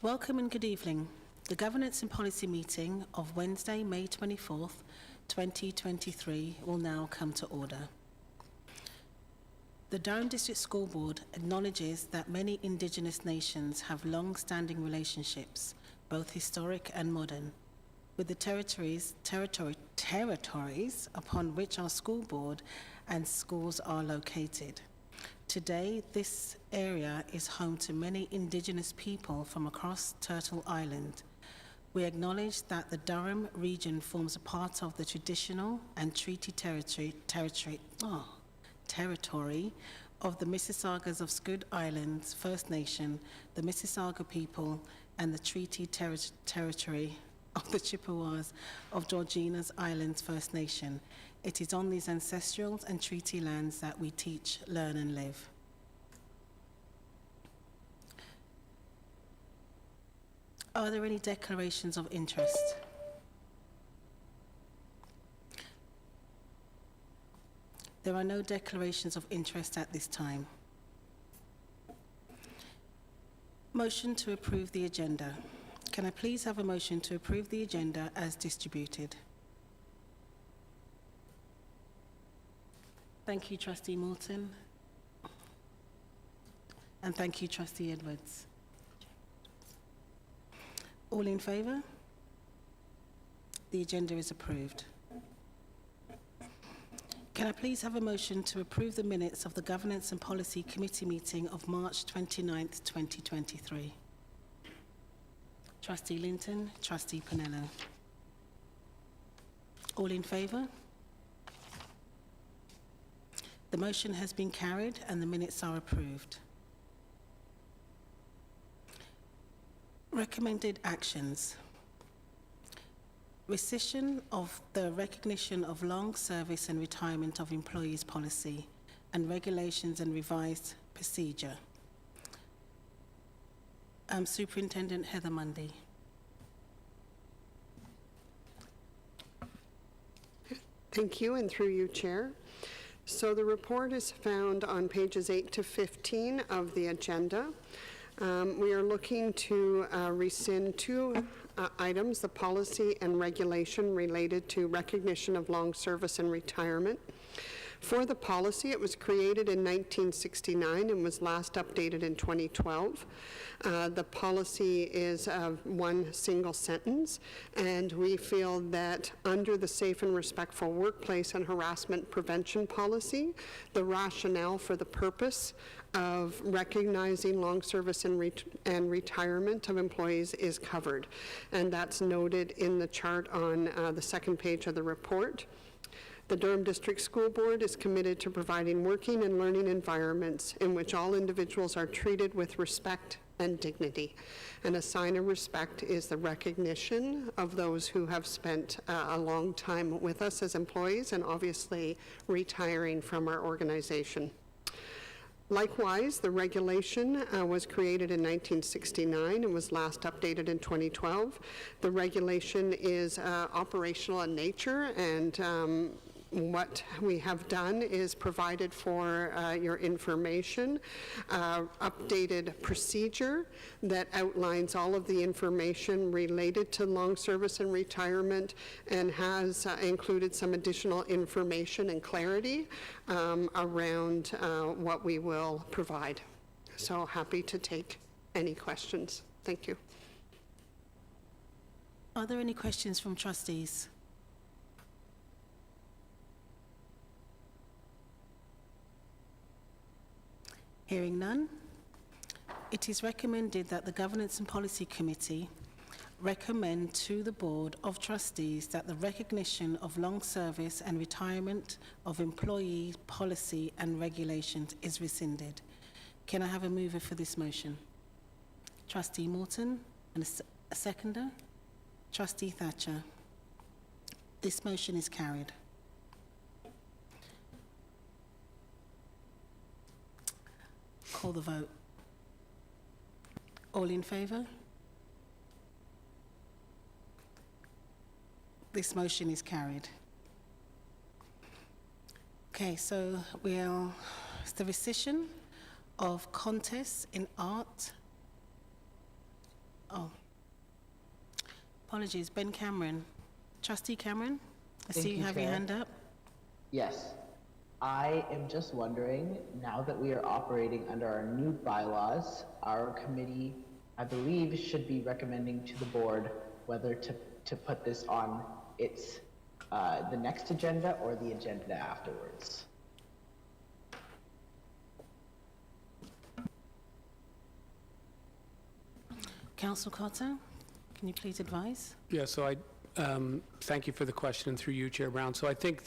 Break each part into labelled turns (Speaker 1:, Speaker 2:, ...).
Speaker 1: Welcome and good evening. The Governance and Policy meeting of Wednesday, May 24th, 2023 will now come to order. The Durham District School Board acknowledges that many Indigenous nations have long-standing relationships, both historic and modern, with the territories upon which our school board and schools are located. Today, this area is home to many Indigenous people from across Turtle Island. We acknowledge that the Durham region forms a part of the traditional and treaty territory of the Mississaugas of Scood Islands First Nation, the Mississauga people, and the treaty territory of the Chippewas of Georgina's Islands First Nation. It is on these ancestral and treaty lands that we teach, learn, and live. Are there any declarations of interest? There are no declarations of interest at this time. Motion to approve the agenda. Can I please have a motion to approve the agenda as distributed? Thank you, Trustee Morton. And thank you, Trustee Edwards. All in favour? The agenda is approved. Can I please have a motion to approve the minutes of the Governance and Policy Committee meeting of March 29th, 2023? Trustee Linton, Trustee Pinello. All in favour? The motion has been carried and the minutes are approved. Recommended actions. Rescission of the recognition of long service and retirement of employees policy and regulations and revised procedure. Superintendent Heather Mundy.
Speaker 2: Thank you, and through you, Chair. So the report is found on pages 8 to 15 of the agenda. We are looking to rescind two items, the policy and regulation related to recognition of long service and retirement. For the policy, it was created in 1969 and was last updated in 2012. The policy is one single sentence, and we feel that under the Safe and Respectful Workplace and Harassment Prevention Policy, the rationale for the purpose of recognizing long service and retirement of employees is covered, and that's noted in the chart on the second page of the report. The Durham District School Board is committed to providing working and learning environments in which all individuals are treated with respect and dignity. And a sign of respect is the recognition of those who have spent a long time with us as employees and obviously retiring from our organization. Likewise, the regulation was created in 1969 and was last updated in 2012. The regulation is operational in nature, and what we have done is provided for your information, updated procedure that outlines all of the information related to long service and retirement, and has included some additional information and clarity around what we will provide. So happy to take any questions. Thank you.
Speaker 1: Are there any questions from trustees? Hearing none, it is recommended that the Governance and Policy Committee recommend to the Board of Trustees that the recognition of long service and retirement of employee policy and regulations is rescinded. Can I have a mover for this motion? Trustee Morton, and a seconder? Trustee Thatcher. This motion is carried. Call the vote. All in favour? This motion is carried. Okay, so it's the rescission of contests in art, Oh. Apologies. Ben Cameron. Trustee Cameron, I
Speaker 3: Thank
Speaker 1: see you
Speaker 3: you,
Speaker 1: have your
Speaker 3: Chair.
Speaker 1: hand up.
Speaker 3: Yes. I am just wondering, now that we are operating under our new bylaws, our committee, I believe, should be recommending to the board whether to put this on its, the next agenda or the agenda afterwards.
Speaker 1: Councillor Cotter, can you please advise?
Speaker 4: Yeah, so I thank you for the question through you, Chair Brown. So I think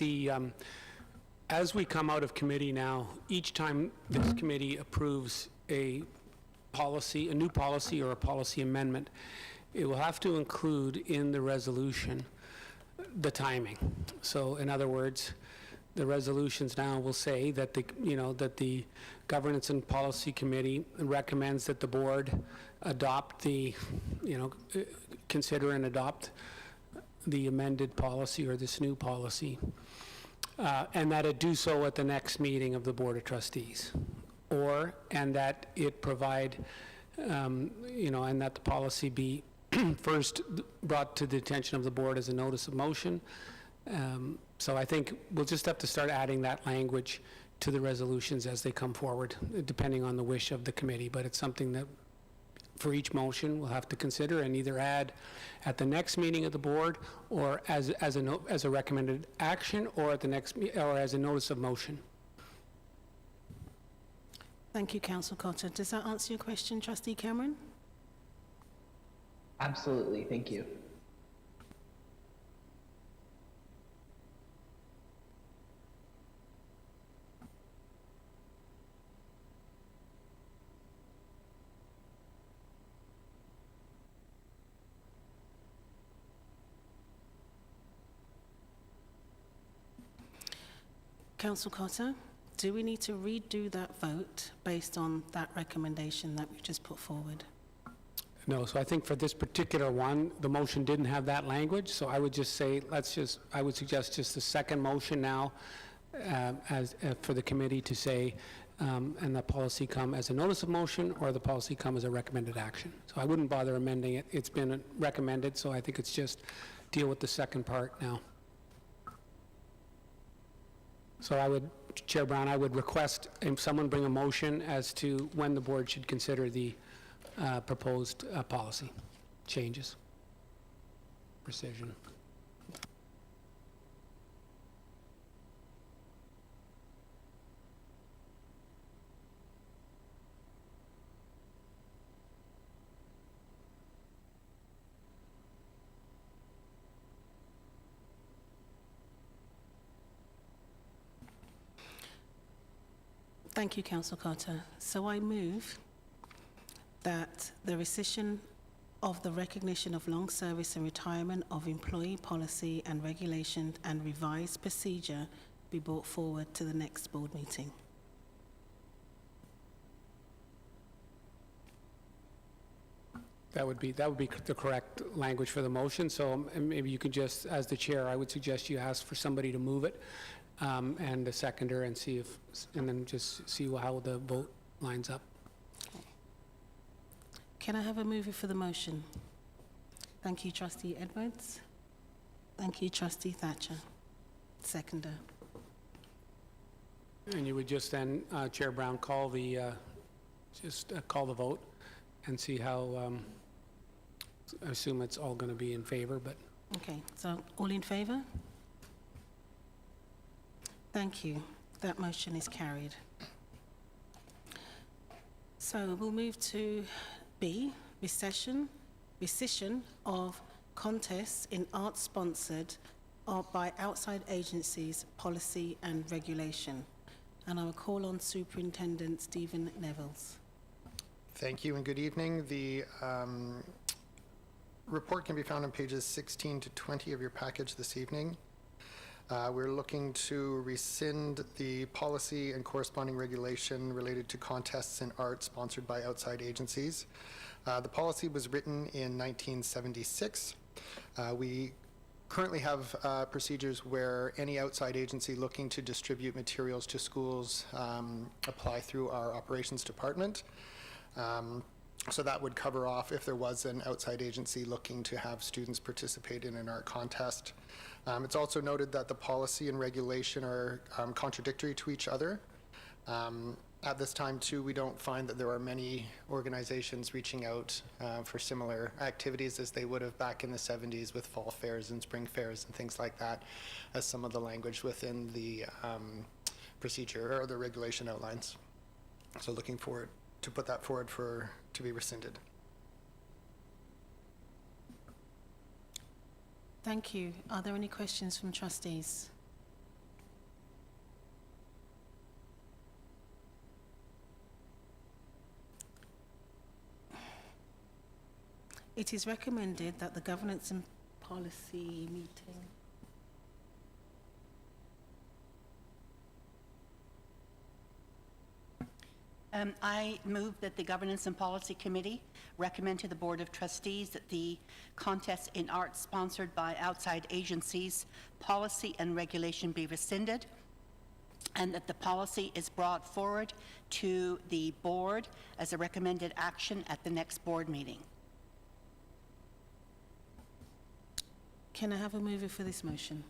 Speaker 4: as we come out of committee now, each time this committee approves a policy, a new policy or a policy amendment, it will have to include in the resolution the timing. So in other words, the resolutions now will say that the Governance and Policy Committee recommends that the board adopt consider and adopt the amended policy or this new policy, and that it do so at the next meeting of the Board of Trustees, and that it provide, and that the policy be first brought to the attention of the board as a notice of motion. So I think we'll just have to start adding that language to the resolutions as they come forward, depending on the wish of the committee, but it's something that for each motion we'll have to consider and either add at the next meeting of the board or as a recommended action or at the next or as a notice of motion.
Speaker 1: Thank you, Councillor Cotter. Does that answer your question, Trustee Cameron?
Speaker 3: Absolutely, thank you.
Speaker 1: Councillor Cotter, do we need to redo that vote based on that recommendation that we've just put forward?
Speaker 4: No, so I think for this particular one, the motion didn't have that language, so I would just say, I would suggest just the second motion now for the committee to say, and the policy come as a notice of motion or the policy come as a recommended action. So I wouldn't bother amending it. It's been recommended, so I think it's just deal with the second part now. So Chair Brown, I would request someone bring a motion as to when the board should consider the proposed policy changes. Rescission.
Speaker 1: Thank you, Councillor Cotter. So I move that the rescission of the recognition of long service and retirement of employee policy and regulation and revised procedure be brought forward to the next board meeting.
Speaker 4: That would be the correct language for the motion. So maybe you could just, as the chair, I would suggest you ask for somebody to move it and a seconder and then just see how the vote lines up.
Speaker 1: Can I have a mover for the motion? Thank you, Trustee Edwards. Thank you, Trustee Thatcher. Seconder.
Speaker 4: And you would just then, Chair Brown, call the vote and see how, I assume it's all going to be in favor, but.
Speaker 1: Okay, so all in favor? Thank you. That motion is carried. So we'll move to B, rescission of contests in arts sponsored or by outside agencies, policy and regulation. And I will call on Superintendent Stephen Nevels.
Speaker 5: Thank you and good evening. The report can be found on pages 16 to 20 of your package this evening. We're looking to rescind the policy and corresponding regulation related to contests in art sponsored by outside agencies. The policy was written in 1976. We currently have procedures where any outside agency looking to distribute materials to schools apply through our operations department. So that would cover off if there was an outside agency looking to have students participate in an art contest. It's also noted that the policy and regulation are contradictory to each other. At this time, too, we don't find that there are many organizations reaching out for similar activities as they would have back in the 70s with fall fairs and spring fairs and things like that, as some of the language within the procedure or the regulation outlines. So looking forward to put that forward to be rescinded.
Speaker 1: Thank you. Are there any questions from trustees? It is recommended that the Governance and Policy meeting
Speaker 6: I move that the Governance and Policy Committee recommend to the Board of Trustees that the contests in art sponsored by outside agencies, policy and regulation be rescinded, and that the policy is brought forward to the board as a recommended action at the next board meeting.
Speaker 1: Can I have a mover for this motion?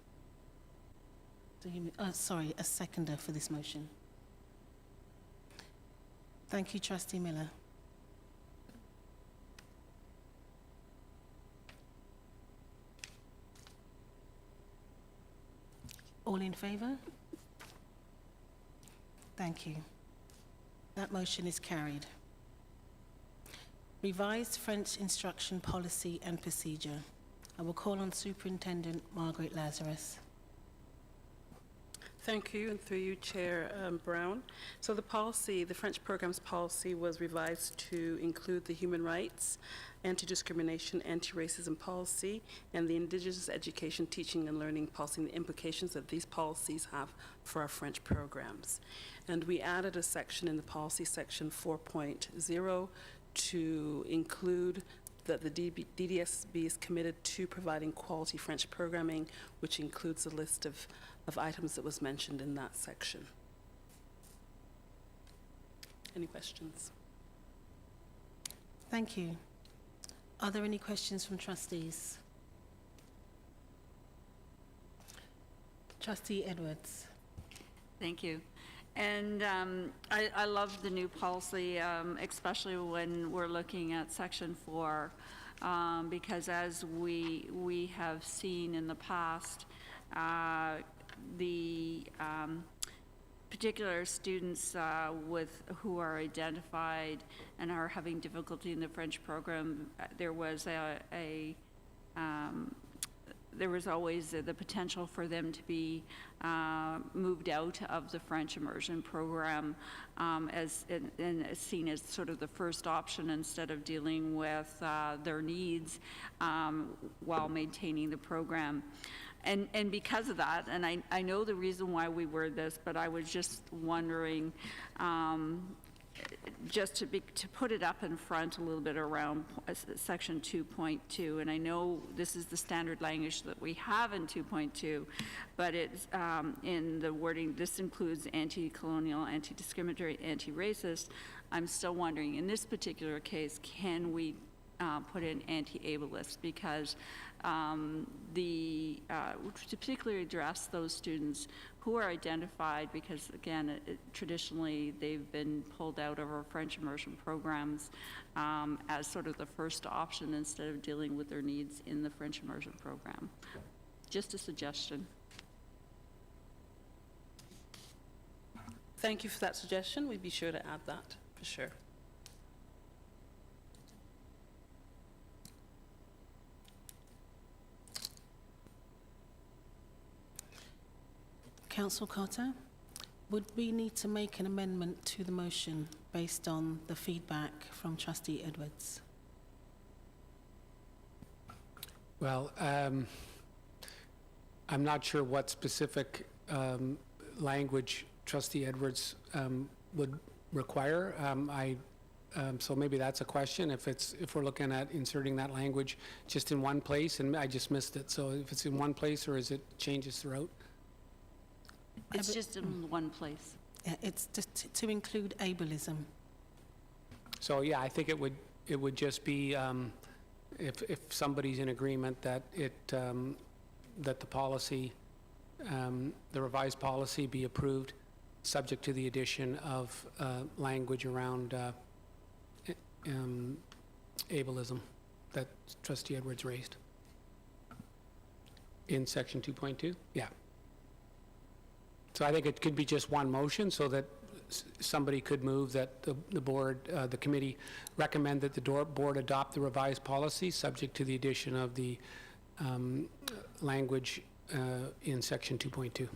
Speaker 1: Sorry, a seconder for this motion. Thank you, Trustee Miller. All in favour? Thank you. That motion is carried. Revised French Instruction Policy and Procedure. I will call on Superintendent Margaret Lazarus.
Speaker 7: Thank you, and through you, Chair Brown. So the policy, the French program's policy, was revised to include the human rights, anti-discrimination, anti-racism policy, and the Indigenous education, teaching, and learning policy, and the implications that these policies have for our French programs. And we added a section in the policy, section 4.0, to include that the DDSB is committed to providing quality French programming, which includes a list of items that was mentioned in that section. Any questions?
Speaker 1: Thank you. Are there any questions from trustees? Trustee Edwards.
Speaker 8: Thank you. And I love the new policy, especially when we're looking at Section 4, because as we have seen in the past, the particular students who are identified and are having difficulty in the French program, there was there was always the potential for them to be moved out of the French immersion program as seen as sort of the first option instead of dealing with their needs while maintaining the program. And because of that, and I know the reason why we word this, but I was just wondering, just to put it up in front a little bit around section 2.2, and I know this is the standard language that we have in 2.2, but it's in the wording, this includes anti-colonial, anti-discriminatory, anti-racist. I'm still wondering, in this particular case, can we put in anti-ableist, because to particularly address those students who are identified, because again, traditionally they've been pulled out of our French immersion programs as sort of the first option instead of dealing with their needs in the French immersion program. Just a suggestion.
Speaker 7: Thank you for that suggestion. We'd be sure to add that, for sure.
Speaker 1: Councillor Cotter, would we need to make an amendment to the motion based on the feedback from Trustee Edwards?
Speaker 4: Well, I'm not sure what specific language Trustee Edwards would require. So maybe that's a question, if we're looking at inserting that language just in one place, and I just missed it. So if it's in one place, or is it changes throughout?
Speaker 8: It's just in one place.
Speaker 1: Yeah, it's just to include ableism.
Speaker 4: So yeah, I think it It would just be, if somebody's in agreement that that the policy, the revised policy be approved, subject to the addition of language around ableism that Trustee Edwards raised. In section 2.2? Yeah. So I think it could be just one motion, so that somebody could move that the board, the committee recommend that the board adopt the revised policy, subject to the addition of the language in section 2.2.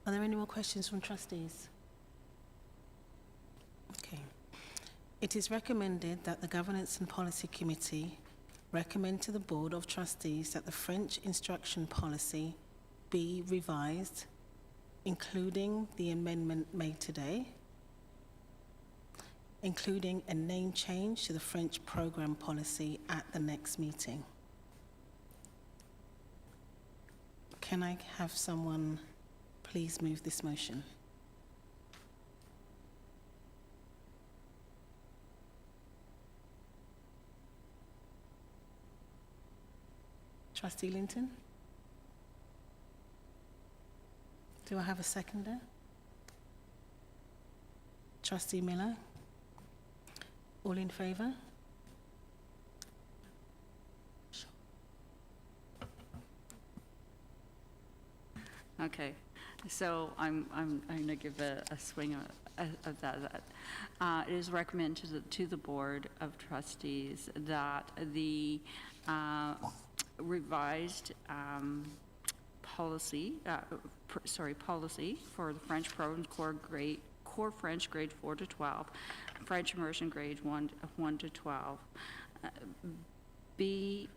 Speaker 1: Are there any more questions from trustees? Okay. It is recommended that the Governance and Policy Committee recommend to the Board of Trustees that the French instruction policy be revised, including the amendment made today, including a name change to the French program policy at the next meeting. Can I have someone please move this motion? Trustee Linton? Do I have a seconder? Trustee Miller? All in favour?
Speaker 8: Okay, so I'm going to give a swing of that. It is recommended to the Board of Trustees that the revised policy for the French program core French grade 4 to 12, French immersion grade 1 to 12, be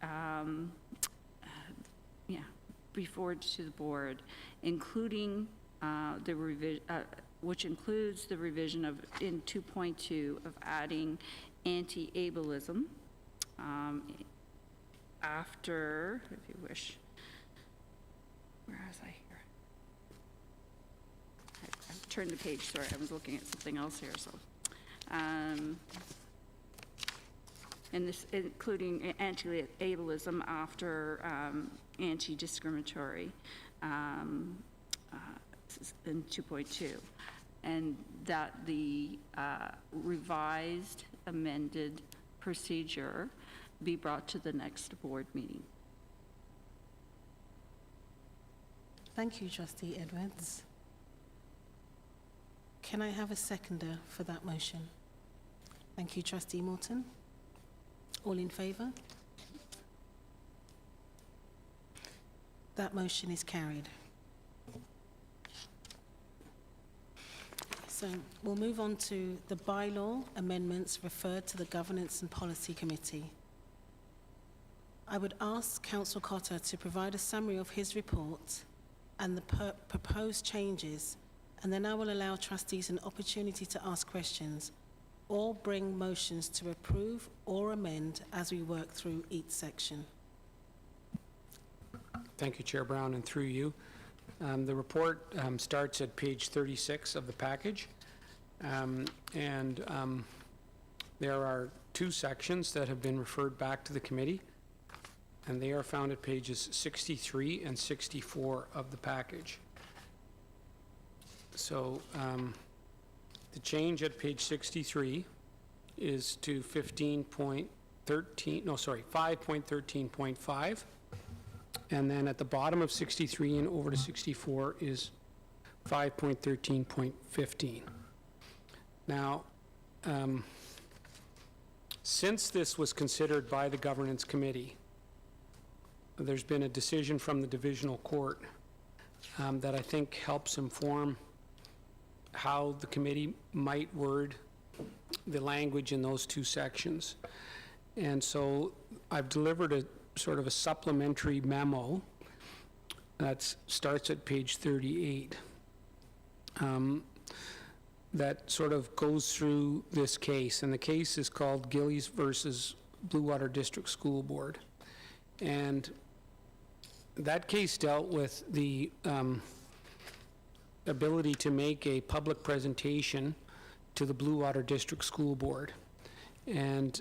Speaker 8: forwarded to the board, including the revision, which includes the revision of in 2.2 of adding anti-ableism after, if you wish. Where was I here? I've turned the page, sorry, I was looking at something else here, so. And this, including anti-ableism after anti-discriminatory in 2.2. And that the revised, amended procedure be brought to the next board meeting.
Speaker 1: Thank you, Trustee Edwards. Can I have a seconder for that motion? Thank you, Trustee Morton. All in favour? That motion is carried. So we'll move on to the bylaw amendments referred to the Governance and Policy Committee. I would ask Councillor Cotter to provide a summary of his report and the proposed changes, and then I will allow trustees an opportunity to ask questions or bring motions to approve or amend as we work through each section.
Speaker 4: Thank you, Chair Brown, and through you. The report starts at page 36 of the package, and there are two sections that have been referred back to the committee, and they are found at pages 63 and 64 of the package. So the change at page 63 is to 5.13.5, and then at the bottom of 63 and over to 64 is 5.13.15. Now, since this was considered by the Governance Committee, there's been a decision from the Divisional Court that I think helps inform how the committee might word the language in those two sections. And so I've delivered a sort of a supplementary memo that starts at page 38. that sort of goes through this case, and the case is called Gillies versus Blue Water District School Board. And that case dealt with the ability to make a public presentation to the Blue Water District School Board. And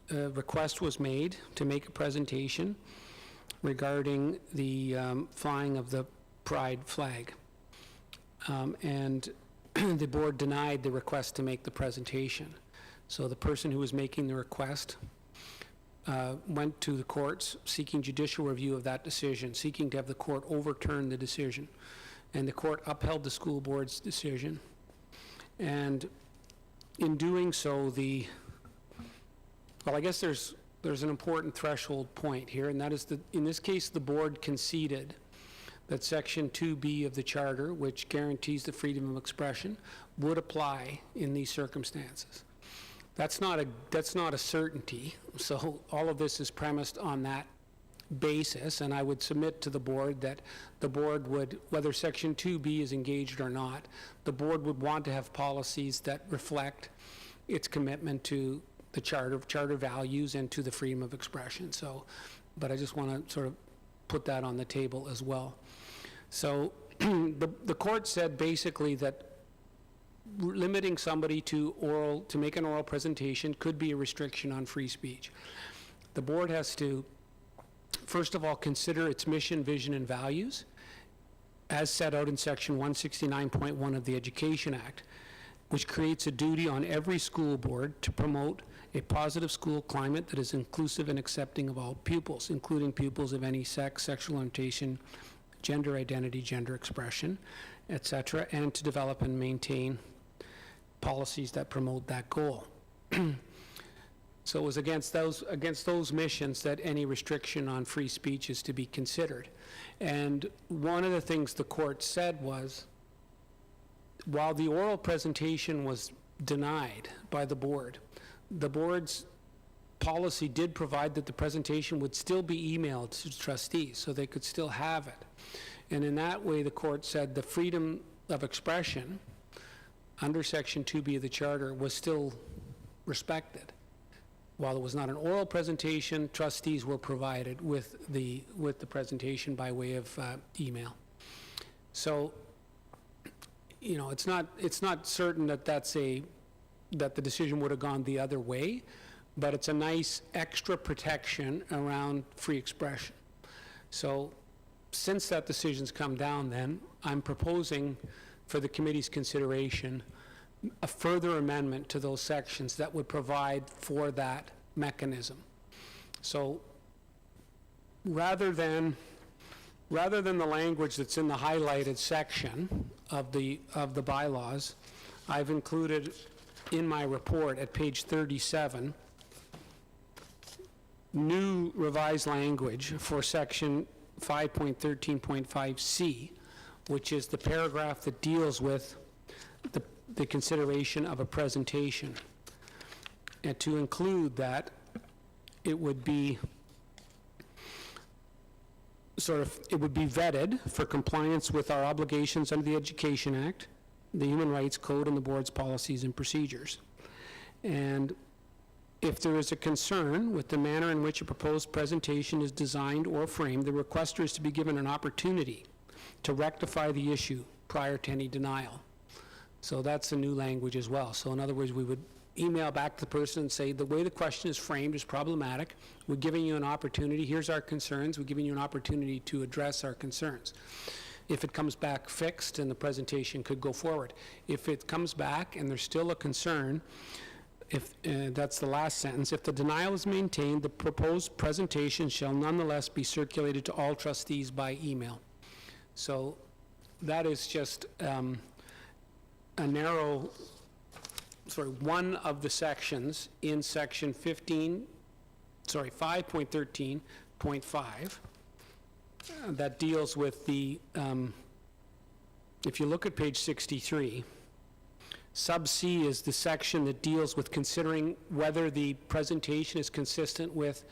Speaker 4: a request was made to make a presentation regarding the flying of the pride flag. And the board denied the request to make the presentation. So the person who was making the request went to the courts seeking judicial review of that decision, seeking to have the court overturn the decision. And the court upheld the school board's decision. And in doing so, well, I guess there's an important threshold point here, and that is that in this case, the board conceded that Section 2B of the Charter, which guarantees the freedom of expression, would apply in these circumstances. That's not a certainty, so all of this is premised on that basis, and I would submit to the board that the board would, whether Section 2B is engaged or not, the board would want to have policies that reflect its commitment to the charter values and to the freedom of expression. So, but I just want to sort of put that on the table as well. So the court said basically that limiting somebody to make an oral presentation could be a restriction on free speech. The board has to, first of all, consider its mission, vision, and values as set out in Section 169.1 of the Education Act, which creates a duty on every school board to promote a positive school climate that is inclusive and accepting of all pupils, including pupils of any sex, sexual orientation, gender identity, gender expression, etc., and to develop and maintain policies that promote that goal. So it was against those missions that any restriction on free speech is to be considered. And one of the things the court said was, while the oral presentation was denied by the board's policy did provide that the presentation would still be emailed to trustees, so they could still have it. And in that way, the court said the freedom of expression under Section 2B of the Charter was still respected. While it was not an oral presentation, trustees were provided with the presentation by way of email. So, you know, it's not certain that that the decision would have gone the other way, but it's a nice extra protection around free expression. So, since that decision's come down, then I'm proposing for the committee's consideration a further amendment to those sections that would provide for that mechanism. So rather than the language that's in the highlighted section of the bylaws, I've included in my report at page 37 new revised language for section 5.13.5C, which is the paragraph that deals with the consideration of a presentation. And to include that, it would be vetted for compliance with our obligations under the Education Act, the Human Rights Code, and the board's policies and procedures. And if there is a concern with the manner in which a proposed presentation is designed or framed, the requester is to be given an opportunity to rectify the issue prior to any denial. So that's a new language as well. So in other words, we would email back to the person and say, the way the question is framed is problematic. We're giving you an opportunity. Here's our concerns. We're giving you an opportunity to address our concerns. If it comes back fixed, then the presentation could go forward. If it comes back and there's still a concern, that's the last sentence, if the denial is maintained, the proposed presentation shall nonetheless be circulated to all trustees by email. So that is just one of the sections in section 5.13.5 that deals with the, if you look at page 63, sub C is the section that deals with considering whether the presentation is consistent with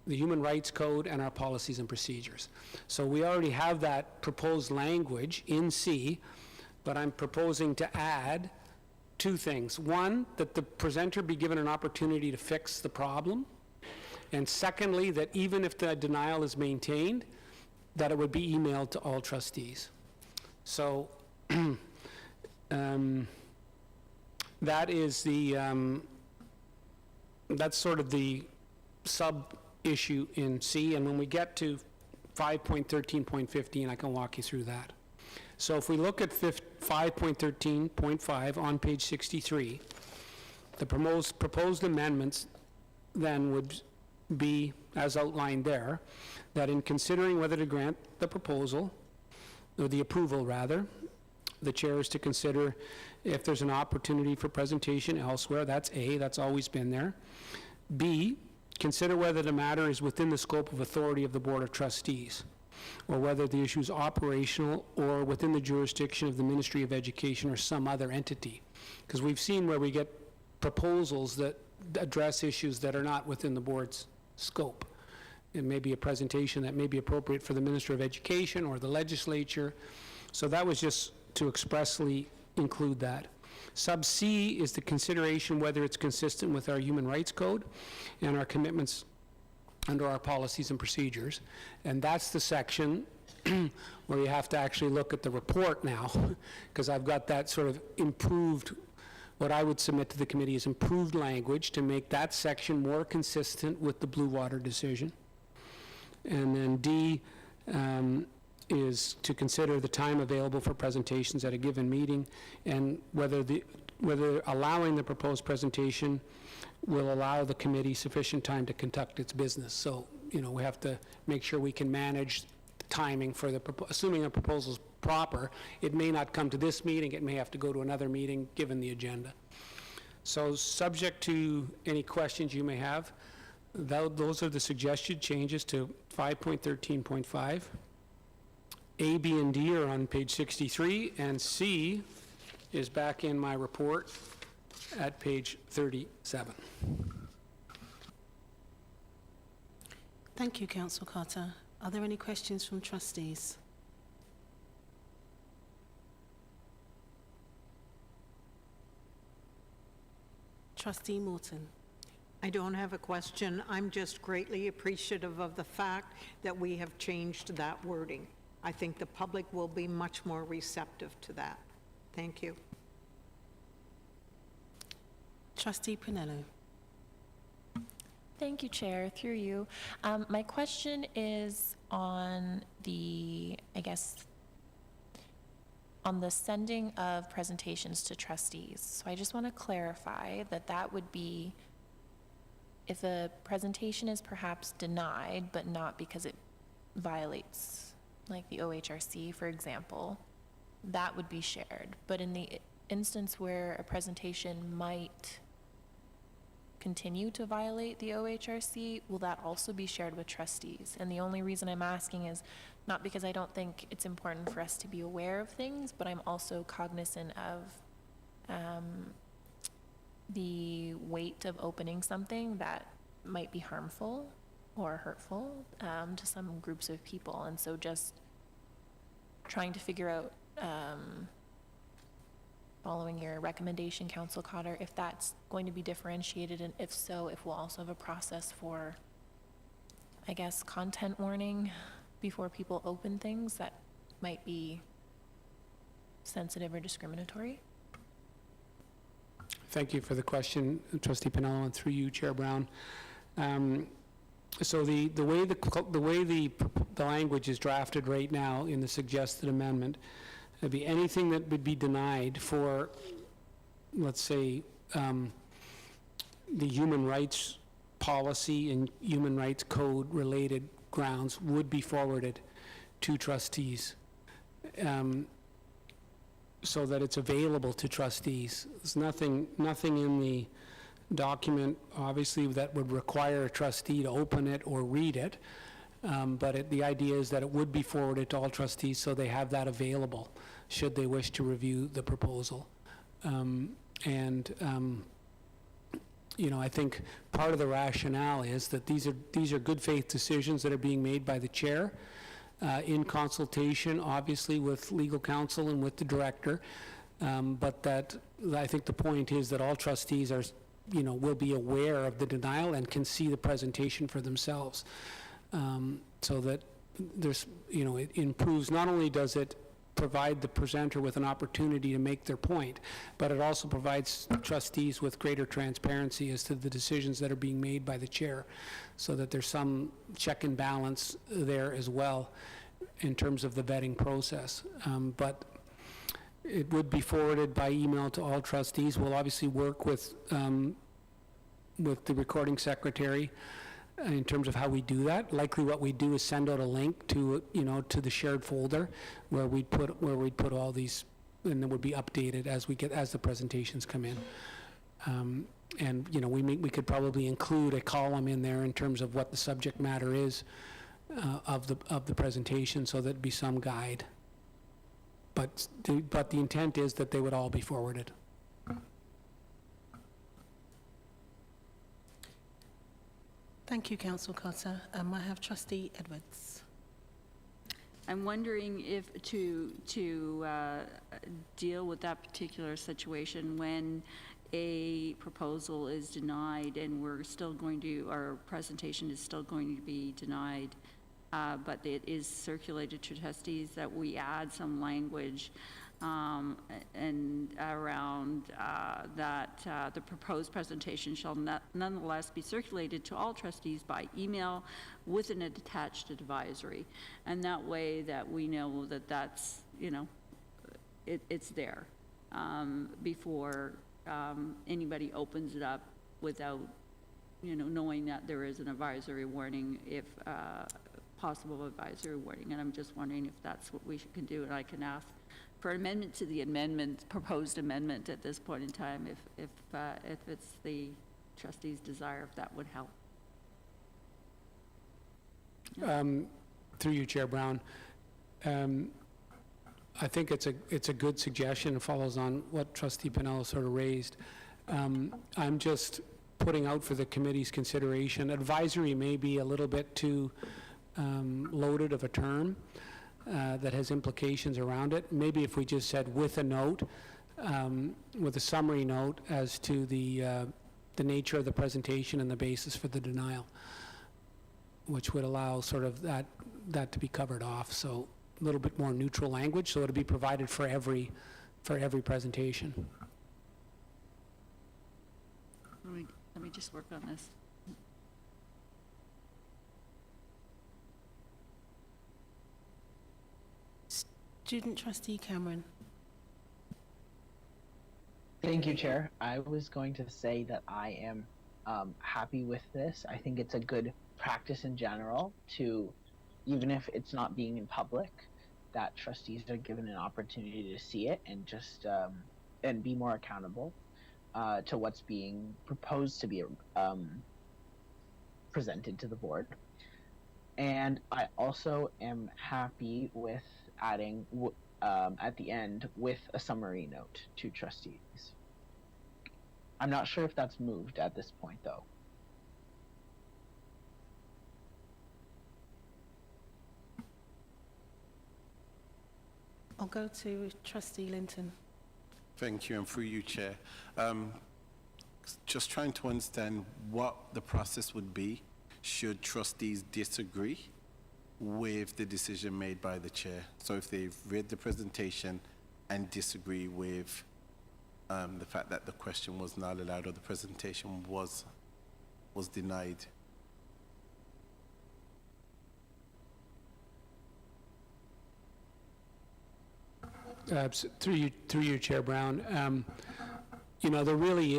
Speaker 4: the Human Rights Code and our policies and procedures. So we already have that proposed language in C, but I'm proposing to add two things. One, that the presenter be given an opportunity to fix the problem. And secondly, that even if the denial is maintained, that it would be emailed to all trustees. So that is the, that's sort of the sub-issue in C. And when we get to 5.13.15, I can walk you through that. So if we look at 5.13.5 on page 63, the proposed amendments then would be, as outlined there, that in considering whether to grant the proposal, or the approval rather, the chair is to consider if there's an opportunity for presentation elsewhere. That's A, that's always been there. B, consider whether the matter is within the scope of authority of the Board of Trustees, or whether the issue is operational or within the jurisdiction of the Ministry of Education or some other entity. Because we've seen where we get proposals that address issues that are not within the board's scope. It may be a presentation that may be appropriate for the Minister of Education or the legislature. So that was just to expressly include that. Sub C is the consideration whether it's consistent with our Human Rights Code and our commitments under our policies and procedures. And that's the section where you have to actually look at the report now, because I've got that sort of improved, what I would submit to the committee is improved language to make that section more consistent with the Blue Water decision. And then D is to consider the time available for presentations at a given meeting, and whether allowing the proposed presentation will allow the committee sufficient time to conduct its business. So, you know, we have to make sure we can manage the timing for the, assuming a proposal's proper, it may not come to this meeting, it may have to go to another meeting given the agenda. So subject to any questions you may have, those are the suggested changes to 5.13.5. A, B, and D are on page 63, and C is back in my report at page 37.
Speaker 1: Thank you, Councillor Carter. Are there any questions from trustees? Trustee Morton.
Speaker 9: I don't have a question. I'm just greatly appreciative of the fact that we have changed that wording. I think the public will be much more receptive to that. Thank you.
Speaker 1: Trustee Pinello.
Speaker 10: Thank you, Chair. Through you. My question is on the, on the sending of presentations to trustees. So I just want to clarify that that would be if a presentation is perhaps denied, but not because it violates, like the OHRC, for example, that would be shared. But in the instance where a presentation might continue to violate the OHRC, will that also be shared with trustees? And the only reason I'm asking is not because I don't think it's important for us to be aware of things, but I'm also cognizant of the weight of opening something that might be harmful or hurtful to some groups of people. And so just trying to figure out, following your recommendation, Council Cotter, if that's going to be differentiated, and if so, if we'll also have a process for, I guess, content warning before people open things that might be sensitive or discriminatory.
Speaker 4: Thank you for the question, Trustee Pinello, and through you, Chair Brown. So the way the language is drafted right now in the suggested amendment, it'd be anything that would be denied for, let's say, the human rights policy and human rights code related grounds would be forwarded to trustees, so that it's available to trustees. There's nothing in the document, obviously, that would require a trustee to open it or read it, but the idea is that it would be forwarded to all trustees so they have that available should they wish to review the proposal. You know, I think part of the rationale is that these are good faith decisions that are being made by the chair in consultation, obviously, with legal counsel and with the director. But that, I think the point is that all trustees are, will be aware of the denial and can see the presentation for themselves. So that there's, it improves, not only does it provide the presenter with an opportunity to make their point, but it also provides trustees with greater transparency as to the decisions that are being made by the chair, so that there's some check and balance there as well in terms of the vetting process. But it would be forwarded by email to all trustees. We'll obviously work with the recording secretary in terms of how we do that. Likely what we do is send out a link to, to the shared folder where we'd put all these, and then would be updated as the presentations come in. And, we could probably include a column in there in terms of what the subject matter is of the presentation, so there'd be some guide. But the intent is that they would all be forwarded.
Speaker 1: Thank you, Councillor Cotter. I have Trustee Edwards.
Speaker 8: I'm wondering if to deal with that particular situation when a proposal is denied and our presentation is still going to be denied, but it is circulated to trustees, that we add some language and around that the proposed presentation shall nonetheless be circulated to all trustees by email with an attached advisory. And that way that we know that that's, it's there before anybody opens it up without, knowing that there is an advisory warning, if possible advisory warning. And I'm just wondering if that's what we can do, and I can ask for amendment to the proposed amendment at this point in time, if it's the trustee's desire, if that would help.
Speaker 4: Through you, Chair Brown, I think it's a good suggestion. It follows on what Trustee Pinello sort of raised. I'm just putting out for the committee's consideration. Advisory may be a little bit too loaded of a term. That has implications around it. Maybe if we just said with a note, with a summary note as to the nature of the presentation and the basis for the denial, which would allow sort of that to be covered off. So a little bit more neutral language, so it'll be provided for every presentation.
Speaker 8: Let me just work on this.
Speaker 1: Student Trustee Cameron.
Speaker 3: Thank you, Chair. I was going to say that I am happy with this. I think it's a good practice in general to, even if it's not being in public, that trustees are given an opportunity to see it and just and be more accountable to what's being proposed to be presented to the board. And I also am happy with adding at the end with a summary note to trustees. I'm not sure if that's moved at this point, though.
Speaker 1: I'll go to Trustee Linton.
Speaker 11: Thank you, and through you, Chair. Just trying to understand what the process would be should trustees disagree with the decision made by the chair. So if they've read the presentation and disagree with the fact that the question was not allowed or the presentation was denied.
Speaker 4: Through you, Chair Brown. There really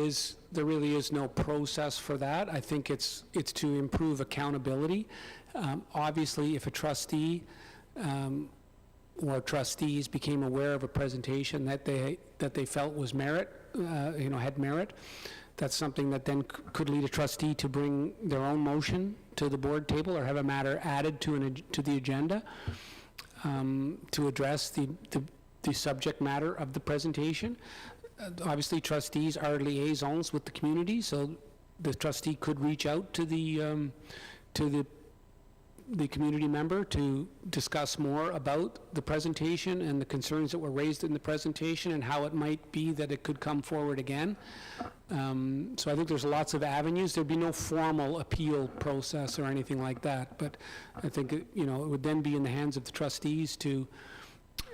Speaker 4: is no process for that. I think it's to improve accountability. Obviously, if a trustee or trustees became aware of a presentation that they felt was had merit, that's something that then could lead a trustee to bring their own motion to the board table or have a matter added to the agenda to address the subject matter of the presentation. Obviously, trustees are liaisons with the community, so the trustee could reach out to the the community member to discuss more about the presentation and the concerns that were raised in the presentation and how it might be that it could come forward again. So I think there's lots of avenues. There'd be no formal appeal process or anything like that, but I think, it would then be in the hands of the trustees to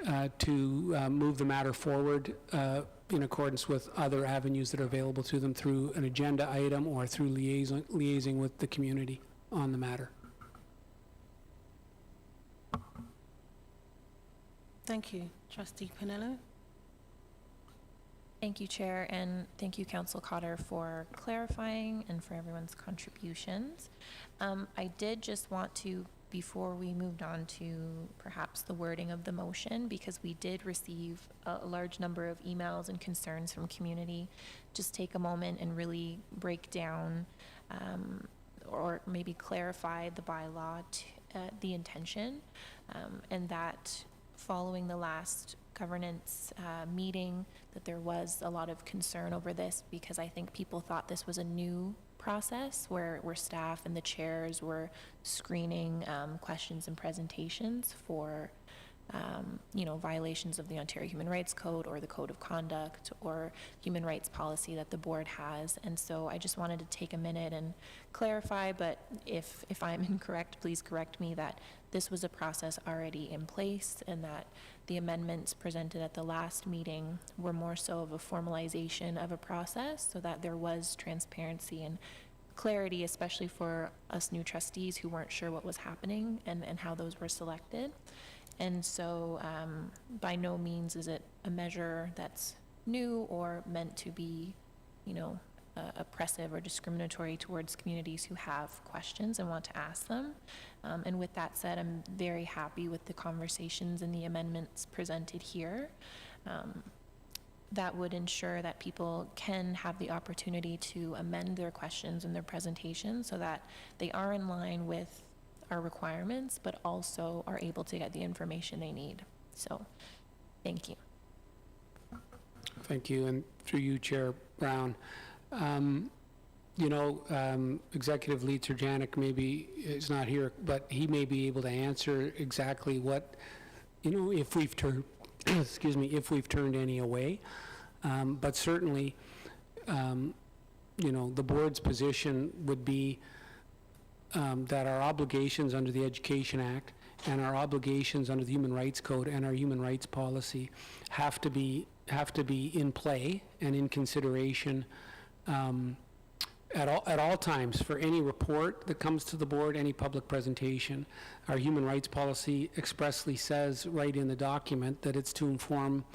Speaker 4: move the matter forward in accordance with other avenues that are available to them through an agenda item or through liaising with the community on the matter.
Speaker 1: Thank you. Trustee Pinello?
Speaker 10: Thank you, Chair, and thank you, Council Cotter, for clarifying and for everyone's contributions. I did just want to, before we moved on to perhaps the wording of the motion, because we did receive a large number of emails and concerns from community, just take a moment and really break down or maybe clarify the bylaw, the intention, and that following the last governance meeting, that there was a lot of concern over this, because I think people thought this was a new process where staff and the chairs were screening questions and presentations for violations of the Ontario Human Rights Code or the Code of Conduct or human rights policy that the board has. And so I just wanted to take a minute and clarify, but if I'm incorrect, please correct me, that this was a process already in place and that the amendments presented at the last meeting were more so of a formalization of a process so that there was transparency and clarity, especially for us new trustees who weren't sure what was happening and how those were selected. And so by no means is it a measure that's new or meant to be, oppressive or discriminatory towards communities who have questions and want to ask them. And with that said, I'm very happy with the conversations and the amendments presented here. That would ensure that people can have the opportunity to amend their questions and their presentations so that they are in line with our requirements, but also are able to get the information they need. So, thank you.
Speaker 4: Thank you, and through you, Chair Brown. Executive Lead Janik maybe is not here, but he may be able to answer exactly what, if we've turned, if we've turned any away. But certainly, the board's position would be that our obligations under the Education Act and our obligations under the Human Rights Code and our human rights policy have to be in play and in consideration at all times for any report that comes to the board, any public presentation. Our human rights policy expressly says right in the document that it's to inform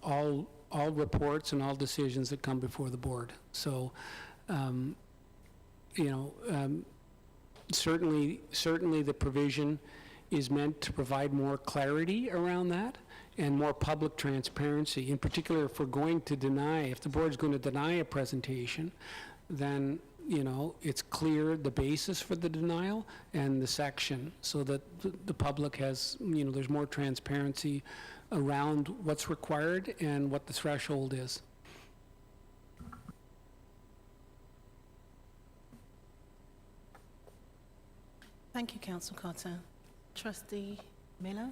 Speaker 4: all reports and all decisions that come before the board. So, certainly the provision is meant to provide more clarity around that and more public transparency. In particular, if the board's going to deny a presentation, then, it's clear the basis for the denial and the section so that the public has, there's more transparency around what's required and what the threshold is.
Speaker 1: Thank you, Council Carter. Trustee Miller?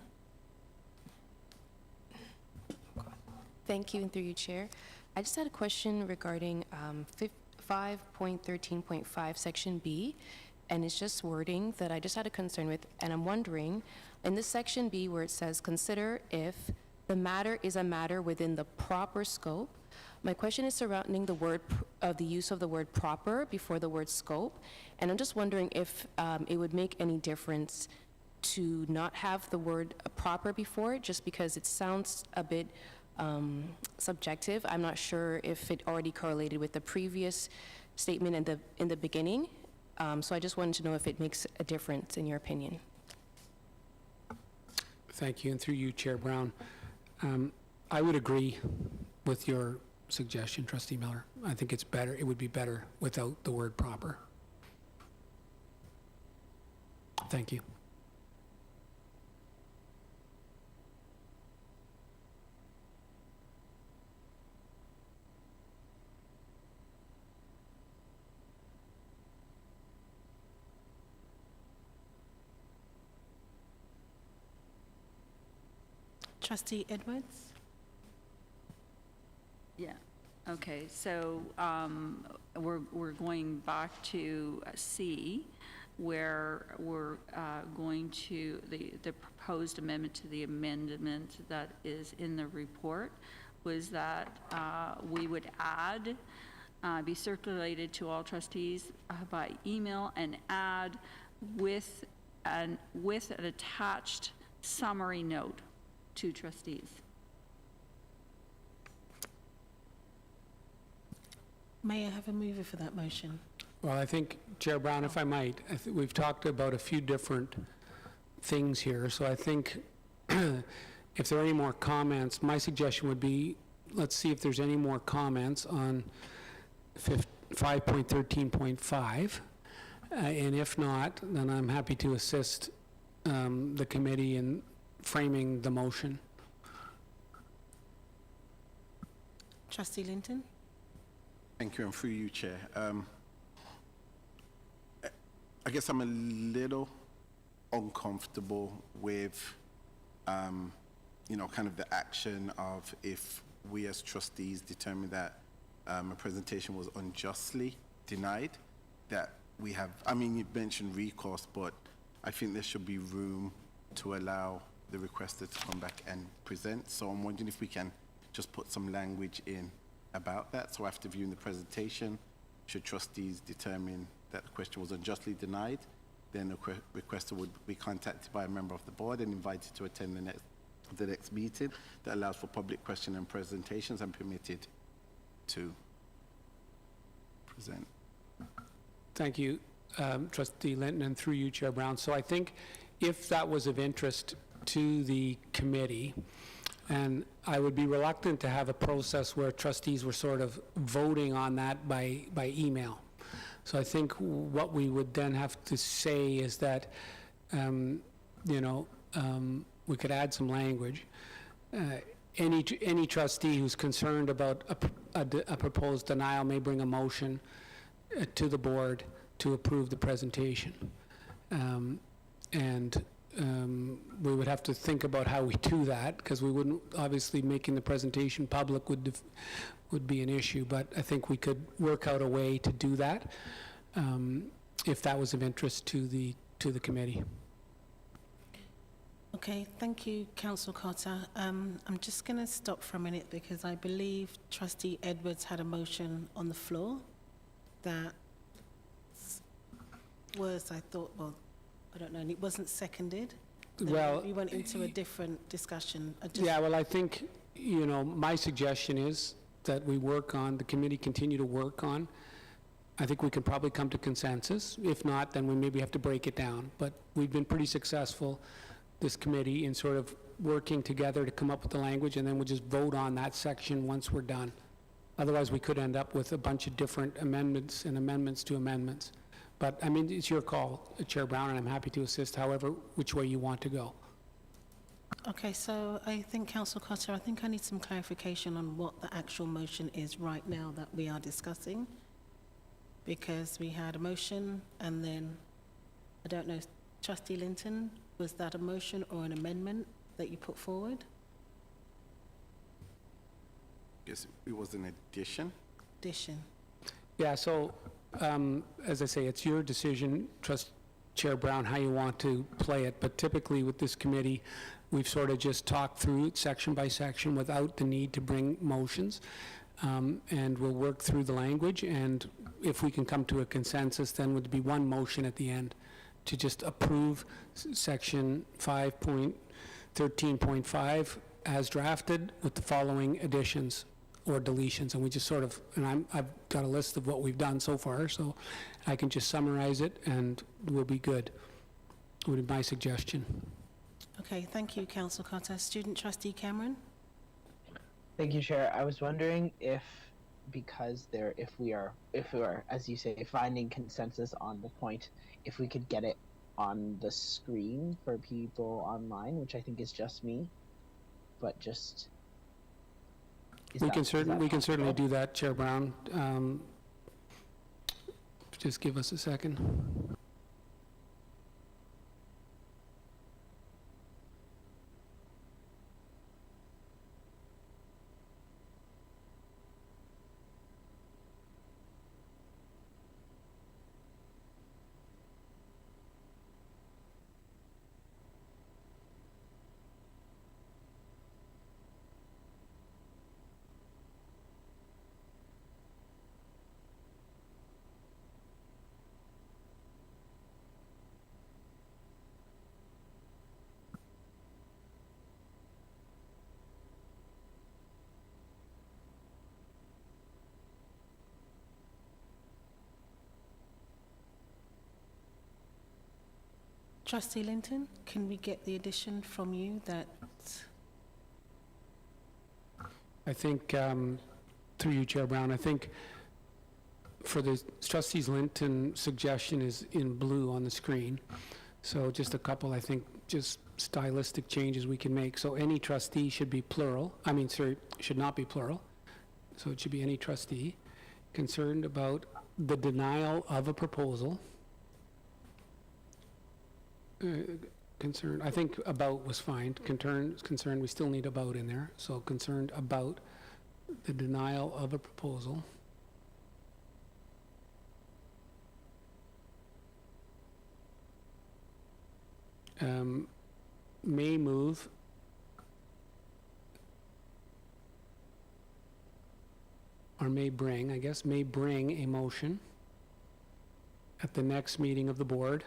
Speaker 12: Thank you, and through you, Chair. I just had a question regarding 5.13.5, Section B, and it's just wording that I just had a concern with, and I'm wondering, in this Section B where it says, consider if the matter is a matter within the proper scope, my question is surrounding the use of the word proper before the word scope, and I'm just wondering if it would make any difference to not have the word proper before it, just because it sounds a bit subjective. I'm not sure if it already correlated with the previous statement in the beginning, so I just wanted to know if it makes a difference in your opinion.
Speaker 4: Thank you, and through you, Chair Brown. I would agree with your suggestion, Trustee Miller. I think it's better. It would be better without the word proper. Thank you.
Speaker 1: Trustee Edwards?
Speaker 8: Yeah, okay, so we're going back to C, where we're going to, the proposed amendment to the amendment that is in the report was that we would add, be circulated to all trustees by email and add with an attached summary note to trustees.
Speaker 1: May I have a mover for that motion?
Speaker 4: Well, I think, Chair Brown, if I might, we've talked about a few different things here, so I think if there are any more comments, my suggestion would be, let's see if there's any more comments on 5.13.5, and if not, then I'm happy to assist the committee in framing the motion.
Speaker 1: Trustee Linton?
Speaker 11: Thank you, and through you, Chair. I guess I'm a little uncomfortable with, you know, kind of the action of if we as trustees determine that a presentation was unjustly denied, that we have, I mean, you mentioned recourse, but I think there should be room to allow the requester to come back and present. So I'm wondering if we can just put some language in about that. So after viewing the presentation, should trustees determine that the question was unjustly denied, then the requester would be contacted by a member of the board and invited to attend the next meeting that allows for public question and presentations and permitted to present.
Speaker 4: Thank you, Trustee Linton, and through you, Chair Brown. So I think if that was of interest to the committee, and I would be reluctant to have a process where trustees were sort of voting on that by email. So I think what we would then have to say is that, you know, we could add some language. Any trustee who's concerned about a proposed denial may bring a motion to the board to approve the presentation. We would have to think about how we do that, because we wouldn't, obviously making the presentation public would be an issue, but I think we could work out a way to do that if that was of interest to the committee.
Speaker 1: Okay, thank you, Councillor Cotter. I'm just going to stop for a minute because I believe Trustee Edwards had a motion on the floor that was, I thought, well, I don't know, and it wasn't seconded. Then
Speaker 4: Well,
Speaker 1: we went into a different discussion.
Speaker 4: Yeah, well, I think, you know, my suggestion is that we work on, the committee continue to work on. I think we can probably come to consensus. If not, then we maybe have to break it down. But we've been pretty successful, this committee, in sort of working together to come up with the language, and then we'll just vote on that section once we're done. Otherwise, we could end up with a bunch of different amendments and amendments to amendments. But, I mean, it's your call, Chair Brown, and I'm happy to assist however, which way you want to go.
Speaker 1: Okay, so I think, Councillor Cotter, I think I need some clarification on what the actual motion is right now that we are discussing. Because we had a motion, and then, I don't know, Trustee Linton, was that a motion or an amendment that you put forward?
Speaker 11: Yes, it was an addition.
Speaker 1: Addition.
Speaker 4: Yeah, so, as I say, it's your decision, Chair Brown, how you want to play it, but typically with this committee, we've sort of just talked through it section by section without the need to bring motions, and we'll work through the language, and if we can come to a consensus, then would be one motion at the end to just approve section 5.13.5 as drafted with the following additions or deletions, and we just sort of, and I've got a list of what we've done so far, so I can just summarize it and we'll be good, would be my suggestion.
Speaker 1: Okay, thank you, Councillor Cotter. Student Trustee Cameron?
Speaker 3: Thank you, Chair. I was wondering if, because if we are, as you say, finding consensus on the point, if we could get it on the screen for people online, which I think is just me, but just...
Speaker 4: We can certainly do that, Chair Brown. Just give us a second.
Speaker 1: Trustee Linton, can we get the addition from you that,
Speaker 4: I think, through you, Chair Brown, I think for the trustees Linton suggestion is in blue on the screen. So just a couple, I think, just stylistic changes we can make. So any trustee should be plural. Should not be plural. So it should be any trustee concerned about the denial of a proposal. Concerned, I think about was fine. Concerned, we still need about in there. So concerned about the denial of a proposal. May move or may bring, I guess, may bring a motion at the next meeting of the board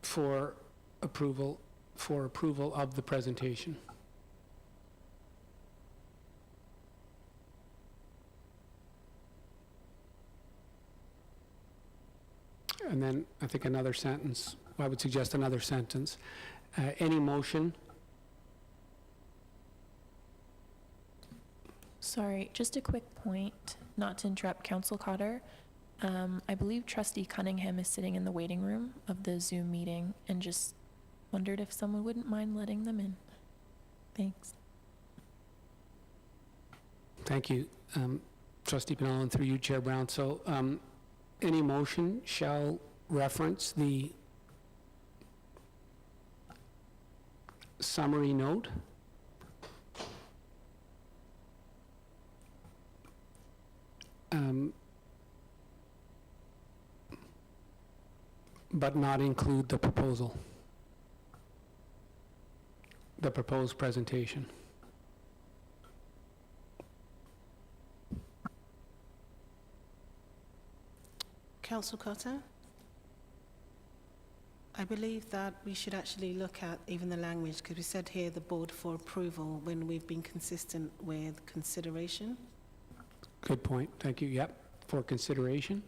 Speaker 4: for approval of the presentation. And then I think another sentence, I would suggest another sentence. Any motion,
Speaker 10: Sorry, just a quick point, not to interrupt Council Cotter. I believe Trustee Cunningham is sitting in the waiting room of the Zoom meeting and just wondered if someone wouldn't mind letting them in. Thanks.
Speaker 4: thank you, Trustee Pinello, and through you, Chair Brown. So any motion shall reference the summary note but not include the proposal, the proposed presentation.
Speaker 1: Councillor Cotter? I believe that we should actually look at even the language, because we said here the board for approval when we've been consistent with consideration.
Speaker 4: Good point, thank you. Yep, for consideration.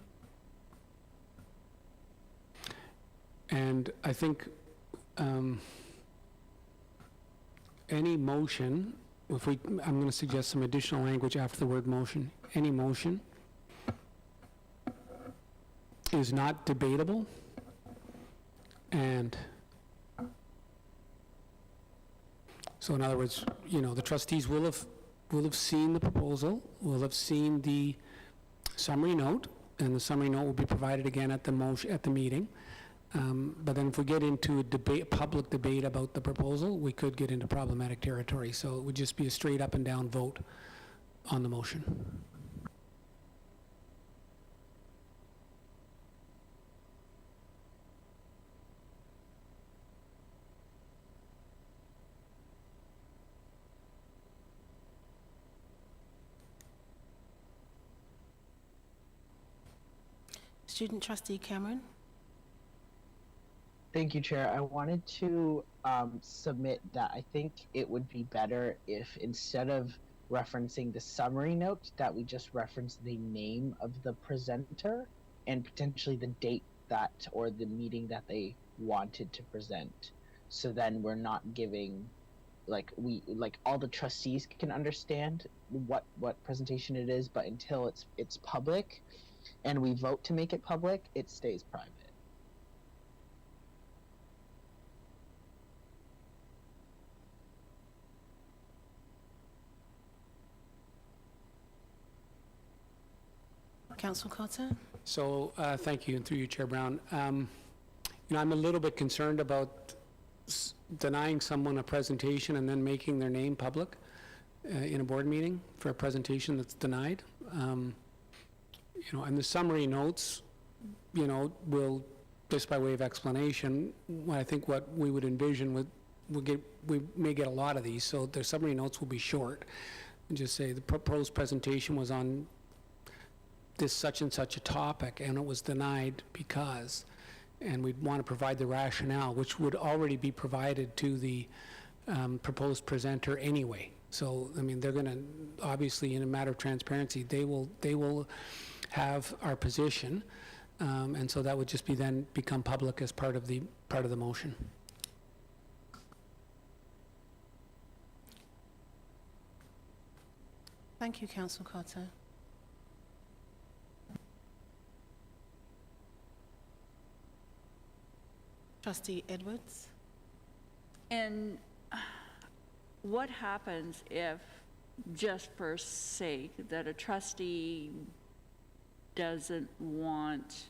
Speaker 4: And I think any motion, I'm going to suggest some additional language after the word motion. Any motion is not debatable, and so in other words, the trustees will have seen the proposal, will have seen the summary note, and the summary note will be provided again at the meeting. But then if we get into a public debate about the proposal, we could get into problematic territory. So it would just be a straight up and down vote on the motion.
Speaker 1: Student Trustee Cameron?
Speaker 3: Thank you, Chair. I wanted to submit that I think it would be better if instead of referencing the summary note, that we just reference the name of the presenter and potentially the date that or the meeting that they wanted to present. So then we're not giving, all the trustees can understand what presentation it is, but until it's public and we vote to make it public, it stays private.
Speaker 1: Councillor Cotter?
Speaker 4: So thank you, and through you, Chair Brown. I'm a little bit concerned about denying someone a presentation and then making their name public in a board meeting for a presentation that's denied. And the summary notes, will, just by way of explanation, I think what we would envision we may get a lot of these, so the summary notes will be short. And just say the proposed presentation was on this such and such a topic, and it was denied because, and we'd want to provide the rationale, which would already be provided to the proposed presenter anyway. So, I mean, they're going to, obviously, in a matter of transparency, they will have our position, and so that would just be then become public as part of the motion.
Speaker 1: Thank you, Councillor Carter. Trustee Edwards?
Speaker 8: And what happens if, just for sake, that a trustee doesn't want,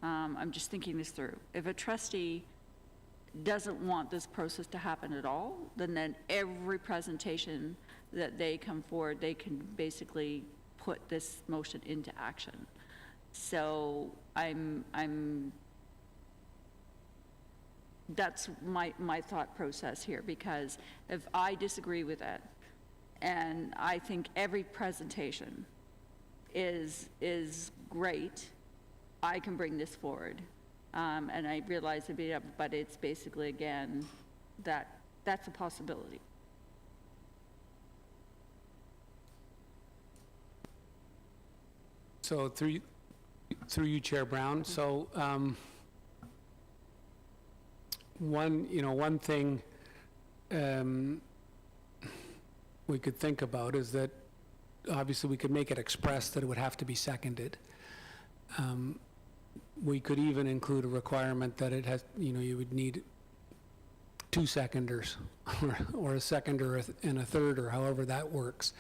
Speaker 8: I'm just thinking this through, if a trustee doesn't want this process to happen at all, then every presentation that they come forward, they can basically put this motion into action. So that's my thought process here, because if I disagree with it, and I think every presentation is great, I can bring this forward. And I realize it'd be up, but it's basically, again, that's a possibility.
Speaker 4: So through you, Chair Brown, so one thing we could think about is that obviously we could make it express that it would have to be seconded. We could even include a requirement that it has, you would need 2 seconders or a seconder and a third, or however that works.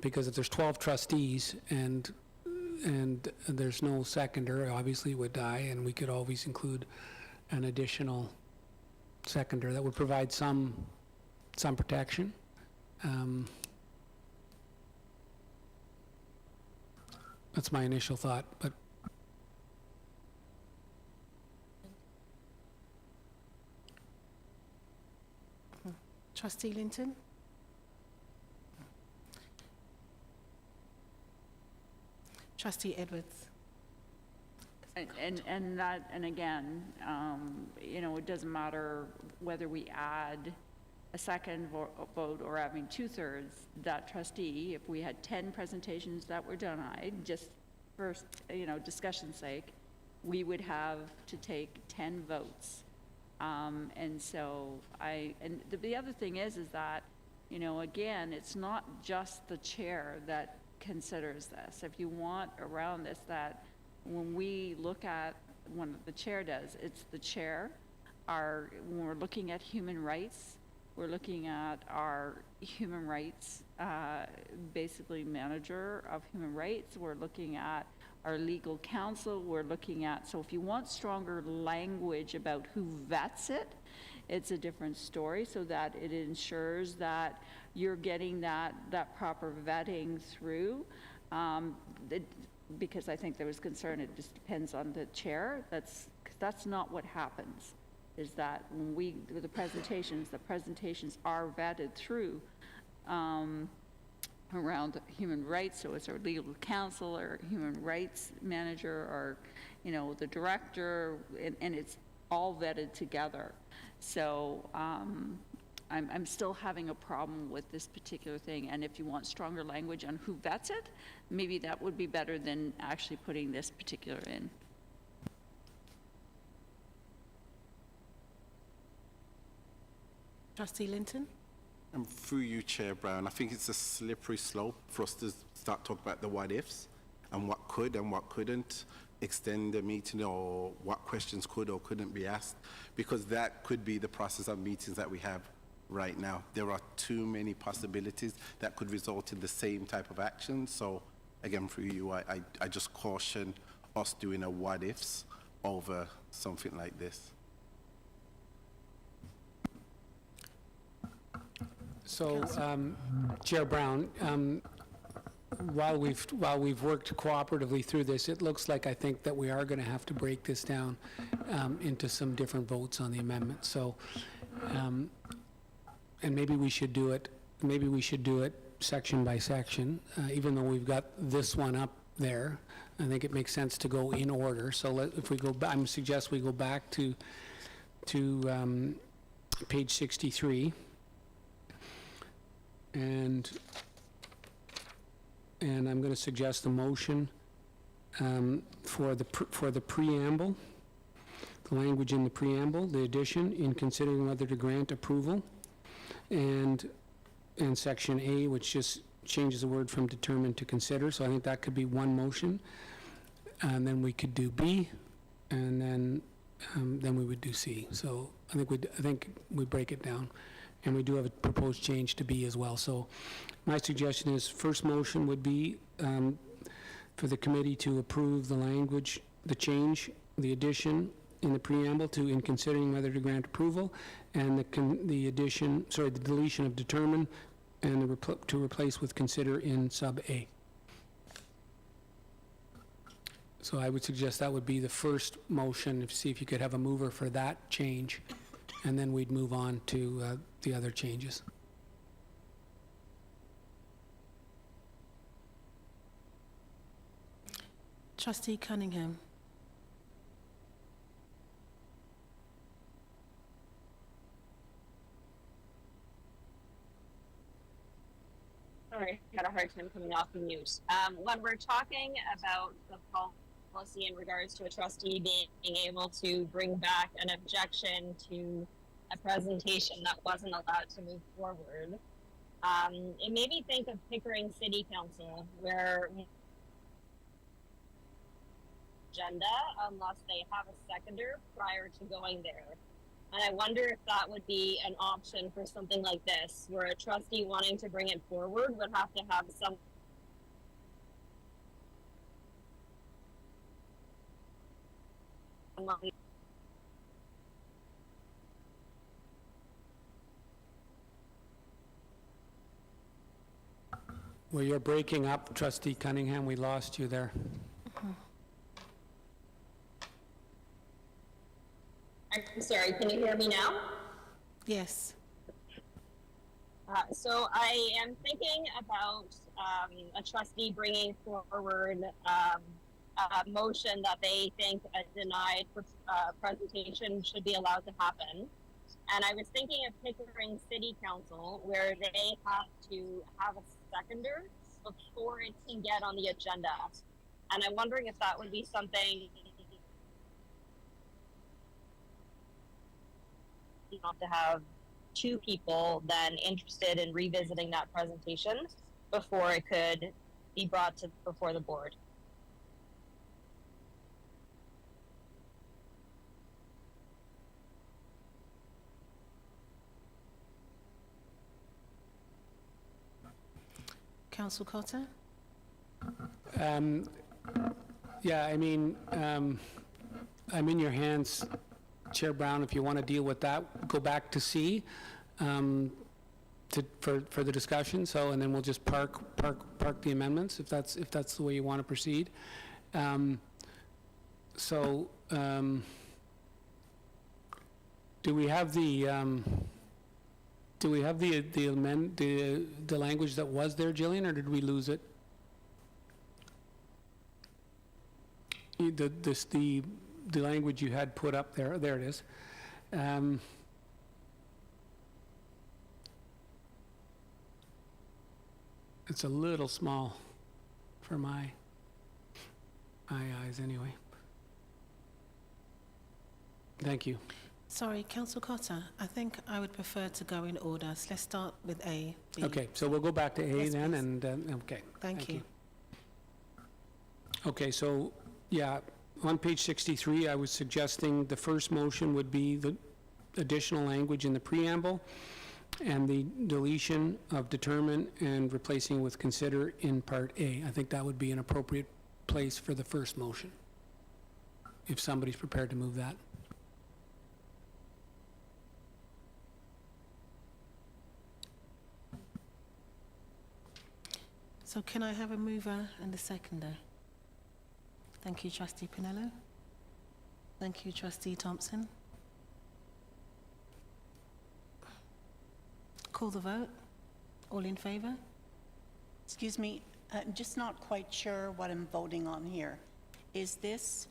Speaker 4: Because if there's 12 trustees and there's no seconder, obviously it would die, and we could always include an additional seconder that would provide some protection. That's my initial thought, but
Speaker 1: Trustee Linton? Trustee Edwards?
Speaker 8: And again, it doesn't matter whether we add a second vote or having 2/3, that trustee, if we had 10 presentations that were denied, just for, discussion's sake, we would have to take 10 votes. And so the other thing is that, again, it's not just the chair that considers this. If you want around this, that when we look at, when the chair does, it's the chair, when we're looking at human rights, we're looking at our human rights, basically manager of human rights, we're looking at our legal counsel, we're looking at, so if you want stronger language about who vets it, it's a different story, so that it ensures that you're getting that proper vetting through. Because I think there was concern, it just depends on the chair. That's not what happens, is that when we do the presentations are vetted through around human rights, so it's our legal counsel or human rights manager or, the director, and it's all vetted together. So I'm still having a problem with this particular thing, and if you want stronger language on who vets it, maybe that would be better than actually putting this particular in.
Speaker 1: Trustee Linton?
Speaker 11: Through you, Chair Brown, I think it's a slippery slope for us to start talking about the what ifs and what could and what couldn't extend the meeting, or what questions could or couldn't be asked, because that could be the process of meetings that we have right now. There are too many possibilities that could result in the same type of action. So again, through you, I just caution us doing a what ifs over something like this.
Speaker 4: so, Chair Brown, while we've worked cooperatively through this, it looks like I think that we are going to have to break this down into some different votes on the amendment. So, and maybe we should do it section by section, even though we've got this one up there. I think it makes sense to go in order. So if we go back, I suggest we go back to page 63. and I'm going to suggest a motion for the preamble, the language in the preamble, the addition, in considering whether to grant approval, and section A, which just changes the word from determine to consider. So I think that could be one motion. And then we could do B, and then we would do C. So I think we break it down. And we do have a proposed change to B as well. So my suggestion is, first motion would be for the committee to approve the language, the change, the addition in the preamble to in considering whether to grant approval, and the deletion of determine, and to replace with consider in sub A. So I would suggest that would be the first motion, see if you could have a mover for that change, and then we'd move on to the other changes.
Speaker 1: Trustee Cunningham.
Speaker 13: Sorry, I had a hard time coming off mute. When we're talking about the policy in regards to a trustee being able to bring back an objection to a presentation that wasn't allowed to move forward, it made me think of Pickering City Council, where agenda unless they have a seconder prior to going there. And I wonder if that would be an option for something like this, where a trustee wanting to bring it forward would have to have some
Speaker 4: Well, you're breaking up, Trustee Cunningham. We lost you there.
Speaker 13: I'm sorry, can you hear me now?
Speaker 1: Yes.
Speaker 13: So I am thinking about a trustee bringing forward a motion that they think a denied presentation should be allowed to happen. And I was thinking of Pickering City Council, where they have to have a seconder before it can get on the agenda. And I'm wondering if that would be something you have to have two people then interested in revisiting that presentation before it could be brought to before the board.
Speaker 1: Councillor Cotter?
Speaker 4: Yeah, I mean, I'm in your hands, Chair Brown. If you want to deal with that, go back to C for the discussion. So, and then we'll just park the amendments if that's the way you want to proceed. Do we have the language that was there, Jillian, or did we lose it? The language you had put up there. There it is. It's a little small for my eyes anyway. Thank you.
Speaker 1: Sorry, Councillor Cotter, I think I would prefer to go in order. So let's start with A. B.
Speaker 4: Okay, so we'll go back to A
Speaker 1: Yes,
Speaker 4: then,
Speaker 1: please.
Speaker 4: and, okay.
Speaker 1: Thank you.
Speaker 4: Okay, so, yeah, on page 63, I was suggesting the first motion would be the additional language in the preamble and the deletion of determine and replacing with consider in part A. I think that would be an appropriate place for the first motion, if somebody's prepared to move that.
Speaker 1: So can I have a mover and a seconder? Thank you, Trustee Pinello. Thank you, Trustee Thompson. Call the vote. All in favour?
Speaker 6: Excuse me, I'm just not quite sure what I'm voting on here. Is this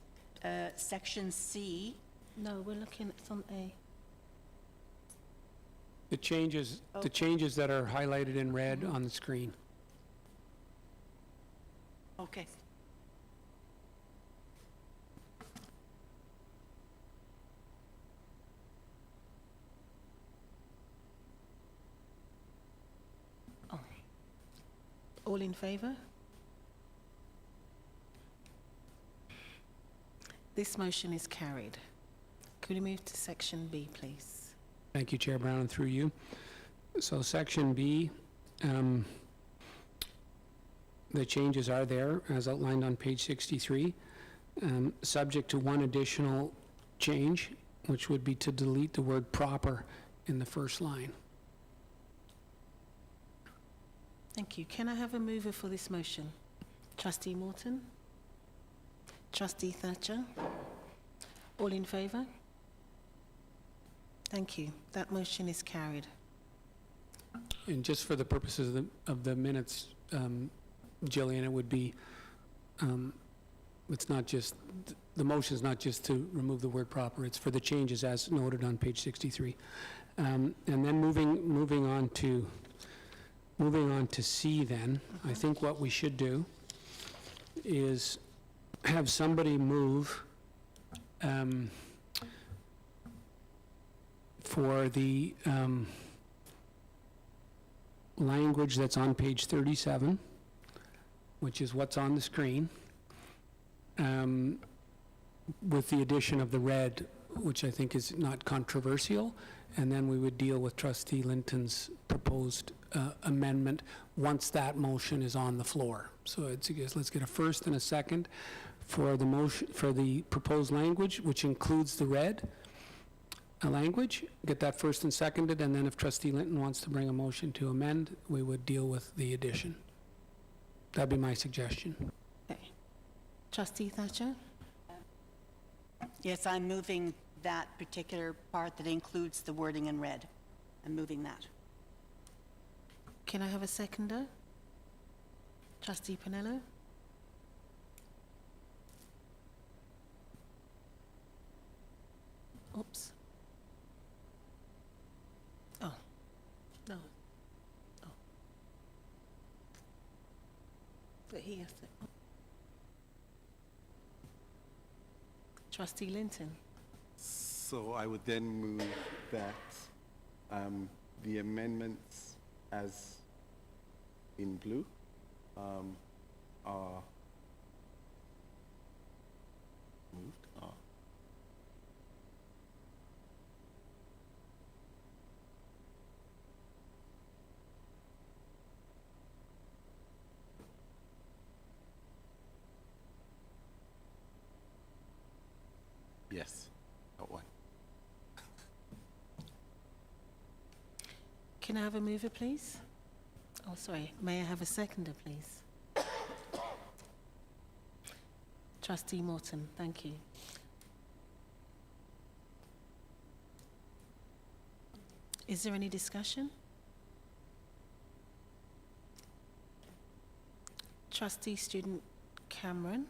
Speaker 6: section C?
Speaker 1: No, we're looking at on A.
Speaker 4: The changes that are highlighted in red on the screen.
Speaker 6: Okay.
Speaker 1: All in favour? This motion is carried. Could we move to section B, please?
Speaker 4: Thank you, Chair Brown, and through you. So section B, the changes are there as outlined on page 63, subject to one additional change, which would be to delete the word proper in the first line.
Speaker 1: Thank you. Can I have a mover for this motion? Trustee Morton? Trustee Thatcher? All in favour? Thank you. That motion is carried.
Speaker 4: And just for the purposes of the minutes, Jillian, it would be, it's not just, the motion is not just to remove the word proper, it's for the changes as noted on page 63. And then moving on to C then, I think what we should do is have somebody move for the language that's on page 37, which is what's on the screen, with the addition of the red, which I think is not controversial, and then we would deal with Trustee Linton's proposed amendment once that motion is on the floor. So I'd suggest let's get a first and a second for the motion, for the proposed language, which includes the red language. Get that first and seconded, and then if Trustee Linton wants to bring a motion to amend, we would deal with the addition. That'd be my suggestion.
Speaker 1: Okay. Trustee Thatcher?
Speaker 6: Yes, I'm moving that particular part that includes the wording in red. I'm moving that.
Speaker 1: Can I have a seconder? Trustee Pinello? Oops. Oh, no. Oh. But he has to. Trustee Linton?
Speaker 11: So I would then move that the amendments as in blue are moved. Yes, got one.
Speaker 1: Can I have a mover, please? Oh, sorry. May I have a seconder, please? Trustee Morton, thank you. Is there any discussion? Trustee Student Cameron?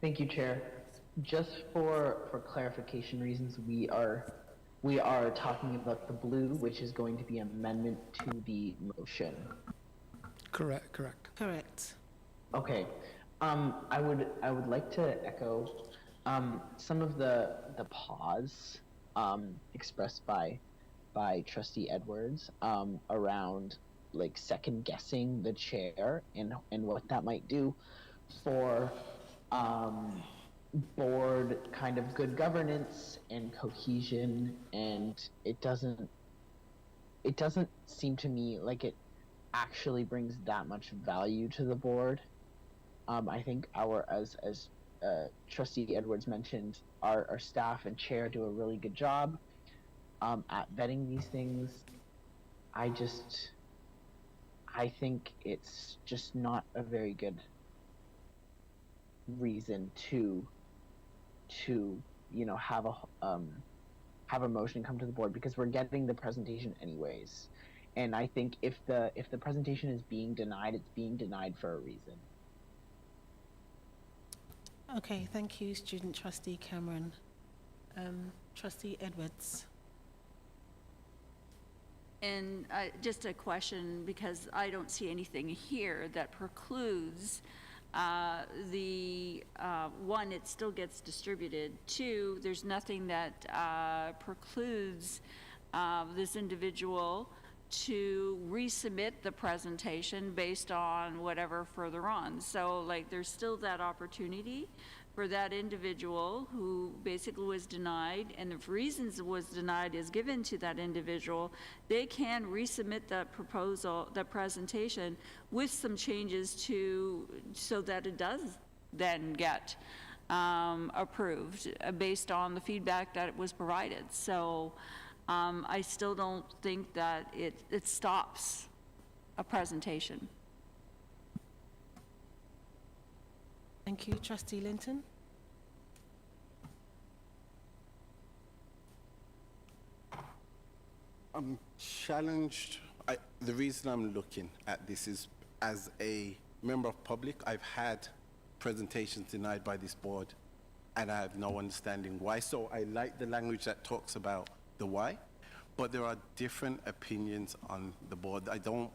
Speaker 3: Thank you, Chair. Just for clarification reasons, we are talking about the blue, which is going to be amendment to the motion.
Speaker 4: Correct.
Speaker 1: Correct.
Speaker 3: Okay. I would like to echo some of the pause expressed by Trustee Edwards around like second guessing the chair and what that might do for board kind of good governance and cohesion, and it doesn't seem to me like it actually brings that much value to the board. I think as Trustee Edwards mentioned, our staff and chair do a really good job at vetting these things. I think it's just not a very good reason to have a motion come to the board, because we're getting the presentation anyways, and I think if the presentation is being denied, it's being denied for a reason.
Speaker 1: Okay, thank you, Student Trustee Cameron. Trustee Edwards?
Speaker 8: And just a question, because I don't see anything here that precludes one, it still gets distributed. Two, there's nothing that precludes this individual to resubmit the presentation based on whatever further on. So like there's still that opportunity for that individual who basically was denied, and the reasons it was denied is given to that individual, they can resubmit that proposal, that presentation with some changes so that it does then get approved based on the feedback that was provided. So I still don't think that it stops a presentation.
Speaker 1: Thank you. Trustee Linton?
Speaker 11: I'm challenged. The reason I'm looking at this is, as a member of public, I've had presentations denied by this board, and I have no understanding why. So I like the language that talks about the why, but there are different opinions on the board. I don't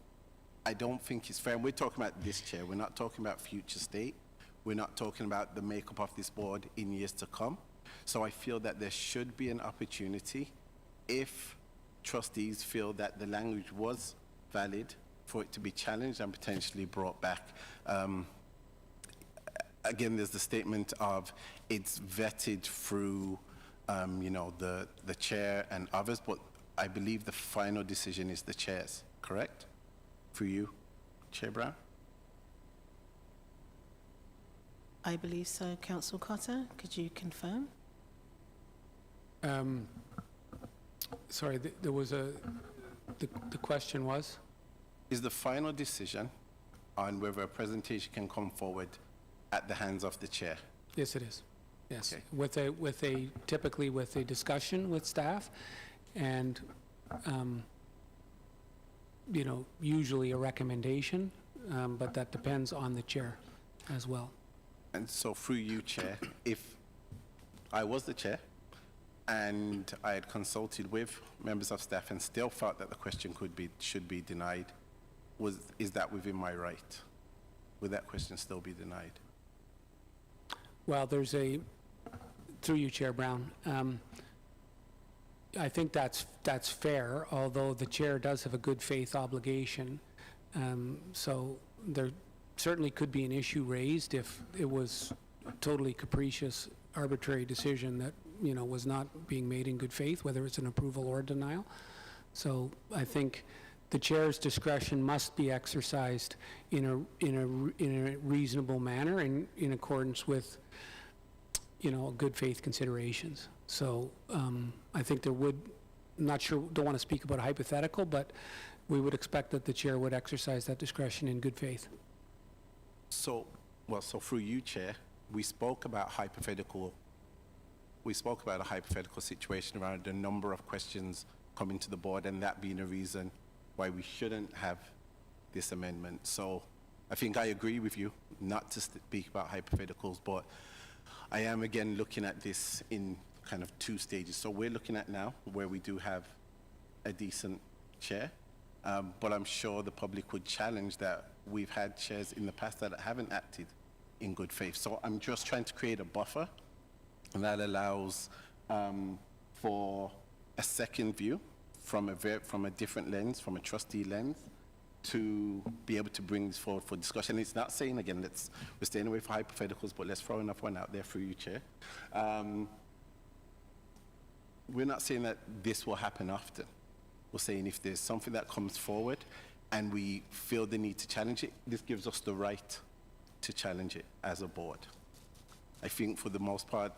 Speaker 11: think it's fair. And we're talking about this chair. We're not talking about future state. We're not talking about the makeup of this board in years to come. So I feel that there should be an opportunity, if trustees feel that the language was valid, for it to be challenged and potentially brought back. Again, there's the statement of it's vetted through, the chair and others, but I believe the final decision is the chair's, correct? For you, Chair Brown?
Speaker 1: I believe so. Councillor Cotter, could you confirm?
Speaker 4: Sorry, there was the question was?
Speaker 11: Is the final decision on whether a presentation can come forward at the hands of the chair?
Speaker 4: Yes, it is. Yes,
Speaker 11: Okay.
Speaker 4: typically with a discussion with staff, and usually a recommendation, but that depends on the chair as well.
Speaker 11: And so through you, Chair, if I was the chair and I had consulted with members of staff and still felt that the question should be denied, is that within my right? Would that question still be denied?
Speaker 4: Well, through you, Chair Brown, I think that's fair, although the chair does have a good faith obligation. So there certainly could be an issue raised if it was a totally capricious, arbitrary decision that, was not being made in good faith, whether it's an approval or denial. So I think the chair's discretion must be exercised in a reasonable manner and in accordance with, good faith considerations. So I think there would, not sure, don't want to speak about a hypothetical, but we would expect that the chair would exercise that discretion in good faith.
Speaker 11: So through you, Chair, we spoke about a hypothetical situation around the number of questions coming to the board, and that being a reason why we shouldn't have this amendment. So I think I agree with you not to speak about hypotheticals, but I am again looking at this in kind of two stages. So we're looking at now where we do have a decent chair, but I'm sure the public would challenge that we've had chairs in the past that haven't acted in good faith. So I'm just trying to create a buffer, and that allows for a second view from a different lens, from a trustee lens, to be able to bring this forward for discussion. It's not saying, again, we're staying away from hypotheticals, but let's throw enough one out there for you, Chair. We're not saying that this will happen often. We're saying if there's something that comes forward and we feel the need to challenge it, this gives us the right to challenge it as a board. I think for the most part,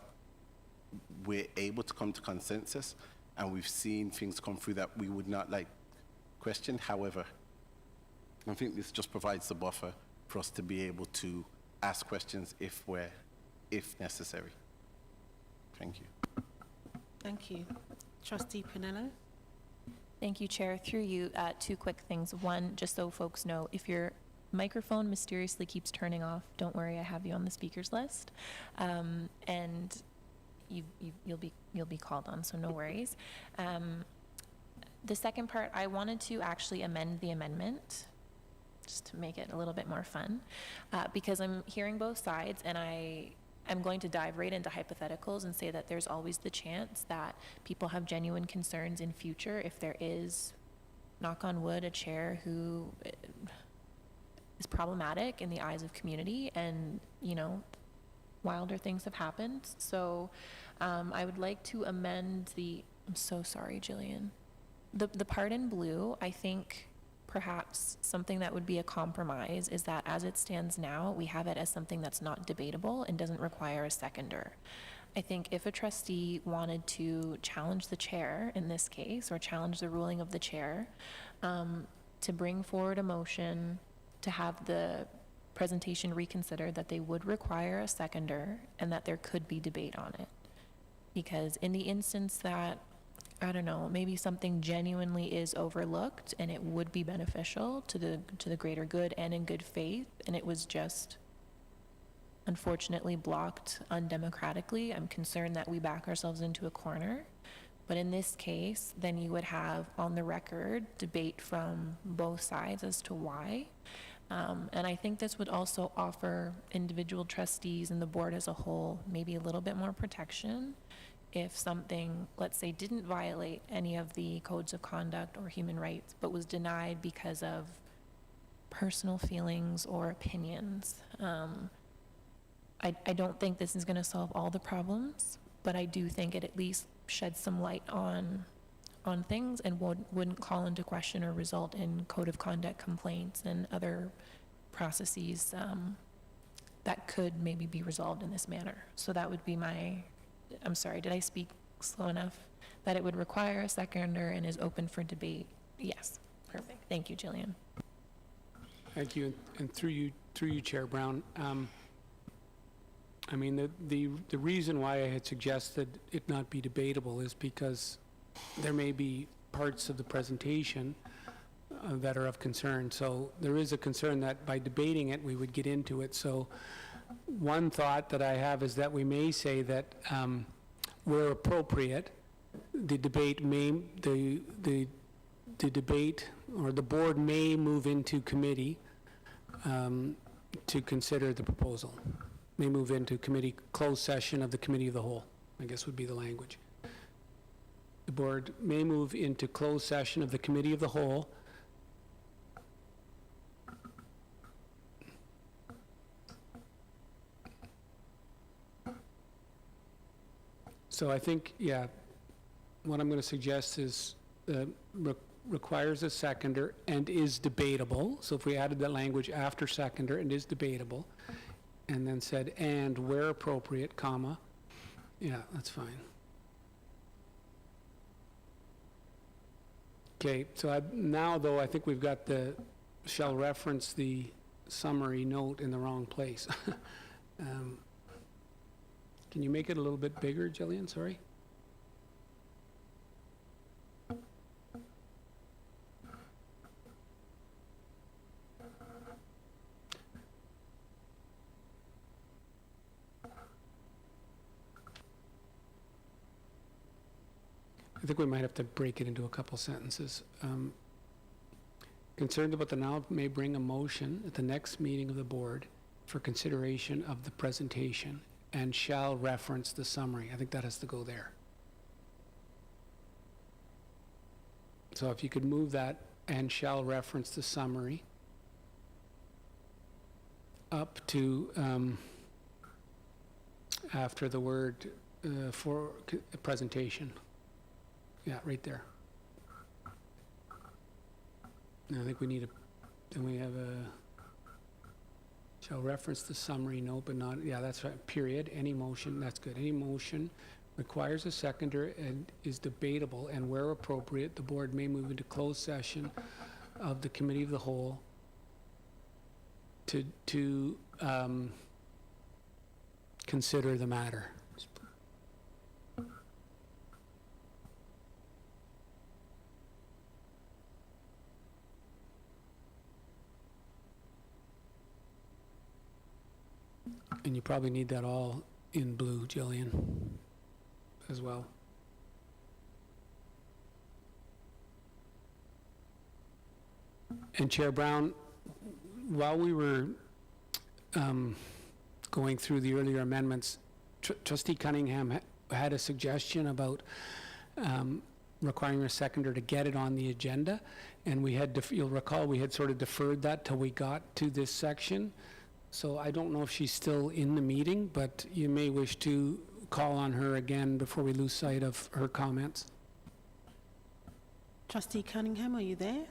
Speaker 11: we're able to come to consensus, and we've seen things come through that we would not like question. However, I think this just provides the buffer for us to be able to ask questions if necessary. Thank you.
Speaker 1: Thank you. Trustee Pinello?
Speaker 10: Thank you, Chair. Through you, two quick things. One, just so folks know, if your microphone mysteriously keeps turning off, don't worry, I have you on the speakers list. And you'll be called on, so no worries. The second part, I wanted to actually amend the amendment, just to make it a little bit more fun, because I'm hearing both sides, and I'm going to dive right into hypotheticals and say that there's always the chance that people have genuine concerns in future if there is, knock on wood, a chair who is problematic in the eyes of community, and, you know, wilder things have happened. So I would like to amend I'm so sorry, Jillian. The part in blue, I think perhaps something that would be a compromise is that as it stands now, we have it as something that's not debatable and doesn't require a seconder. I think if a trustee wanted to challenge the chair in this case, or challenge the ruling of the chair, to bring forward a motion to have the presentation reconsidered, that they would require a seconder and that there could be debate on it. Because in the instance that, I don't know, maybe something genuinely is overlooked and it would be beneficial to the greater good and in good faith, and it was just unfortunately blocked undemocratically, I'm concerned that we back ourselves into a corner. But in this case, then you would have on the record debate from both sides as to why. And I think this would also offer individual trustees and the board as a whole maybe a little bit more protection if something, let's say, didn't violate any of the codes of conduct or human rights, but was denied because of personal feelings or opinions. I don't think this is going to solve all the problems, but I do think it at least sheds some light on things and wouldn't call into question or result in code of conduct complaints and other processes that could maybe be resolved in this manner. So that would be I'm sorry, did I speak slow enough? That it would require a seconder and is open for debate. Yes, perfect. Thank you, Jillian.
Speaker 4: Thank you, and through you, Chair Brown. I mean, the reason why I had suggested it not be debatable is because there may be parts of the presentation that are of concern. So there is a concern that by debating it, we would get into it. So one thought that I have is that we may say that where appropriate, the debate or the board may move into committee to consider the proposal. May move into committee, closed session of the committee of the whole, I guess would be the language. The board may move into closed session of the committee of the whole so I think, yeah, what I'm going to suggest is requires a seconder and is debatable. So if we added that language after seconder and is debatable, and then said, and where appropriate, comma, yeah, that's fine. Okay, so now though, I think we've got shall reference the summary note in the wrong place. Can you make it a little bit bigger, Jillian? Sorry. I think we might have to break it into a couple sentences. Concerned about the now may bring a motion at the next meeting of the board for consideration of the presentation and shall reference the summary. I think that has to go there. So if you could move that and shall reference the summary up to after the word for presentation. Yeah, right there. And I think we need then we have shall reference the summary, no, but not, yeah, that's right, period, any motion, that's good. Any motion requires a seconder and is debatable, and where appropriate, the board may move into closed session of the committee of the whole to consider the matter. And you probably need that all in blue, Jillian, as well. And Chair Brown, while we were going through the earlier amendments, Trustee Cunningham had a suggestion about requiring a seconder to get it on the agenda, and we had, you'll recall, we had sort of deferred that till we got to this section. So I don't know if she's still in the meeting, but you may wish to call on her again before we lose sight of her comments.
Speaker 1: Trustee Cunningham, are you there?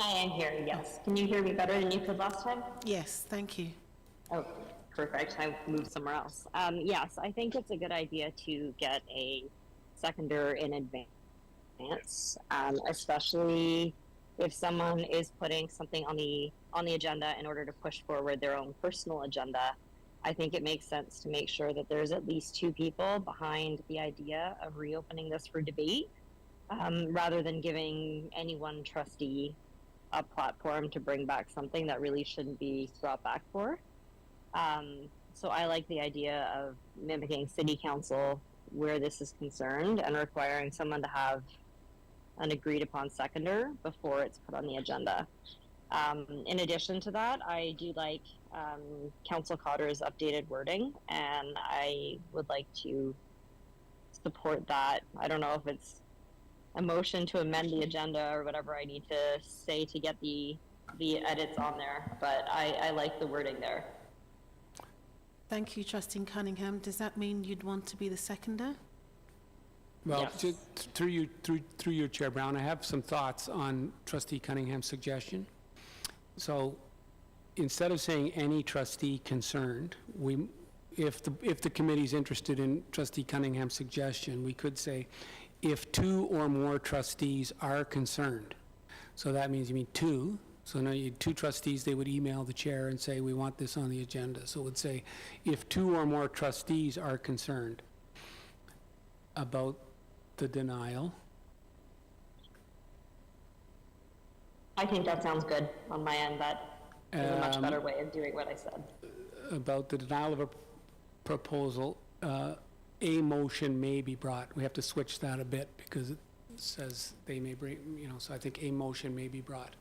Speaker 13: I am here, yes. Can you hear me better than you could last time?
Speaker 1: Yes, thank you.
Speaker 13: Oh, perfect. I moved somewhere else. Yes, I think it's a good idea to get a seconder in advance, especially if someone is putting something on the agenda in order to push forward their own personal agenda. I think it makes sense to make sure that there's at least two people behind the idea of reopening this for debate, rather than giving any one trustee a platform to bring back something that really shouldn't be brought back for. So I like the idea of mimicking city council where this is concerned and requiring someone to have an agreed upon seconder before it's put on the agenda. In addition to that, I do like Council Cotter's updated wording, and I would like to support that. I don't know if it's a motion to amend the agenda or whatever I need to say to get the edits on there, but I like the wording there.
Speaker 1: Thank you, Trustee Cunningham. Does that mean you'd want to be the seconder?
Speaker 4: Well,
Speaker 13: Yes.
Speaker 4: through you, Chair Brown, I have some thoughts on Trustee Cunningham's suggestion. So instead of saying any trustee concerned, if the committee's interested in Trustee Cunningham's suggestion, we could say, if two or more trustees are concerned. So that means you mean two. So now you two trustees, they would email the chair and say, we want this on the agenda. So it would say, if two or more trustees are concerned about the denial.
Speaker 13: I think that sounds good on my end. That is a much better way of doing what I said.
Speaker 4: About the denial of a proposal, a motion may be brought. We have to switch that a bit because it says they may bring, so I think a motion may be brought.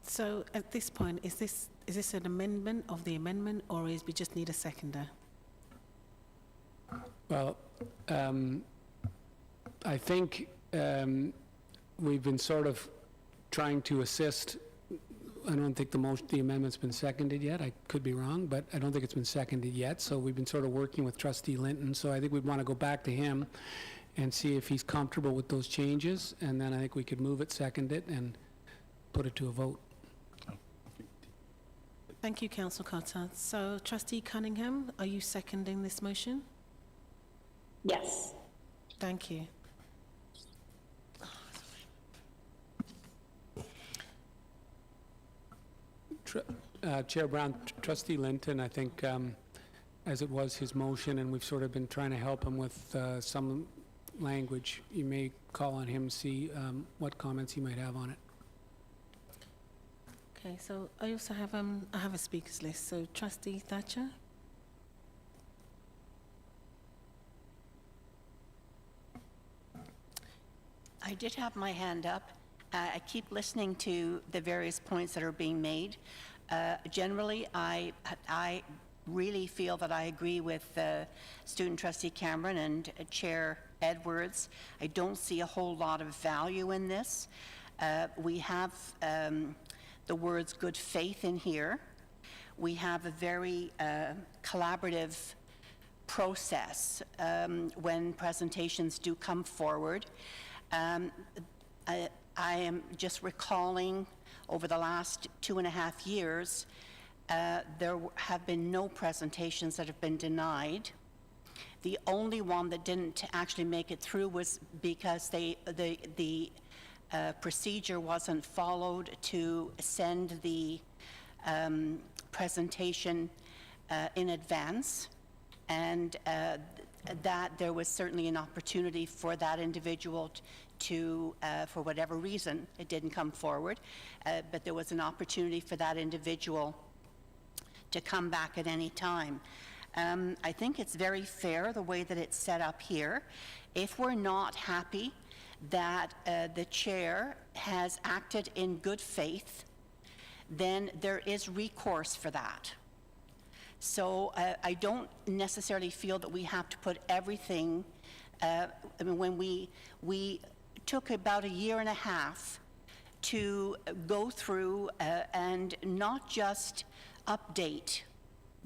Speaker 1: So at this point, is this an amendment of the amendment, or is we just need a seconder?
Speaker 4: Well, I think we've been sort of trying to assist. I don't think the amendment's been seconded yet. I could be wrong, but I don't think it's been seconded yet. So we've been sort of working with Trustee Linton. So I think we'd want to go back to him and see if he's comfortable with those changes. And then I think we could move it, second it, and put it to a vote.
Speaker 1: Thank you, Councillor Cotter. So, Trustee Cunningham, are you seconding this motion?
Speaker 13: Yes.
Speaker 1: Thank you.
Speaker 4: Chair Brown, Trustee Linton, I think, as it was his motion, and we've sort of been trying to help him with some language, you may call on him, see what comments he might have on it.
Speaker 1: Okay, so I also have a speakers list. So, Trustee Thatcher.
Speaker 6: I did have my hand up. I keep listening to the various points that are being made. Generally, I really feel that I agree with Student Trustee Cameron and Chair Edwards. I don't see a whole lot of value in this. We have the words good faith in here. We have a very collaborative process when presentations do come forward. I am just recalling over the last 2.5 years, there have been no presentations that have been denied. The only one that didn't actually make it through was because the procedure wasn't followed to send the presentation in advance, and that there was certainly an opportunity for that individual to, for whatever reason, it didn't come forward, but there was an opportunity for that individual to come back at any time. I think it's very fair the way that it's set up here. If we're not happy that the chair has acted in good faith, then there is recourse for that. So I don't necessarily feel that we have to put everything, I mean, when we took about a year and a half to go through and not just update,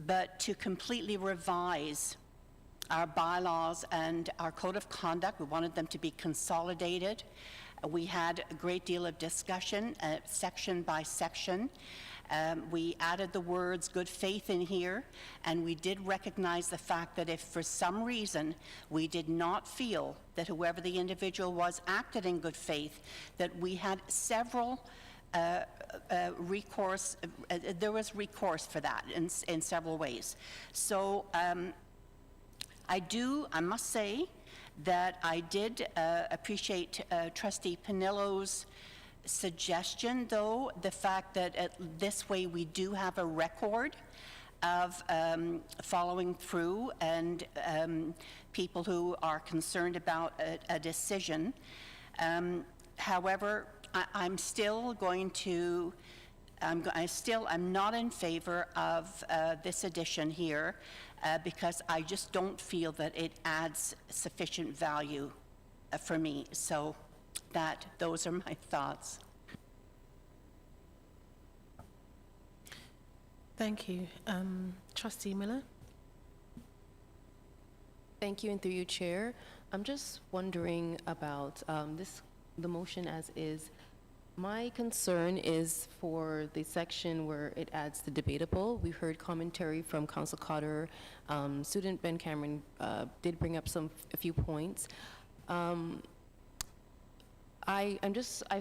Speaker 6: but to completely revise our bylaws and our code of conduct. We wanted them to be consolidated. We had a great deal of discussion, section by section. We added the words good faith in here, and we did recognize the fact that if for some reason we did not feel that whoever the individual was acted in good faith, that we had several recourse, there was recourse for that in several ways. So I must say that I did appreciate Trustee Panillo's suggestion, though, the fact that this way we do have a record of following through and people who are concerned about a decision. However, I'm still going to, I'm not in favor of this addition here because I just don't feel that it adds sufficient value for me. So those are my thoughts.
Speaker 1: Thank you. Trustee Miller?
Speaker 12: Thank you, and through you, Chair. I'm just wondering about the motion as is. My concern is for the section where it adds the debatable. We heard commentary from Council Cotter. Student Ben Cameron did bring up a few points. I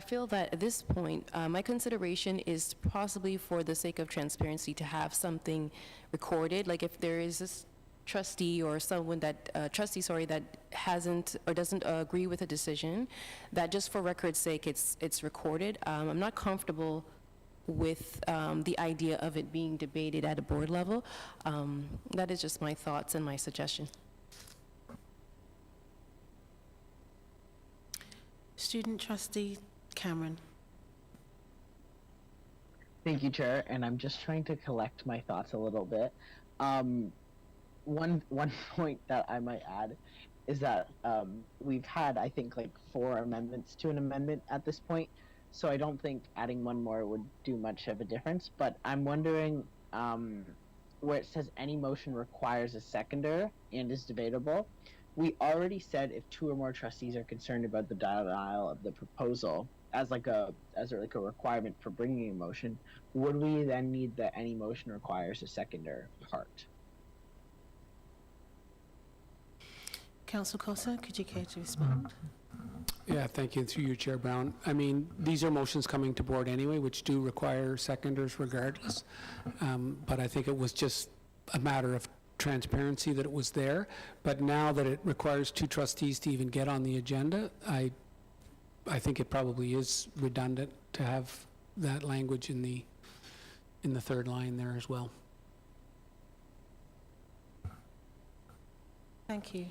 Speaker 12: feel that at this point, my consideration is possibly for the sake of transparency to have something recorded. Like if there is this trustee or someone that, that hasn't or doesn't agree with a decision, that just for record's sake, it's recorded. I'm not comfortable with the idea of it being debated at a board level. That is just my thoughts and my suggestion.
Speaker 1: Student Trustee Cameron.
Speaker 3: Thank you, Chair, and I'm just trying to collect my thoughts a little bit. One point that I might add is that we've had, I think, like 4 amendments to an amendment at this point, so I don't think adding one more would do much of a difference, but I'm wondering where it says any motion requires a seconder and is debatable. We already said if 2 or more trustees are concerned about the denial of the proposal as a requirement for bringing a motion, would we then need that any motion requires a seconder part?
Speaker 1: Councillor Costa, could you care to respond?
Speaker 4: Yeah, thank you. Through you, Chair Brown. I mean, these are motions coming to board anyway, which do require seconders regardless. But I think it was just a matter of transparency that it was there. But now that it requires 2 trustees to even get on the agenda, I think it probably is redundant to have that language in the 3rd line there as well.
Speaker 1: Thank you.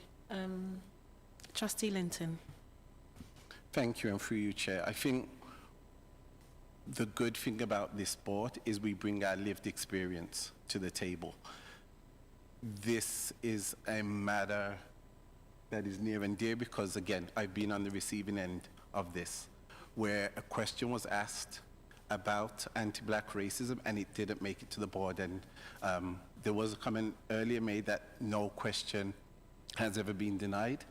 Speaker 1: Trustee Linton.
Speaker 11: Thank you, and through you, Chair. I think the good thing about this board is we bring our lived experience to the table. This is a matter that is near and dear because, again, I've been on the receiving end of this, where a question was asked about anti-black racism and it didn't make it to the board, and there was a comment earlier made that no question has ever been denied,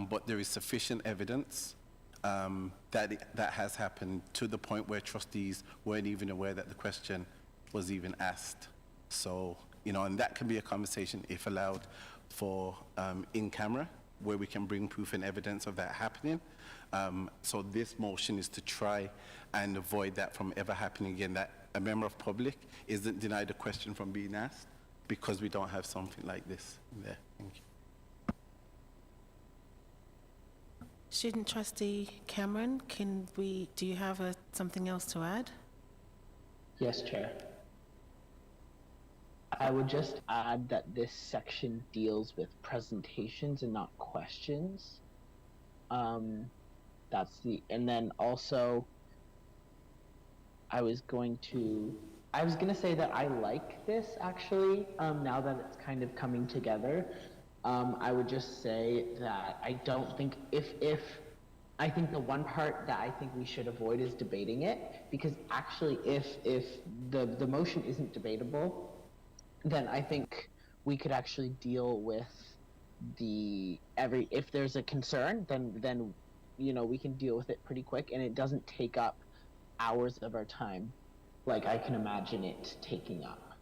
Speaker 11: but there is sufficient evidence that has happened to the point where trustees weren't even aware that the question was even asked. So, and that can be a conversation, if allowed, for in camera, where we can bring proof and evidence of that happening. So this motion is to try and avoid that from ever happening again, that a member of public isn't denied a question from being asked because we don't have something like this in there. Thank you.
Speaker 1: Student Trustee Cameron, do you have something else to add?
Speaker 3: Yes, Chair. I would just add that this section deals with presentations and not questions. And then also, I was gonna say that I like this actually, now that it's kind of coming together. I would just say that I don't think I think the one part that I think we should avoid is debating it, because actually if the motion isn't debatable, then I think we could actually deal with if there's a concern, then we can deal with it pretty quick, and it doesn't take up hours of our time like I can imagine it taking up.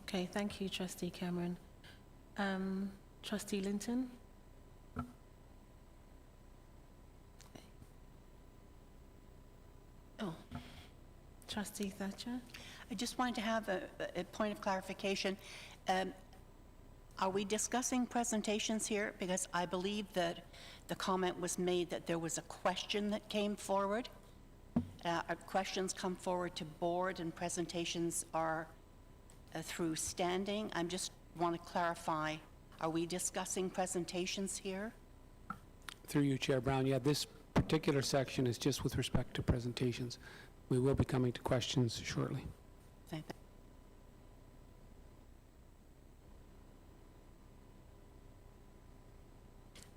Speaker 1: Okay, thank you, Trustee Cameron. Trustee Linton? Oh, Trustee Thatcher?
Speaker 6: I just wanted to have a point of clarification. Are we discussing presentations here? Because I believe that the comment was made that there was a question that came forward. Questions come forward to board and presentations are through standing. I just want to clarify, are we discussing presentations here?
Speaker 4: Through you, Chair Brown, yeah, this particular section is just with respect to presentations. We will be coming to questions shortly.
Speaker 6: Thank you.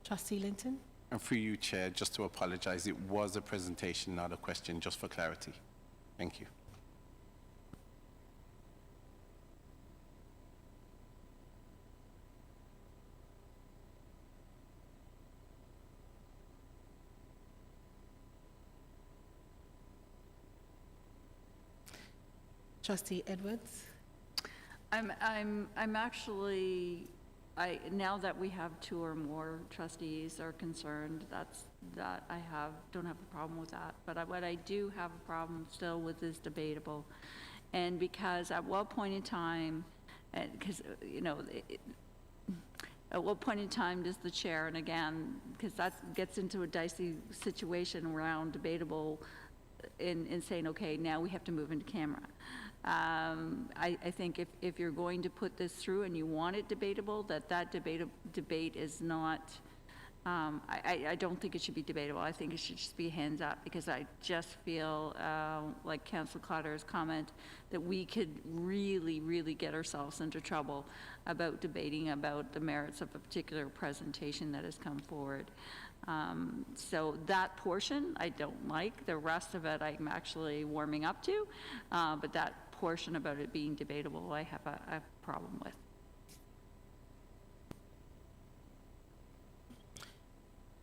Speaker 1: Trustee Linton?
Speaker 11: And for you, Chair, just to apologize, it was a presentation, not a question, just for clarity. Thank you.
Speaker 1: Trustee Edwards?
Speaker 8: I'm actually, now that we have 2 or more trustees are concerned, don't have a problem with that. But what I do have a problem still with is debatable. And because at what point in time, because, at what point in time does the chair, and again, because that gets into a dicey situation around debatable in saying, okay, now we have to move into camera. I think if you're going to put this through and you want it debatable, that debate is not, I don't think it should be debatable. I think it should just be hands up, because I just feel, like Councillor Cotter's comment, that we could really, really get ourselves into trouble about debating about the merits of a particular presentation that has come forward. So that portion I don't like. The rest of it I'm actually warming up to, but that portion about it being debatable I have a problem with.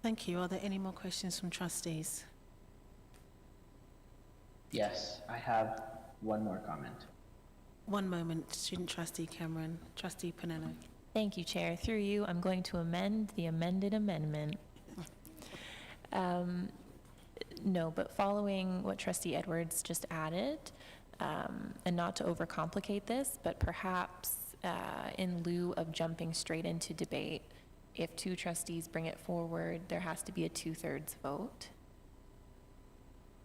Speaker 1: Thank you. Are there any more questions from trustees?
Speaker 3: Yes, I have one more comment.
Speaker 1: One moment, Student Trustee Cameron. Trustee Pinello.
Speaker 10: Thank you, Chair. Through you, I'm going to amend the amended amendment. No, but following what Trustee Edwards just added, and not to overcomplicate this, but perhaps in lieu of jumping straight into debate, if 2 trustees bring it forward, there has to be a 2/3 vote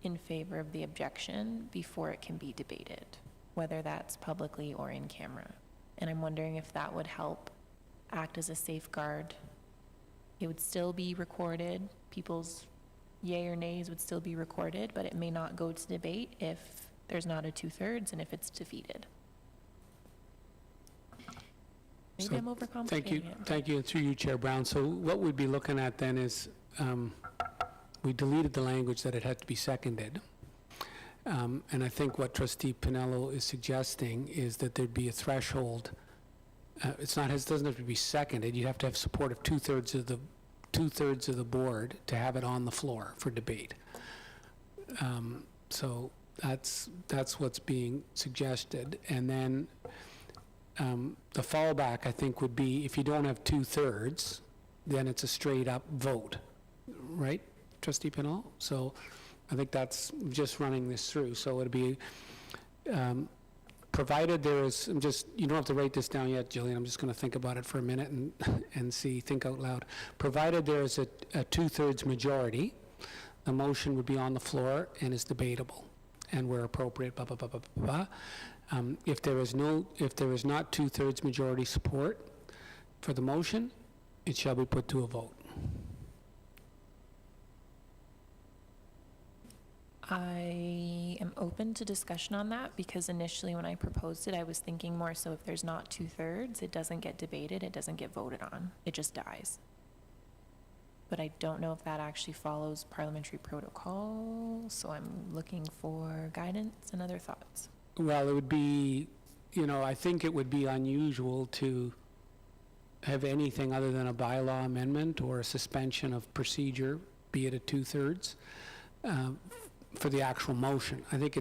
Speaker 10: in favor of the objection before it can be debated, whether that's publicly or in camera. And I'm wondering if that would help act as a safeguard. It would still be recorded. People's yay or nays would still be recorded, but it may not go to debate if there's not a 2/3 and if it's defeated. Maybe I'm overcomplicating it.
Speaker 4: Thank you, and through you, Chair Brown. So what we'd be looking at then is, we deleted the language that it had to be seconded. And I think what Trustee Pinello is suggesting is that there'd be a threshold. It doesn't have to be seconded. You'd have to have support of 2/3 of the board to have it on the floor for debate. So that's what's being suggested. And then the fallback, I think, would be if you don't have 2/3, then it's a straight up vote, right, Trustee Pinello? So I think that's just running this through. So it'd be provided there is, you don't have to write this down yet, Jillian, I'm just going to think about it for a minute and think out loud. Provided there is a two-thirds majority, the motion would be on the floor and is debatable, and where appropriate, blah, blah, blah, blah, blah, blah. If there is not two-thirds majority support for the motion, it shall be put to a vote.
Speaker 10: I am open to discussion on that because initially when I proposed it, I was thinking more so if there's not two-thirds, it doesn't get debated, it doesn't get voted on, it just dies. But I don't know if that actually follows parliamentary protocol, so I'm looking for guidance and other thoughts.
Speaker 4: Well, it would be, I think it would be unusual to have anything other than a bylaw amendment or a suspension of procedure, be it a two-thirds, for the actual motion. I think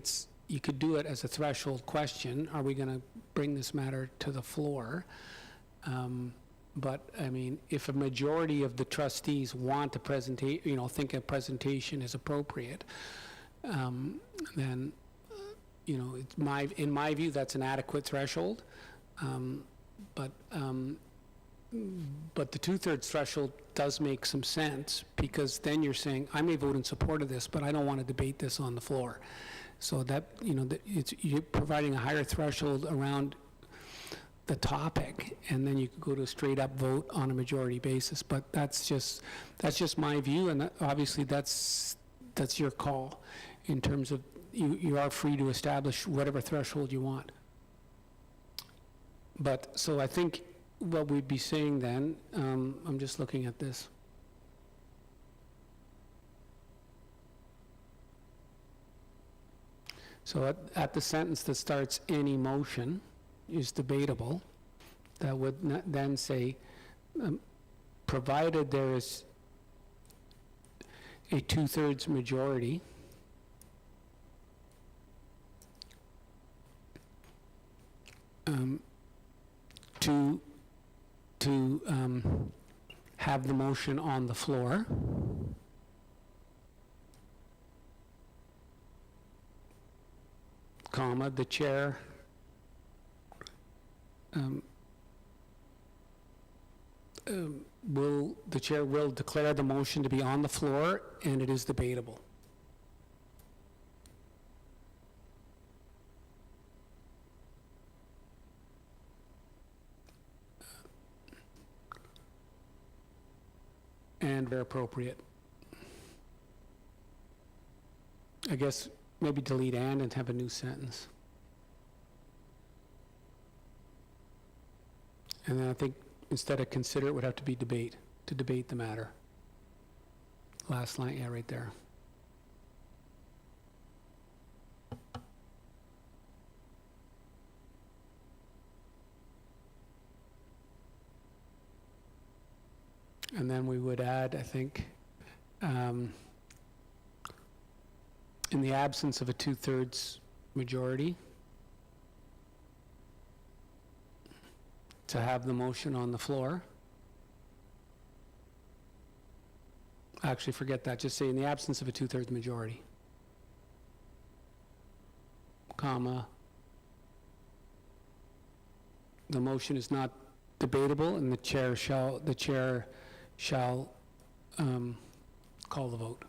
Speaker 4: you could do it as a threshold question. Are we going to bring this matter to the floor? But, I mean, if a majority of the trustees want a presentation, think a presentation is appropriate, then, in my view, that's an adequate threshold. But the two-thirds threshold does make some sense, because then you're saying, I may vote in support of this, but I don't want to debate this on the floor. So that, you're providing a higher threshold around the topic, and then you could go to a straight-up vote on a majority basis. But that's just my view, and obviously that's your call in terms of you are free to establish whatever threshold you want. But so I think what we'd be saying then, I'm just looking at this. So at the sentence that starts any motion is debatable, that would then say, provided there is a two-thirds majority to have the motion on the floor, comma, the chair will declare the motion to be on the floor and it is debatable. And where appropriate. I guess maybe delete and have a new sentence. And then I think instead of consider, it would have to be debate, to debate the matter. Last line, yeah, right there. And then we would add, I think, in the absence of a two-thirds majority, to have the motion on the floor. Actually, forget that. Just say in the absence of a two-thirds majority, comma, the motion is not debatable and the chair shall call the vote.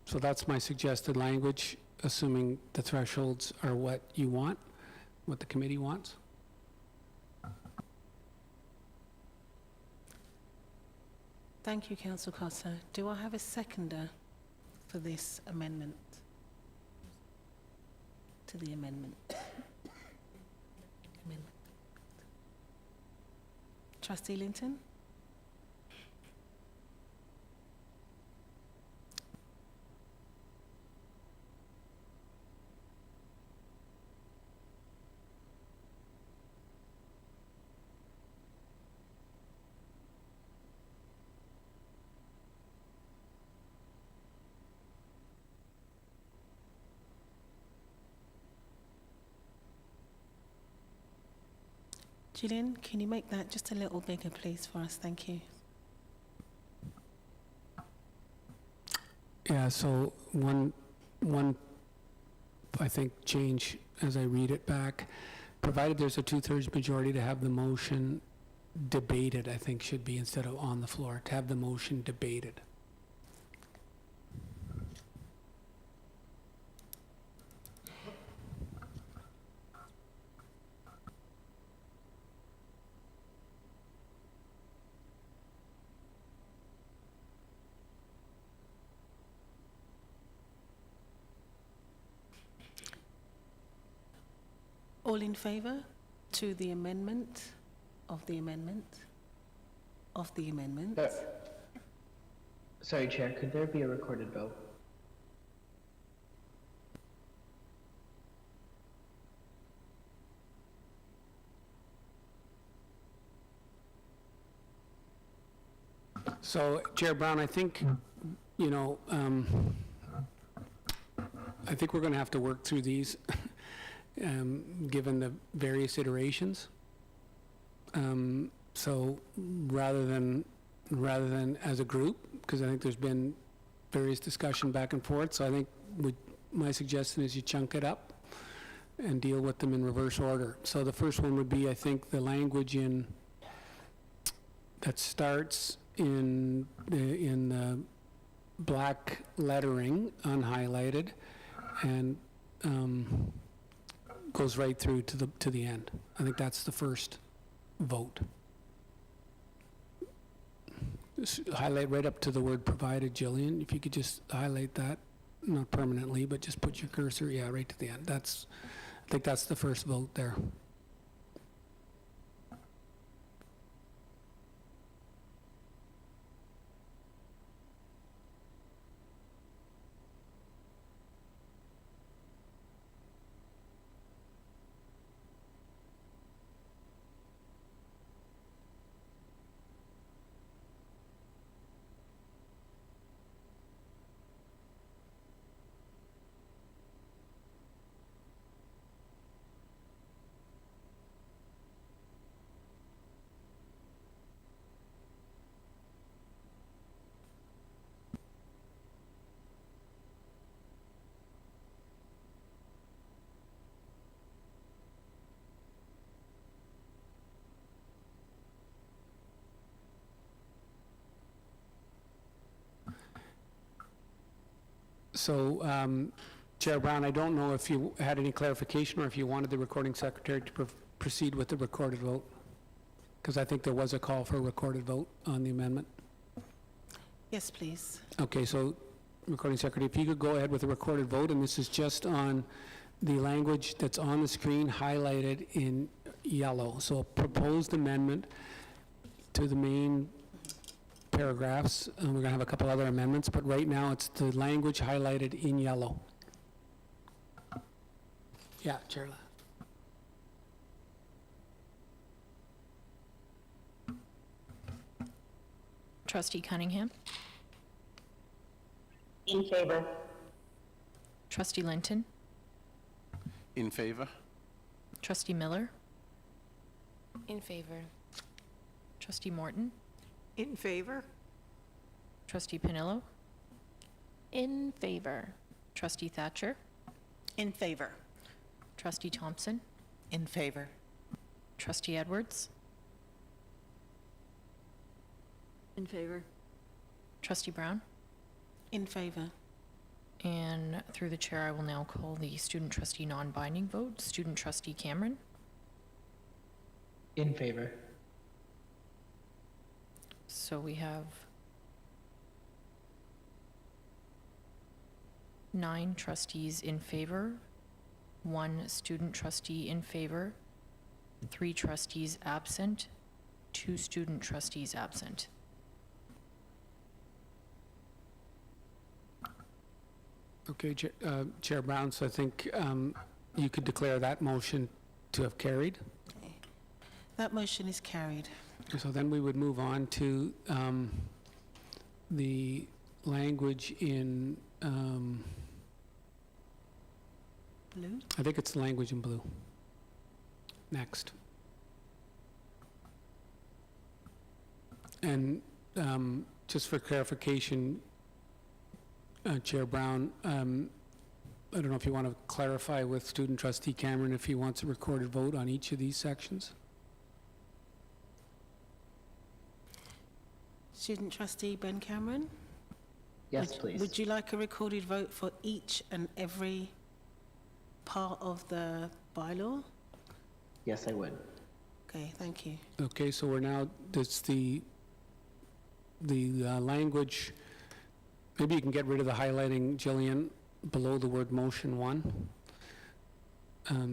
Speaker 4: So that's my suggested language, assuming the thresholds are what you want, what the committee wants.
Speaker 1: Thank you, Councillor Costa. Do I have a seconder for this amendment? To the amendment. Trustee Linton? Gillian, can you make that just a little bigger, please, for us? Thank you.
Speaker 4: Yeah, so one, I think, change as I read it back, provided there's a 2/3 majority to have the motion debated, I think should be instead of on the floor, to have the motion debated.
Speaker 1: All in favour to the amendment of the amendment of the amendment?
Speaker 3: Sorry, Chair, could there be a recorded vote?
Speaker 4: So, Chair Brown, I think, you know, I think we're going to have to work through these, given the various iterations. So rather than as a group, because I think there's been various discussion back and forth, so I think my suggestion is you chunk it up and deal with them in reverse order. So the first one would be, I think, the language that starts in the black lettering, unhighlighted, and goes right through to the end. I think that's the first vote. Just highlight right up to the word provided, Jillian. If you could just highlight that, not permanently, but just put your cursor, yeah, right to the end. I think that's the first vote there. So, Chair Brown, I don't know if you had any clarification or if you wanted the recording secretary to proceed with the recorded vote, because I think there was a call for a recorded vote on the amendment.
Speaker 1: Yes, please.
Speaker 4: Okay, so recording secretary, if you could go ahead with the recorded vote, and this is just on the language that's on the screen highlighted in yellow. So a proposed amendment to the main paragraphs. We're going to have a couple other amendments, but right now it's the language highlighted in yellow. Yeah, Chair.
Speaker 10: Trustee Cunningham?
Speaker 13: In favor.
Speaker 10: Trustee Linton?
Speaker 11: In favor?
Speaker 10: Trustee Miller?
Speaker 12: In favor.
Speaker 10: Trustee Morton?
Speaker 9: In favor?
Speaker 10: Trustee Panillo? In favor. Trustee Thatcher?
Speaker 6: In favor.
Speaker 10: Trustee Thompson?
Speaker 6: In favor.
Speaker 10: Trustee Edwards?
Speaker 8: In favor.
Speaker 10: Trustee Brown?
Speaker 1: In favour.
Speaker 10: And through the chair, I will now call the student trustee non-binding vote. Student trustee Cameron?
Speaker 3: In favor.
Speaker 10: So we have 9 trustees in favor, 1 student trustee in favor, 3 trustees absent, 2 student trustees absent.
Speaker 4: Okay, Chair Brown, so I think you could declare that motion to have carried.
Speaker 1: That motion is carried.
Speaker 4: So then we would move on to the language in,
Speaker 1: Blue?
Speaker 4: I think it's the language in blue. Next. And just for clarification, Chair Brown, I don't know if you want to clarify with student trustee Cameron if he wants a recorded vote on each of these sections?
Speaker 1: Student trustee Ben Cameron?
Speaker 3: Yes, please.
Speaker 1: Would you like a recorded vote for each and every part of the bylaw?
Speaker 3: Yes, I would.
Speaker 1: Okay, thank you.
Speaker 4: Okay, so we're now, does the language, maybe you can get rid of the highlighting, Jillian, below the word motion 1,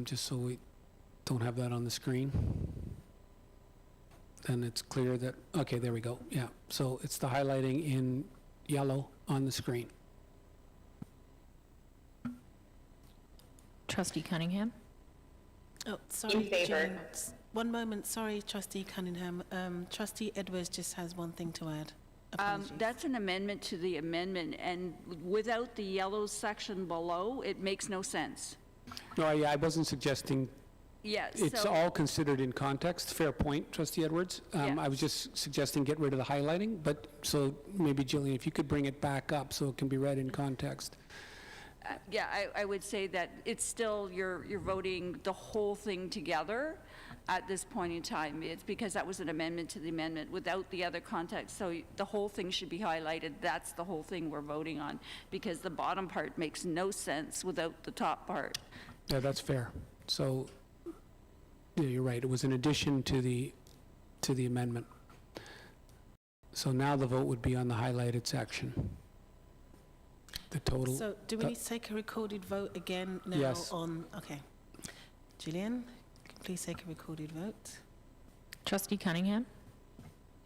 Speaker 4: just so we don't have that on the screen. Then it's clear that, okay, there we go, yeah. So it's the highlighting in yellow on the screen.
Speaker 10: Trustee Cunningham?
Speaker 1: Oh, sorry,
Speaker 13: In favor.
Speaker 1: Jane. One moment, sorry, trustee Cunningham. Trustee Edwards just has one thing to add. Apologies.
Speaker 8: That's an amendment to the amendment, and without the yellow section below, it makes no sense.
Speaker 4: No, yeah, I wasn't suggesting,
Speaker 8: Yeah,
Speaker 4: it's
Speaker 8: so,
Speaker 4: all considered in context. Fair point, trustee Edwards.
Speaker 8: Yeah.
Speaker 4: I was just suggesting get rid of the highlighting, but so maybe Jillian, if you could bring it back up so it can be read in context.
Speaker 8: yeah, I would say that it's still, you're voting the whole thing together at this point in time. It's because that was an amendment to the amendment without the other context. So the whole thing should be highlighted. That's the whole thing we're voting on, because the bottom part makes no sense without the top part.
Speaker 4: Yeah, that's fair. So, yeah, you're right. It was an addition to the amendment. So now the vote would be on the highlighted section. The total.
Speaker 1: So do we need to take a recorded vote again now
Speaker 4: Yes.
Speaker 1: on, okay. Gillian, can you please take a recorded vote?
Speaker 10: Trustee Cunningham?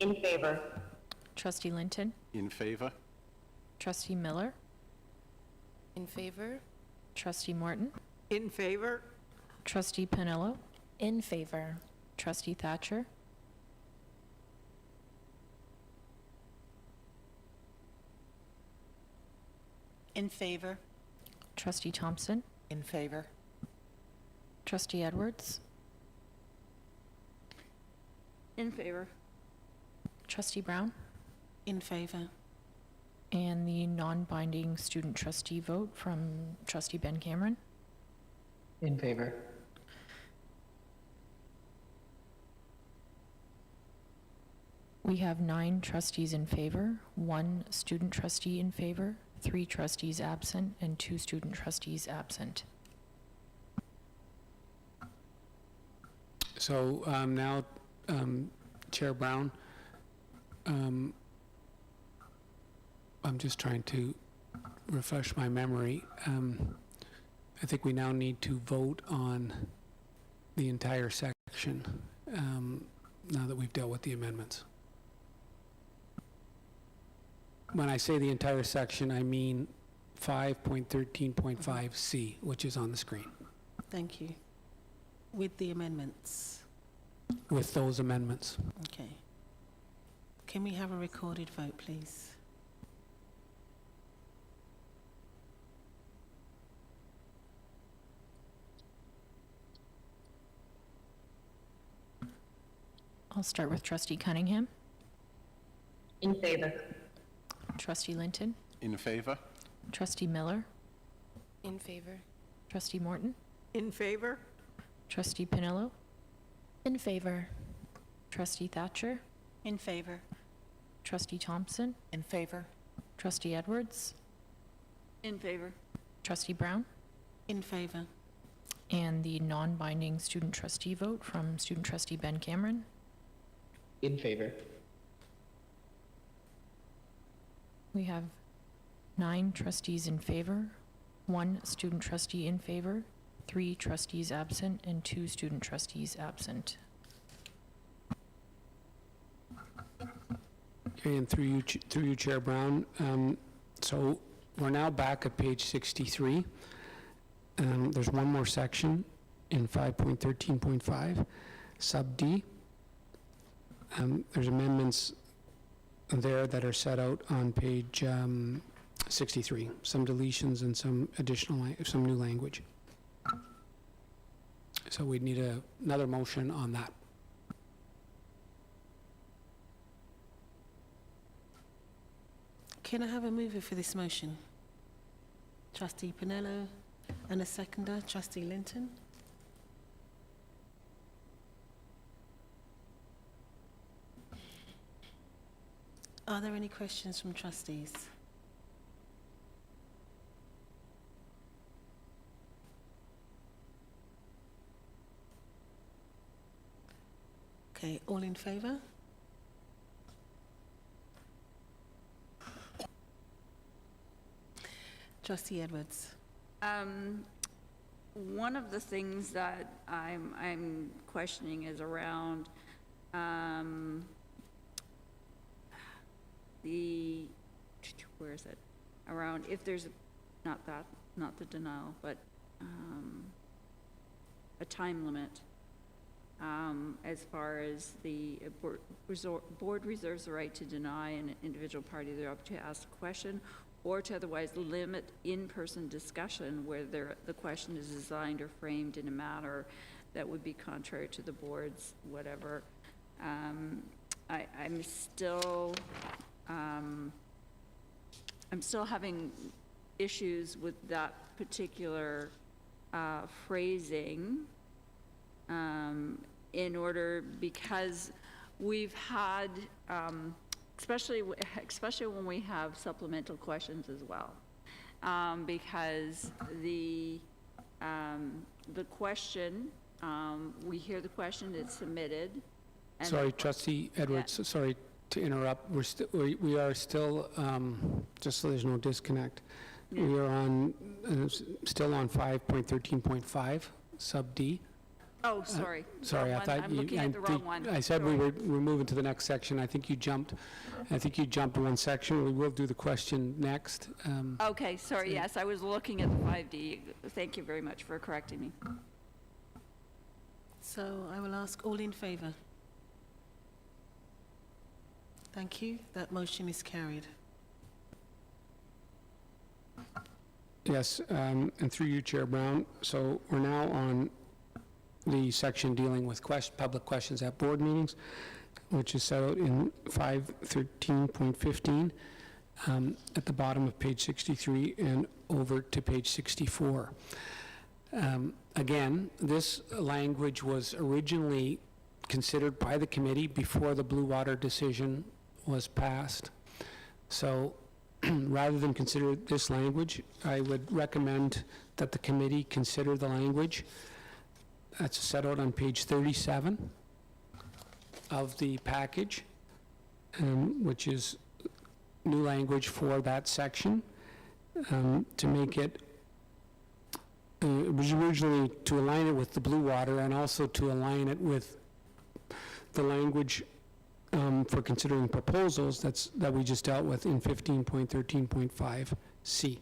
Speaker 13: In favor.
Speaker 10: Trustee Linton?
Speaker 11: In favor?
Speaker 10: Trustee Miller?
Speaker 12: In favor?
Speaker 10: Trustee Morton?
Speaker 9: In favor?
Speaker 10: Trustee Pinello? In favor. Trustee Thatcher?
Speaker 6: In favor.
Speaker 10: Trustee Thompson?
Speaker 6: In favor.
Speaker 10: Trustee Edwards?
Speaker 8: In favor.
Speaker 10: Trustee Brown?
Speaker 1: In favor.
Speaker 10: And the non-binding student trustee vote from Trustee Ben Cameron?
Speaker 3: In favor.
Speaker 10: We have 9 trustees in favor, 1 student trustee in favor, 3 trustees absent, and 2 student trustees absent.
Speaker 4: So now, Chair Brown, I'm just trying to refresh my memory. I think we now need to vote on the entire section, now that we've dealt with the amendments. When I say the entire section, I mean 5.13.5C, which is on the screen,
Speaker 1: Thank you. With the amendments.
Speaker 4: with those amendments.
Speaker 1: Okay. Can we have a recorded vote, please?
Speaker 10: I'll start with Trustee Cunningham,
Speaker 13: In favor.
Speaker 10: Trustee Linton,
Speaker 11: In favor?
Speaker 10: Trustee Miller,
Speaker 12: In favor?
Speaker 10: Trustee Morton,
Speaker 9: In favor?
Speaker 10: Trustee Pinello, in favor. Trustee Thatcher,
Speaker 6: In favor.
Speaker 10: Trustee Thompson,
Speaker 6: In favor.
Speaker 10: Trustee Edwards,
Speaker 8: In favor.
Speaker 10: Trustee Brown,
Speaker 1: In favor.
Speaker 10: and the non-binding student trustee vote from student trustee Ben Cameron.
Speaker 3: In favor.
Speaker 10: We have 9 trustees in favor, 1 student trustee in favor, 3 trustees absent, and 2 student trustees absent.
Speaker 4: Okay, and through you, Chair Brown, so we're now back at page 63. There's one more section in 5.13.5, sub D. There's amendments there that are set out on page 63, some deletions and some additional, some new language. So we'd need another motion on that.
Speaker 1: Can I have a mover for this motion? Trustee Pinello, and a seconder, Trustee Linton. Are there any questions from trustees? Okay, all in favour? Trustee Edwards.
Speaker 8: One of the things that I'm questioning is around where is it? Around if there's, not the denial, but a time limit as far as the board reserves the right to deny an individual party their opportunity to ask a question or to otherwise limit in-person discussion where the question is designed or framed in a manner that would be contrary to the board's whatever. I'm still having issues with that particular phrasing in order, because we've had, especially when we have supplemental questions as well, because the question, we hear the question, it's submitted. And
Speaker 4: Sorry, Trustee Edwards,
Speaker 8: Yeah.
Speaker 4: sorry to interrupt. We are still, just so there's no disconnect,
Speaker 8: Yeah.
Speaker 4: we are on, still on 5.13.5, sub D.
Speaker 8: Oh, sorry.
Speaker 4: Sorry, I
Speaker 8: Wrong
Speaker 4: thought
Speaker 8: one.
Speaker 4: you...
Speaker 8: I'm looking at the wrong one.
Speaker 4: I said we
Speaker 8: Sorry.
Speaker 4: were moving to the next section. I think you jumped one section. We will do the question next.
Speaker 8: Okay, sorry, yes, I was looking at the 5D. Thank you very much for correcting me.
Speaker 1: So I will ask all in favour. Thank you. That motion is carried.
Speaker 4: Yes, and through you, Chair Brown. So we're now on the section dealing with public questions at board meetings, which is set out in 513.15 at the bottom of page 63 and over to page 64. Again, this language was originally considered by the committee before the Blue Water decision was passed. So rather than consider this language, I would recommend that the committee consider the language that's set out on page 37 of the package, which is new language for that section, to make it, it was originally to align it with the Blue Water and also to align it with the language for considering proposals that we just dealt with in 15.13.5C.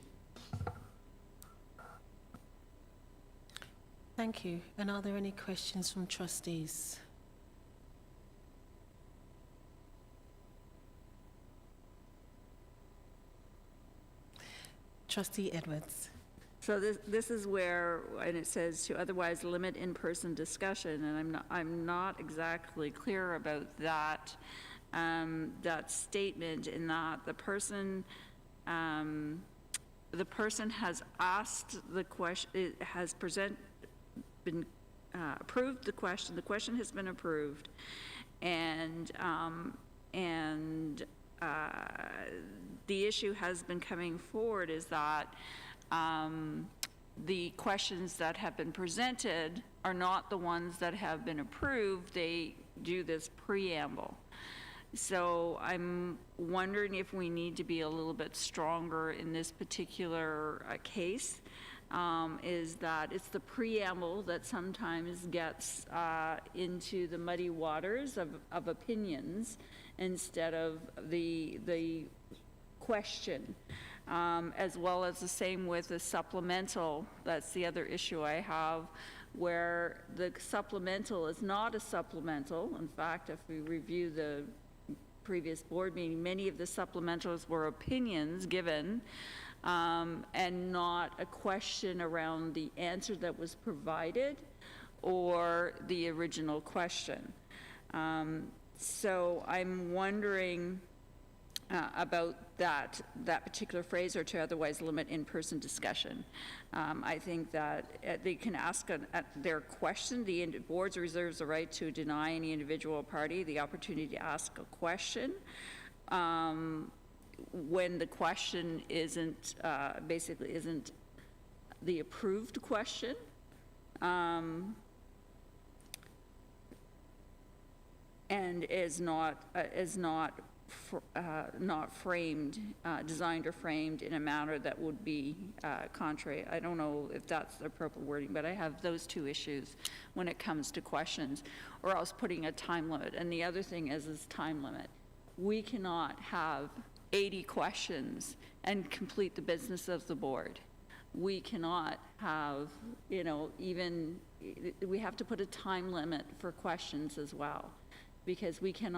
Speaker 1: Thank you. And are there any questions from trustees? Trustee Edwards.
Speaker 8: So this is where, and it says to otherwise limit in-person discussion, and I'm not exactly clear about that that statement, in that the person has asked the question, has been approved the question has been approved, and the issue has been coming forward is that the questions that have been presented are not the ones that have been approved. They do this preamble. So I'm wondering if we need to be a little bit stronger in this particular case, is that it's the preamble that sometimes gets into the muddy waters of opinions instead of the question. As well as the same with the supplemental. That's the other issue I have, where the supplemental is not a supplemental. In fact, if we review the previous board meeting, many of the supplementals were opinions given, and not a question around the answer that was provided or the original question. So I'm wondering about that particular phrase, or to otherwise limit in-person discussion. I think that they can ask their question. The board reserves the right to deny any individual party the opportunity to ask a question when the question isn't basically isn't the approved question. And is not framed, designed or framed in a manner that would be contrary. I don't know if that's the appropriate wording, but I have those two issues when it comes to questions, or else putting a time limit. And the other thing is time limit. We cannot have 80 questions and complete the business of the board. We cannot have, even, we have to put a time limit for questions as well, because we can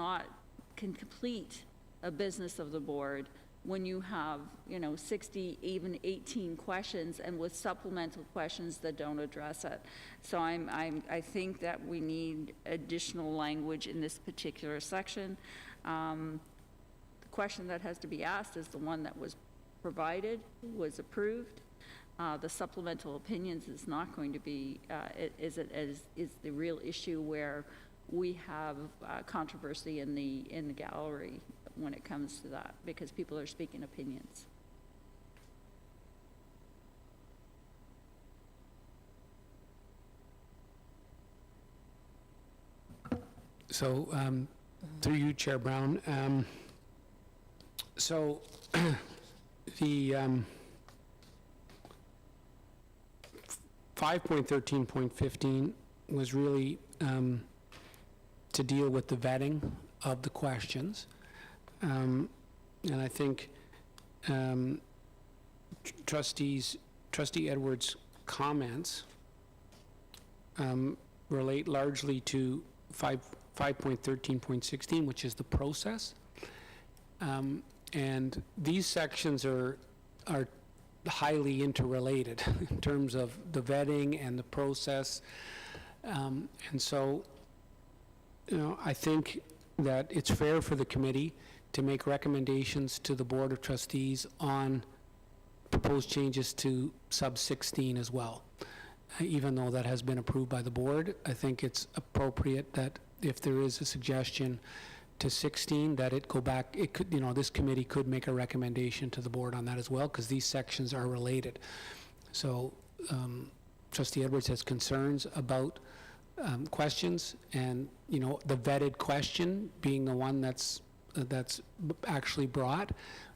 Speaker 8: complete a business of the board when you have, 60, even 18 questions, and with supplemental questions that don't address it. So I think that we need additional language in this particular section. The question that has to be asked is the one that was provided, was approved. The supplemental opinions is not going to be, is the real issue where we have controversy in the gallery when it comes to that, because people are speaking opinions.
Speaker 4: So, through you, Chair Brown, so the 5.13.15 was really to deal with the vetting of the questions. And I think Trustee Edwards' comments relate largely to 5.13.16, which is the process. And these sections are highly interrelated in terms of the vetting and the process. And so, I think that it's fair for the committee to make recommendations to the Board of Trustees on proposed changes to sub 16 as well. Even though that has been approved by the board, I think it's appropriate that if there is a suggestion to 16, that it go back, it could, this committee could make a recommendation to the board on that as well, because these sections are related. So Trustee Edwards has concerns about questions, and the vetted question being the one that's actually brought,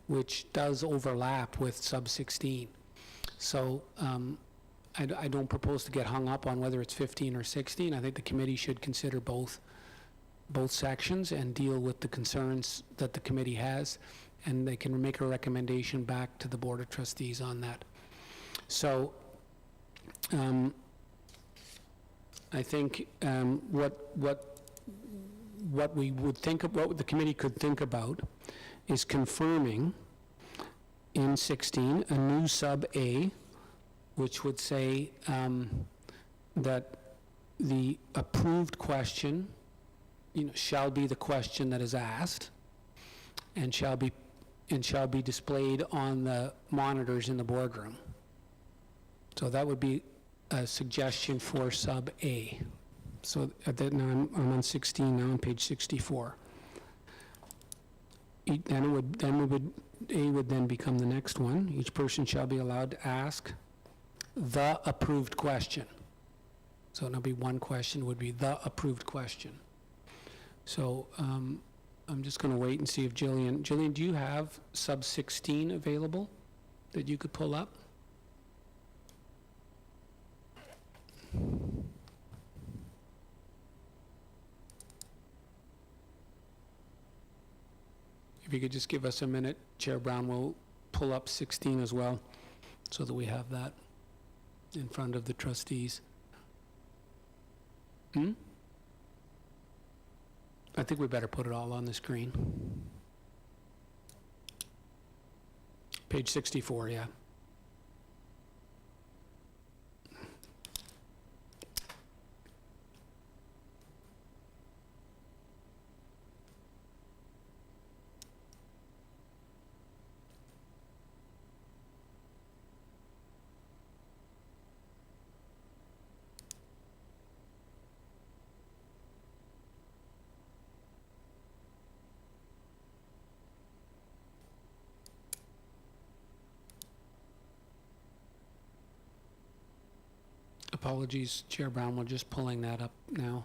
Speaker 4: which does overlap with sub 16. So I don't propose to get hung up on whether it's 15 or 16. I think the committee should consider both sections and deal with the concerns that the committee has, and they can make a recommendation back to the Board of Trustees on that. So I think what we would think of, what the committee could think about, is confirming in 16 a new sub A, which would say that the approved question, shall be the question that is asked, and shall be displayed on the monitors in the boardroom. So that would be a suggestion for sub A. So now I'm on 16 now, on page 64. A would then become the next one. Each person shall be allowed to ask the approved question. So it'll be one question, would be the approved question. So I'm just going to wait and see if Jillian, do you have sub 16 available that you could pull up? If you could just give us a minute, Chair Brown will pull up 16 as well, so that we have that in front of the trustees. I think we better put it all on the screen. Page 64, yeah. Apologies, Chair Brown, we're just pulling that up now.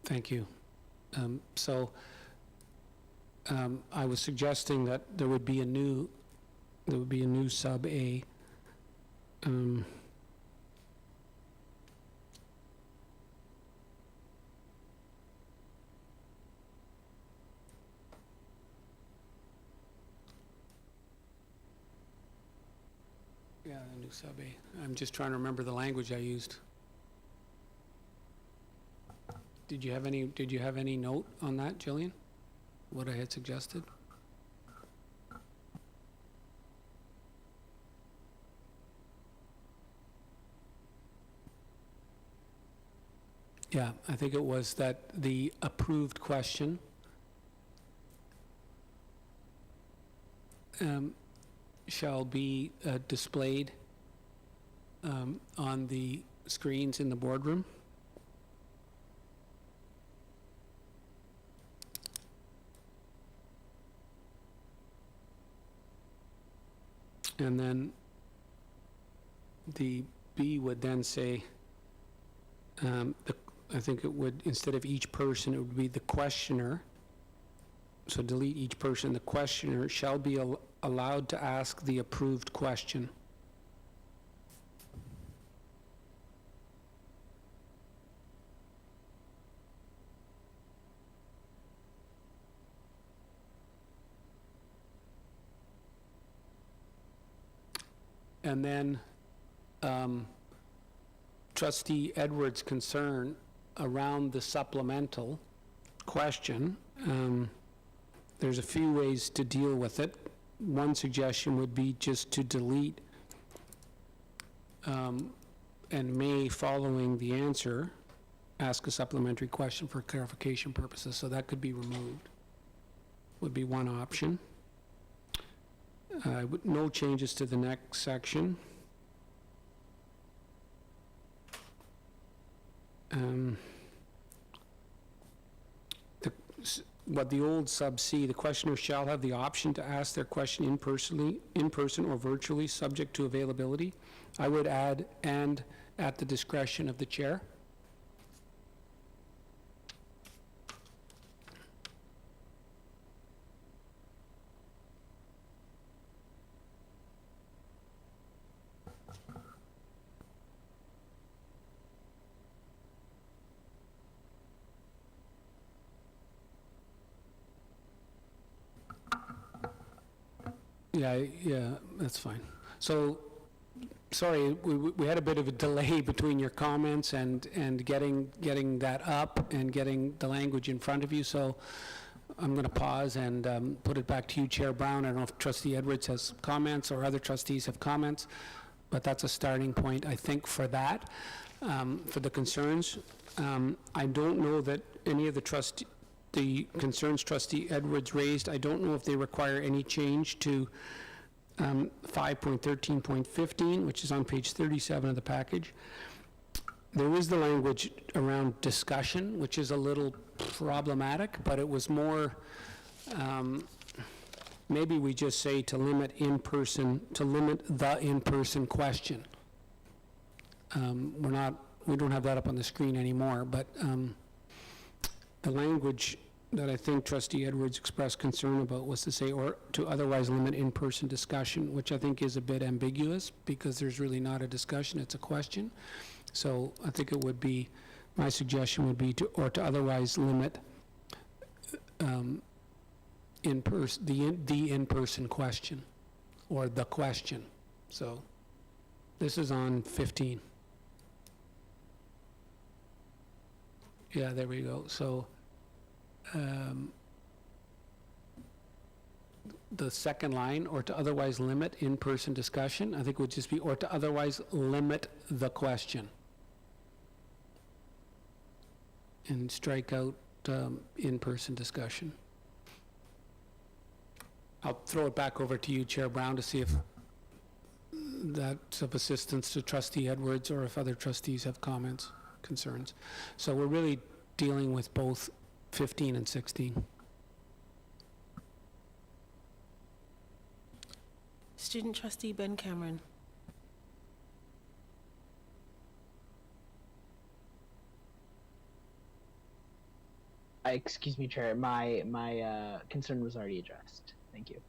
Speaker 4: Thank you. I was suggesting that there would be a new sub A. Yeah, the new sub A. I'm just trying to remember the language I used. Did you have any note on that, Jillian? What I had suggested? Yeah, I think it was that the approved question shall be displayed on the screens in the boardroom. And then the B would then say, I think it would, instead of each person, it would be the questioner. So delete each person. The questioner shall be allowed to ask the approved question. And then Trustee Edwards' concern around the supplemental question, there's a few ways to deal with it. One suggestion would be just to delete and may, following the answer, ask a supplementary question for clarification purposes, so that could be removed, would be one option. No changes to the next section. What the old sub C, the questioner shall have the option to ask their question in person or virtually, subject to availability. I would add, and at the discretion of the chair. Yeah, that's fine. So, sorry, we had a bit of a delay between your comments and getting that up and getting the language in front of you, so I'm going to pause and put it back to you, Chair Brown. I don't know if Trustee Edwards has comments or other trustees have comments, but that's a starting point, I think, for that, for the concerns. I don't know that any of the concerns Trustee Edwards raised, I don't know if they require any change to 5.13.15, which is on page 37 of the package. There is the language around discussion, which is a little problematic, but it was more, maybe we just say to limit the in-person question. We don't have that up on the screen anymore, but the language that I think trustee Edwards expressed concern about was to say, or to otherwise limit in-person discussion, which I think is a bit ambiguous because there's really not a discussion, it's a question. So I think it would be, my suggestion would be to, or to otherwise limit the in-person question, or the question. So this is on 15. Yeah, there we go. So the second line, or to otherwise limit in-person discussion, I think would just be, or to otherwise limit the question. And strike out in-person discussion. I'll throw it back over to you, Chair Brown, to see if that's of assistance to trustee Edwards or if other trustees have comments, concerns. So we're really dealing with both 15 and 16.
Speaker 1: Student trustee Ben Cameron.
Speaker 3: Excuse me, Chair. My concern was already addressed. Thank you.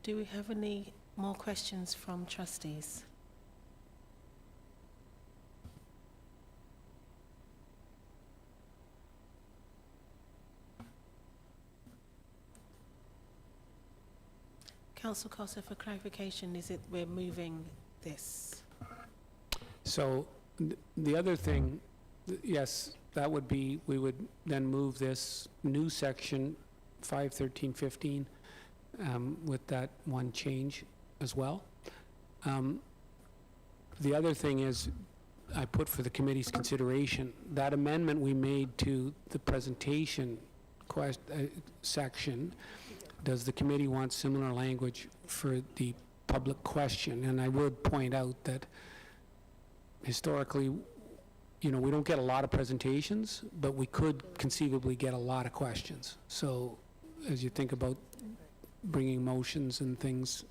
Speaker 1: Do we have any more questions from trustees? Councillor Costa, for clarification, is it we're moving this?
Speaker 4: So the other thing, yes, that would be, we would then move this new section 51315 with that one change as well. The other thing is, I put for the committee's consideration, that amendment we made to the presentation section, does the committee want similar language for the public question? And I would point out that historically, you know, we don't get a lot of presentations, but we could conceivably get a lot of questions. So as you think about bringing motions and things,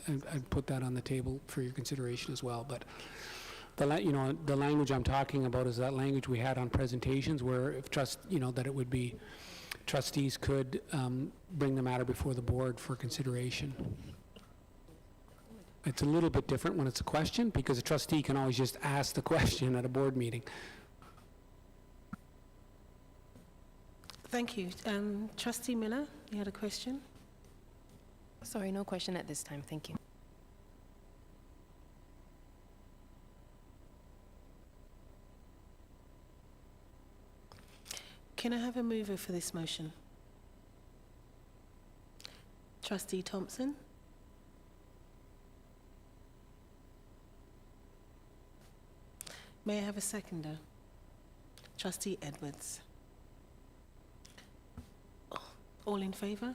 Speaker 4: I'd put that on the table for your consideration as well. But the language I'm talking about is that language we had on presentations, where if that it would be trustees could bring the matter before the board for consideration. It's a little bit different when it's a question, because a trustee can always just ask the question at a board meeting.
Speaker 1: Thank you. Trustee Miller, you had a question?
Speaker 12: Sorry, no question at this time. Thank you.
Speaker 1: Can I have a mover for this motion? Trustee Thompson? May I have a seconder? Trustee Edwards. All in favour?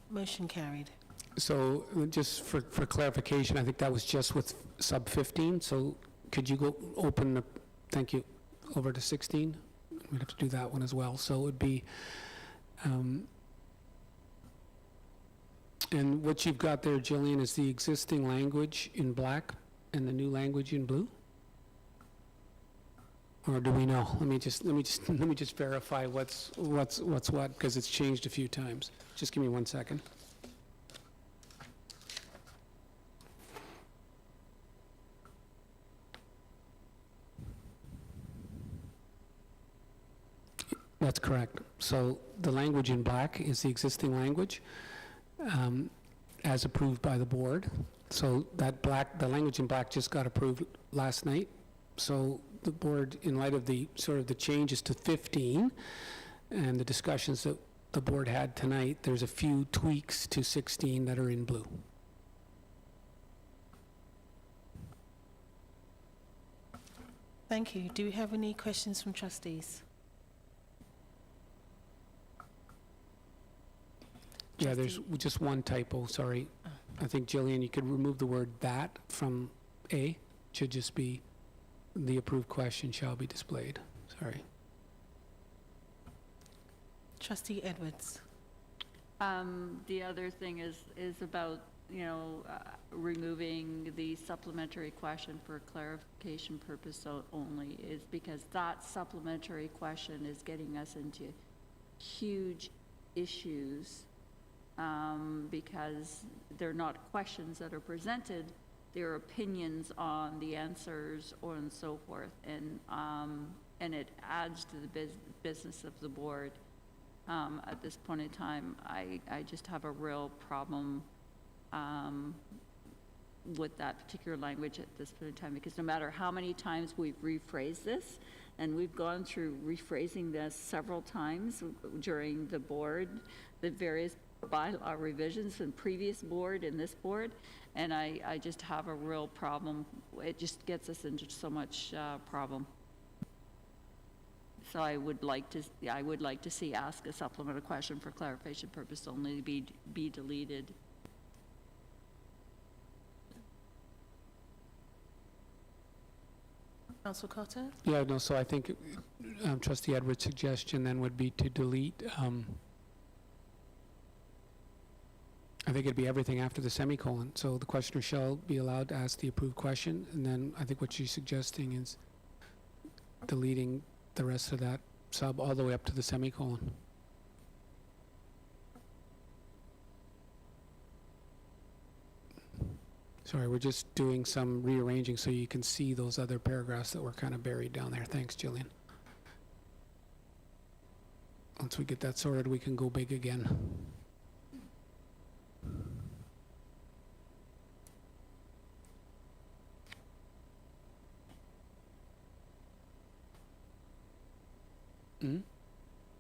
Speaker 1: Motion carried.
Speaker 4: So just for clarification, I think that was just with sub 15. So could you go open the, thank you, over to 16? We'd have to do that one as well. So it would be, and what you've got there, Jillian, is the existing language in black and the new language in blue? Or do we know? Let me just verify what's what, because it's changed a few times. Just give me 1 second. That's correct. So the language in black is the existing language as approved by the board. So the language in black just got approved last night. So the board, in light of the changes to 15 and the discussions that the board had tonight, there's a few tweaks to 16 that are in blue.
Speaker 1: Thank you. Do we have any questions from trustees?
Speaker 4: Yeah, there's just one typo, sorry. I think, Jillian, you could remove the word "that" from A. Should just be, the approved question shall be displayed. Sorry.
Speaker 1: Trustee Edwards.
Speaker 8: The other thing is about removing the supplementary question for clarification purpose only is because that supplementary question is getting us into huge issues, because they're not questions that are presented, they're opinions on the answers and so forth, and it adds to the business of the board. At this point in time, I just have a real problem with that particular language at this point in time, because no matter how many times we've rephrased this, and we've gone through rephrasing this several times during the board, the various bylaw revisions from previous board and this board, and I just have a real problem. It just gets us into so much problem. So I would like to see ask a supplemental question for clarification purpose only be deleted.
Speaker 1: Councillor Cotter?
Speaker 4: Yeah, no, so I think Trustee Edwards' suggestion then would be to delete, I think it'd be everything after the semicolon. So the questioner shall be allowed to ask the approved question, and then I think what she's suggesting is deleting the rest of that sub all the way up to the semicolon. Sorry, we're just doing some rearranging so you can see those other paragraphs that were kind of buried down there. Thanks, Jillian. Once we get that sorted, we can go big again.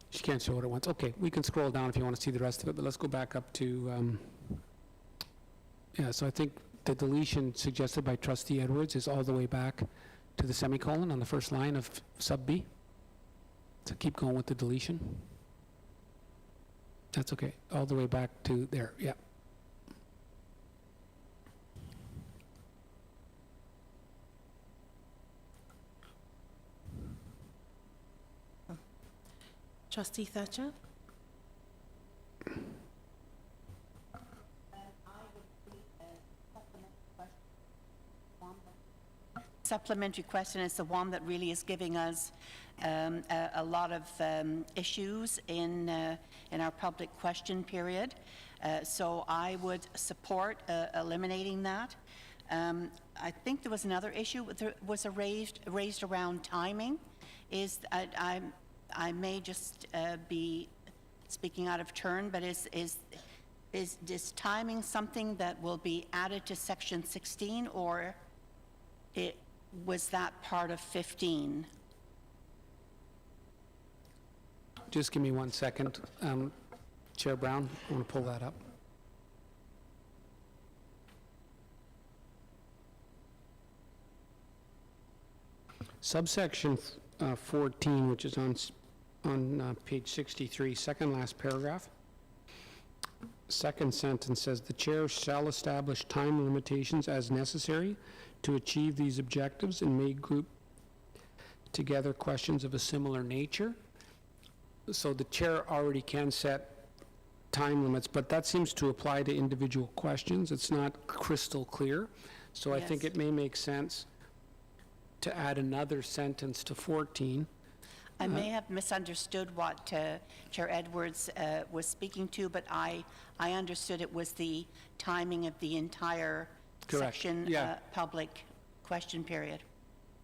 Speaker 4: She can't show it at once. Okay, we can scroll down if you want to see the rest of it, but let's go back up to, yeah, so I think the deletion suggested by Trustee Edwards is all the way back to the semicolon on the first line of sub B. So keep going with the deletion. That's okay, all the way back to there, yeah.
Speaker 1: Trustee Thatcher?
Speaker 6: Supplementary question is the one that really is giving us a lot of issues in our public question period. So I would support eliminating that. I think there was another issue that was raised around timing. I may just be speaking out of turn, but is timing something that will be added to section 16, or was that part of 15?
Speaker 4: Just give me 1 second. Chair Brown, I want to pull that up. Subsection 14, which is on page 63, second last paragraph. Second sentence says, the chair shall establish time limitations as necessary to achieve these objectives and may group together questions of a similar nature. So the chair already can set time limits, but that seems to apply to individual questions. It's not crystal clear. So I think it may make sense to add another sentence to 14.
Speaker 6: I may have misunderstood what Chair Edwards was speaking to, but I understood it was the timing of the entire section public question period.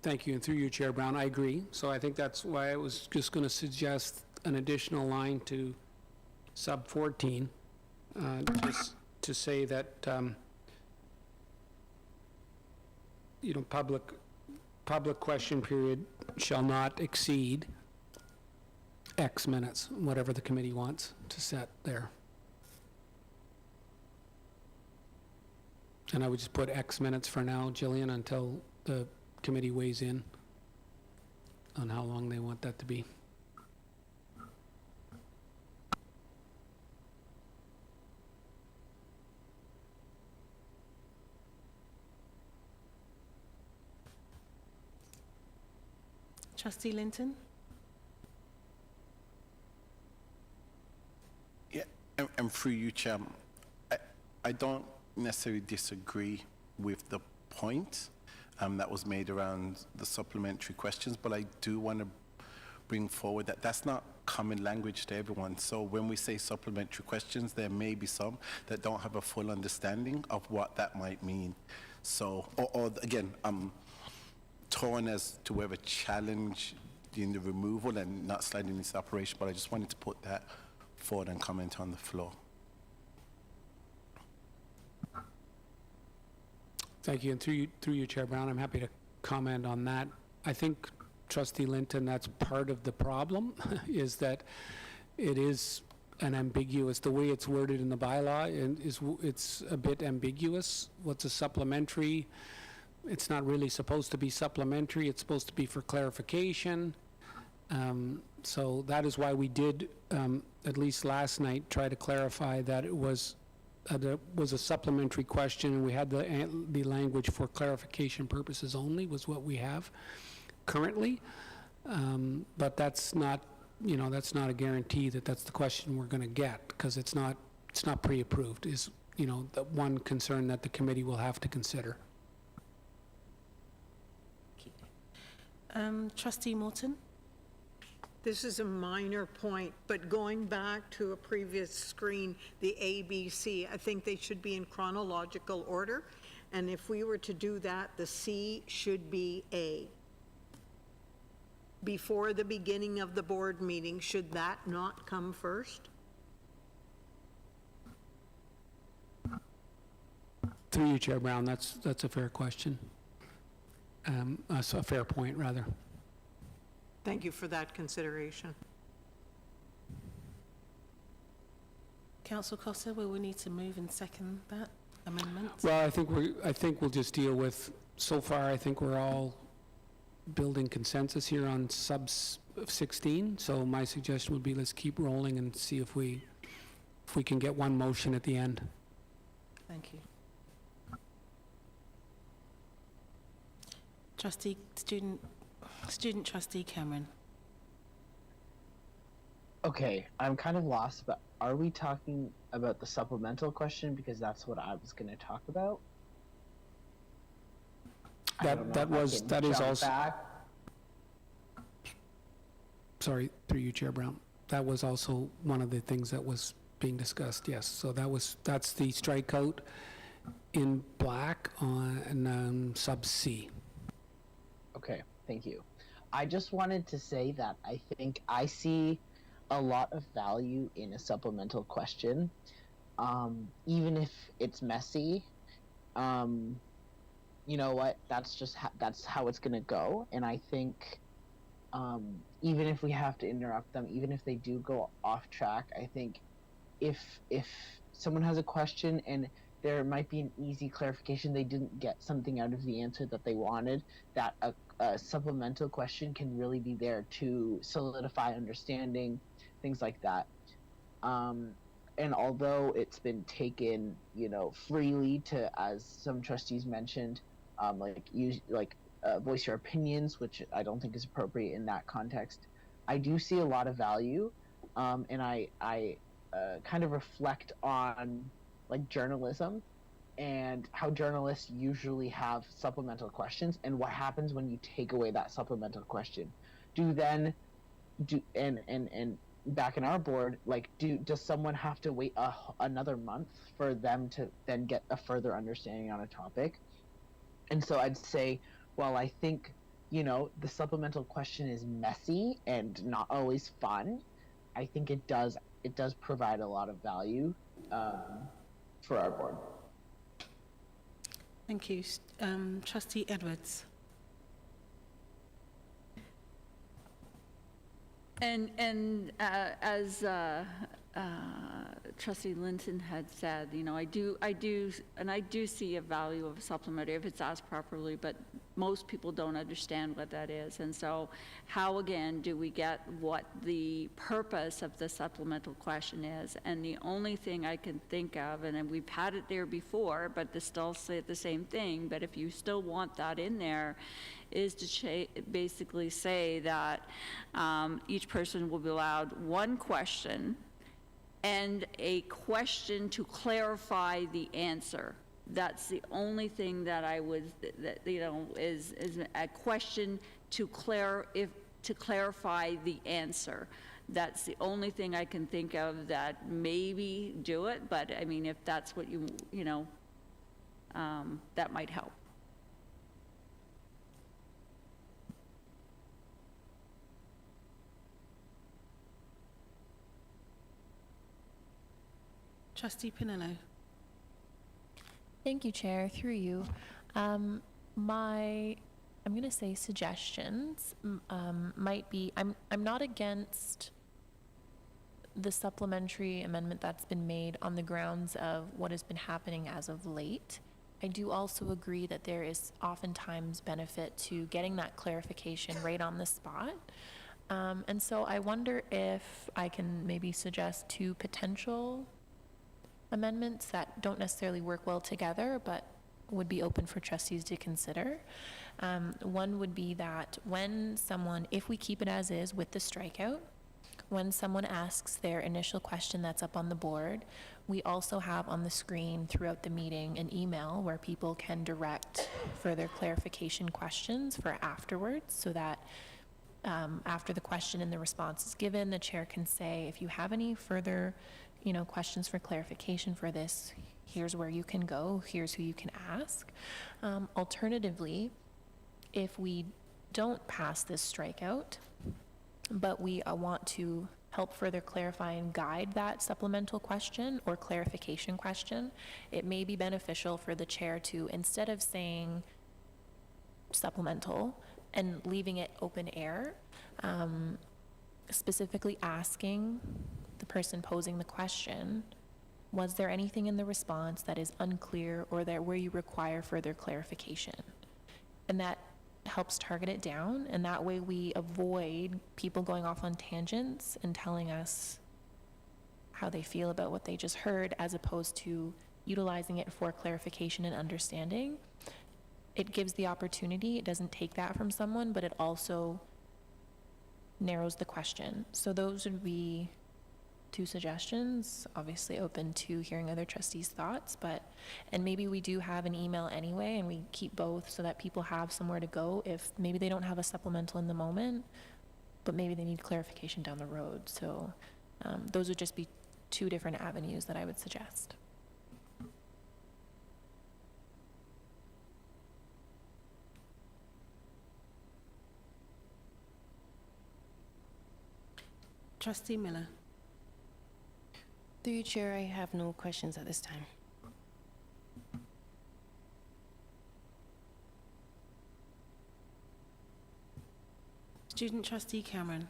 Speaker 4: Thank you, and through you, Chair Brown, I agree. So I think that's why I was just going to suggest an additional line to sub 14, just to say that, public question period shall not exceed X minutes, whatever the committee wants to set there. And I would just put X minutes for now, Jillian, until the committee weighs in on how long they want that to be.
Speaker 1: Trustee Linton?
Speaker 11: Yeah, and through you, Chair, I don't necessarily disagree with the point that was made around the supplementary questions, but I do want to bring forward that that's not common language to everyone. So when we say supplementary questions, there may be some that don't have a full understanding of what that might mean. So, or again, I'm torn as to whether challenge in the removal and not sliding this operation, but I just wanted to put that forward and comment on the floor.
Speaker 4: Thank you, and through you, Chair Brown, I'm happy to comment on that. I think, Trustee Linton, that's part of the problem, is that it is an ambiguous, the way it's worded in the bylaw, and it's a bit ambiguous. What's a supplementary? It's not really supposed to be supplementary, it's supposed to be for clarification. So that is why we did, at least last night, try to clarify that it was a supplementary question, and we had the language for clarification purposes only was what we have currently. But that's not, that's not a guarantee that that's the question we're going to get, because it's not pre-approved, is, the one concern that the committee will have to consider.
Speaker 1: Trustee Morton?
Speaker 9: This is a minor point, but going back to a previous screen, the A, B, C, I think they should be in chronological order. And if we were to do that, the C should be A. Before the beginning of the board meeting, should that not come first?
Speaker 4: Through you, Chair Brown, that's a fair question. So a fair point, rather.
Speaker 9: Thank you for that consideration.
Speaker 1: Councillor Costa, will we need to move and second that amendment?
Speaker 4: Well, I think we'll just deal with, so far, I think we're all building consensus here on sub 16. So my suggestion would be let's keep rolling and see if we can get one motion at the end.
Speaker 1: Thank you. Student Trustee Cameron.
Speaker 3: Okay, I'm kind of lost, but are we talking about the supplemental question? Because that's what I was going to talk about.
Speaker 4: That is also.
Speaker 3: Back.
Speaker 4: Sorry, through you, Chair Brown. That was also one of the things that was being discussed. Yes, so that's the strikeout in black on sub C.
Speaker 3: Okay, thank you. I just wanted to say that I think I see a lot of value in a supplemental question, even if it's messy. You know what? That's how it's gonna go. And I think even if we have to interrupt them, even if they do go off track, I think if someone has a question and there might be an easy clarification, they didn't get something out of the answer that they wanted, that a supplemental question can really be there to solidify understanding, things like that. And although it's been taken, freely to, as some trustees mentioned, voice your opinions, which I don't think is appropriate in that context, I do see a lot of value, and I kind of reflect on journalism and how journalists usually have supplemental questions, and what happens when you take away that supplemental question. And back in our board, does someone have to wait another month for them to then get a further understanding on a topic? And so I'd say, while I think, the supplemental question is messy and not always fun, I think it does provide a lot of value for our board.
Speaker 1: Thank you. Trustee Edwards.
Speaker 8: And as Trustee Linton had said, I do see a value of a supplementary if it's asked properly, but most people don't understand what that is. And so how, again, do we get what the purpose of the supplemental question is? And the only thing I can think of, and we've had it there before, but they still say the same thing, but if you still want that in there, is to basically say that each person will be allowed one question and a question to clarify the answer. That's the only thing that I would, that, you know, is a question to clarify the answer. That's the only thing I can think of that maybe do it, but I mean, if that's what you know, that might help.
Speaker 1: Trustee Pinello.
Speaker 10: Thank you, Chair. Through you. I'm going to say suggestions might be, I'm not against the supplementary amendment that's been made on the grounds of what has been happening as of late. I do also agree that there is oftentimes benefit to getting that clarification right on the spot. And so I wonder if I can maybe suggest two potential amendments that don't necessarily work well together, but would be open for trustees to consider. One would be that when someone, if we keep it as is with the strikeout, when someone asks their initial question that's up on the board, we also have on the screen throughout the meeting an email where people can direct further clarification questions for afterwards, so that after the question and the response is given, the chair can say, if you have any further questions for clarification for this, here's where you can go, here's who you can ask. Alternatively, if we don't pass this strikeout, but we want to help further clarify and guide that supplemental question or clarification question, it may be beneficial for the chair to, instead of saying supplemental and leaving it open air, specifically asking the person posing the question, was there anything in the response that is unclear or that where you require further clarification? And that helps target it down, and that way we avoid people going off on tangents and telling us how they feel about what they just heard, as opposed to utilizing it for clarification and understanding. It gives the opportunity, it doesn't take that from someone, but it also narrows the question. So those would be two suggestions, obviously open to hearing other trustees' thoughts, and maybe we do have an email anyway, and we keep both so that people have somewhere to go if maybe they don't have a supplemental in the moment, but maybe they need clarification down the road. So those would just be two different avenues that I would suggest.
Speaker 1: Trustee Miller.
Speaker 12: Through you, Chair, I have no questions at this time.
Speaker 1: Student Trustee Cameron.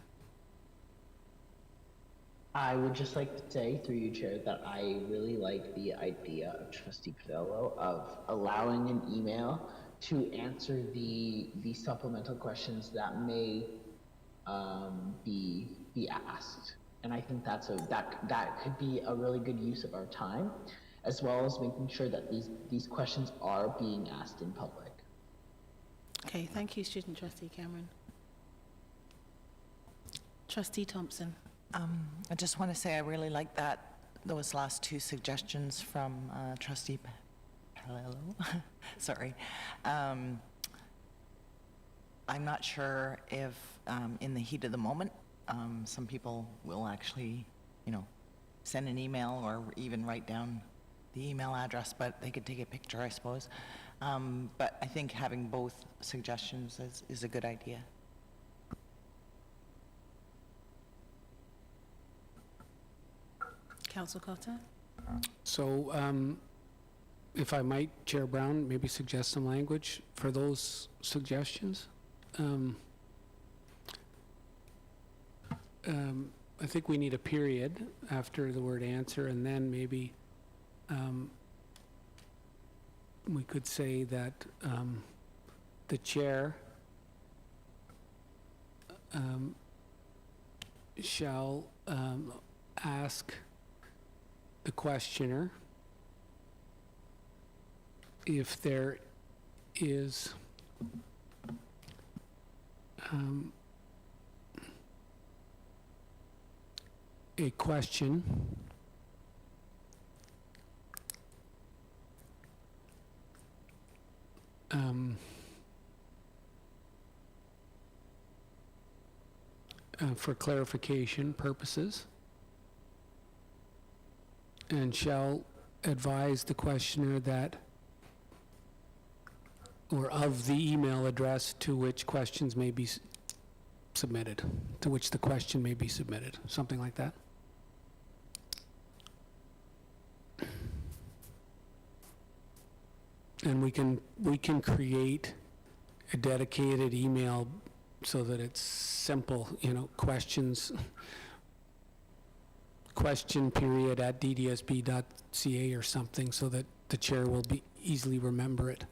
Speaker 3: I would just like to say, through you, Chair, that I really like the idea of Trustee Pinello of allowing an email to answer the supplemental questions that may be asked. And I think that could be a really good use of our time, as well as making sure that these questions are being asked in public.
Speaker 1: Okay, thank you, Student Trustee Cameron. Trustee Thompson.
Speaker 14: I just want to say I really like those last two suggestions from Trustee Pinello. Sorry. I'm not sure if in the heat of the moment, some people will actually, send an email or even write down the email address, but they could take a picture, I suppose. But I think having both suggestions is a good idea.
Speaker 1: Councillor Cotter.
Speaker 4: So, if I might, Chair Brown, maybe suggest some language for those suggestions. I think we need a period after the word answer, and then maybe we could say that the chair shall ask the questioner if there is a question for clarification purposes, and shall advise the questioner that, or of the email address to which questions may be submitted, to which the question may be submitted, something like that. And we can create a dedicated email so that it's simple, questions, question period at ddsb.ca or something, so that the chair will be easily remember it.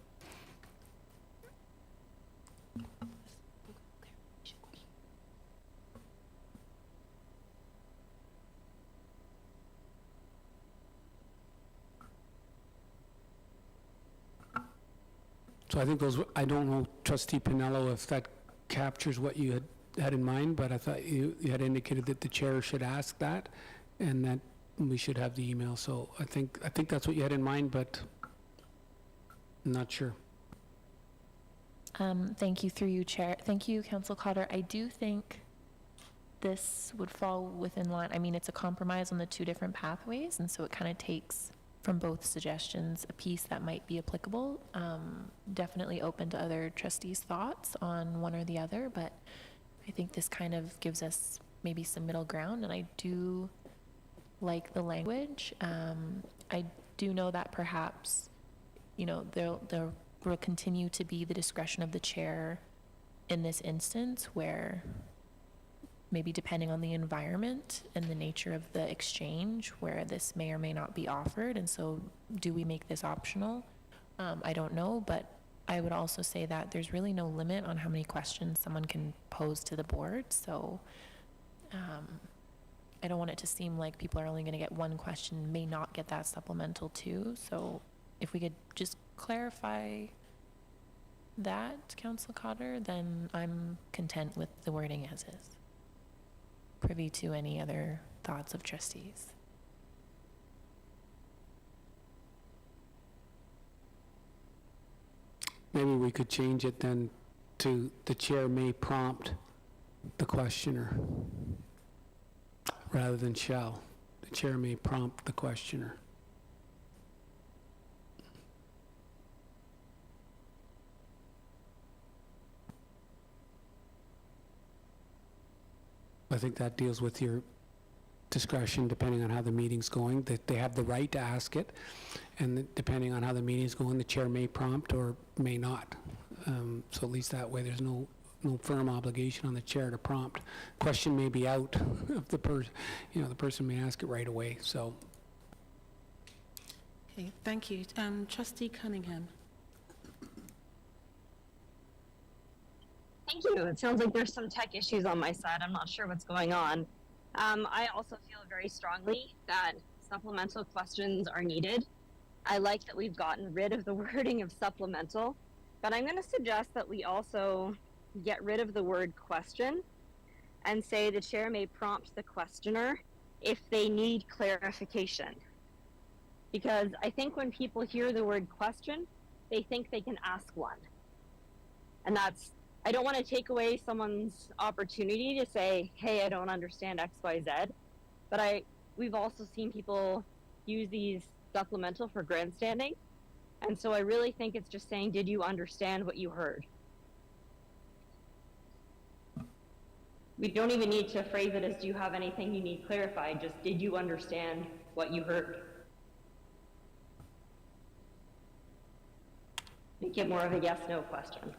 Speaker 4: So I think those, I don't know, Trustee Pinello, if that captures what you had in mind, but I thought you had indicated that the chair should ask that, and that we should have the email. So I think that's what you had in mind, but I'm not sure.
Speaker 10: Thank you, through you, Chair. Thank you, Council Cotter. I do think this would fall within line. I mean, it's a compromise on the two different pathways, and so it kind of takes from both suggestions a piece that might be applicable. Definitely open to other trustees' thoughts on one or the other, but I think this kind of gives us maybe some middle ground, and I do like the language. I do know that perhaps, there will continue to be the discretion of the chair in this instance, where maybe depending on the environment and the nature of the exchange, where this may or may not be offered. And so do we make this optional? I don't know, but I would also say that there's really no limit on how many questions someone can pose to the board. So I don't want it to seem like people are only going to get one question, may not get that supplemental too. So if we could just clarify that, Council Cotter, then I'm content with the wording as is. Privy to any other thoughts of trustees.
Speaker 4: Maybe we could change it then to the chair may prompt the questioner rather than shall. The chair may prompt the questioner. I think that deals with your discretion depending on how the meeting's going, that they have the right to ask it, and depending on how the meeting's going, the chair may prompt or may not. So at least that way there's no firm obligation on the chair to prompt. Question may be out of the person, the person may ask it right away, so.
Speaker 1: Okay, thank you. Trustee Cunningham.
Speaker 13: Thank you. It sounds like there's some tech issues on my side. I'm not sure what's going on. I also feel very strongly that supplemental questions are needed. I like that we've gotten rid of the wording of supplemental, but I'm going to suggest that we also get rid of the word question and say the chair may prompt the questioner if they need clarification. Because I think when people hear the word question, they think they can ask one. And I don't want to take away someone's opportunity to say, hey, I don't understand X, Y, Z, but we've also seen people use these supplemental for grandstanding. And so I really think it's just saying, did you understand what you heard? We don't even need to phrase it as, do you have anything you need clarified? Just, did you understand what you heard? Make it more of a yes-no question.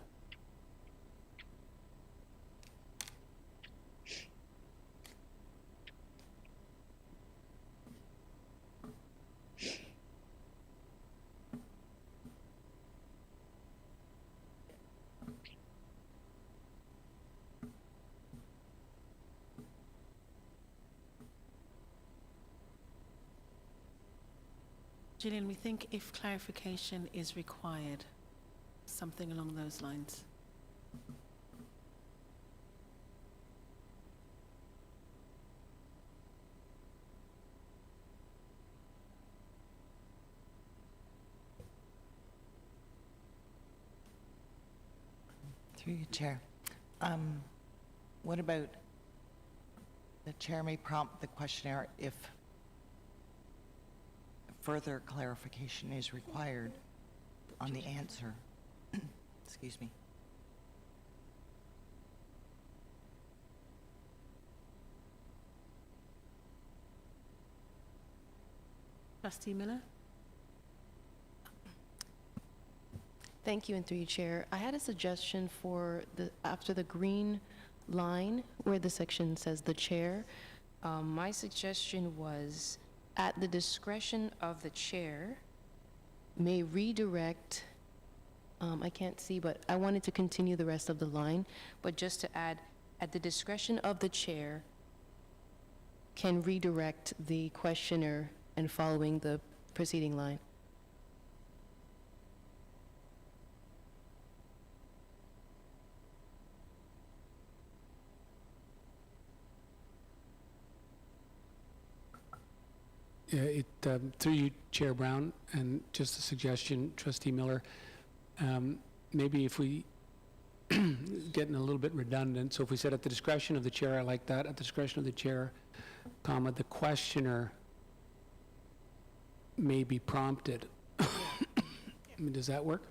Speaker 1: Gillian, we think if clarification is required, something along those lines.
Speaker 14: Through you, Chair. What about the chair may prompt the questionnaire if further clarification is required on the answer? Excuse me.
Speaker 1: Trustee Miller?
Speaker 12: Thank you, and through you, Chair. I had a suggestion for after the green line where the section says the chair. My suggestion was, at the discretion of the chair, may redirect, I can't see, but I wanted to continue the rest of the line, but just to add, at the discretion of the chair, can redirect the questioner and following the preceding line.
Speaker 4: Yeah, through you, Chair Brown, and just a suggestion, Trustee Miller, maybe if we, getting a little bit redundant, so if we said at the discretion of the chair, I like that, at the discretion of the chair, comma, the questioner may be prompted. I mean, does that work?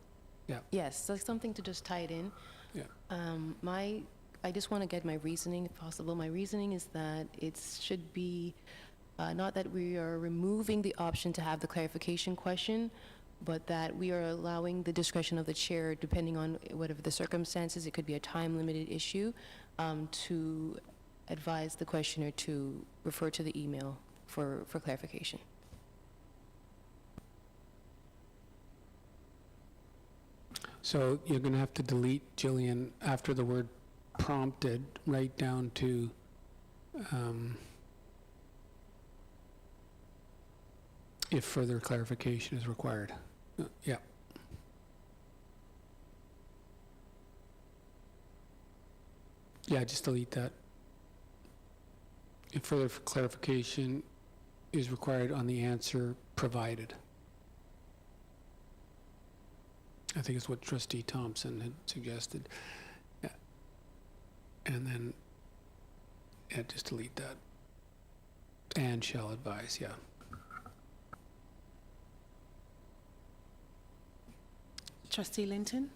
Speaker 4: Yeah.
Speaker 12: Yes, so something to just tie it in.
Speaker 4: Yeah.
Speaker 12: I just want to get my reasoning, if possible. My reasoning is that it should be, not that we are removing the option to have the clarification question, but that we are allowing the discretion of the chair, depending on whatever the circumstances, it could be a time-limited issue, to advise the questioner to refer to the email for clarification.
Speaker 4: So you're going to have to delete, Jillian, after the word prompted, right down to if further clarification is required. Yeah. Yeah, just delete that. If further clarification is required on the answer provided. I think it's what Trustee Thompson had suggested. Yeah. And then, yeah, just delete that. And shall advise, yeah.
Speaker 1: Trustee Linton?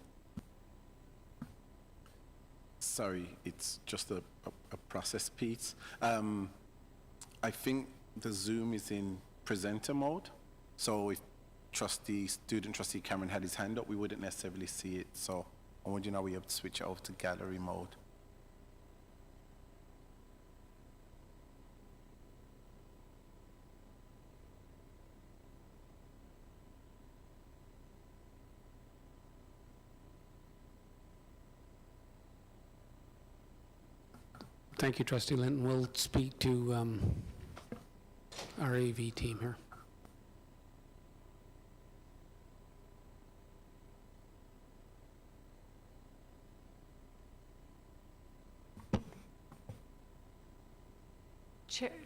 Speaker 11: Sorry, it's just a process piece. I think the Zoom is in presenter mode, so if student trustee Cameron had his hand up, we wouldn't necessarily see it. So I wonder now we have to switch it over to gallery mode.
Speaker 4: Thank you, Trustee Linton. We'll speak to our AV team here.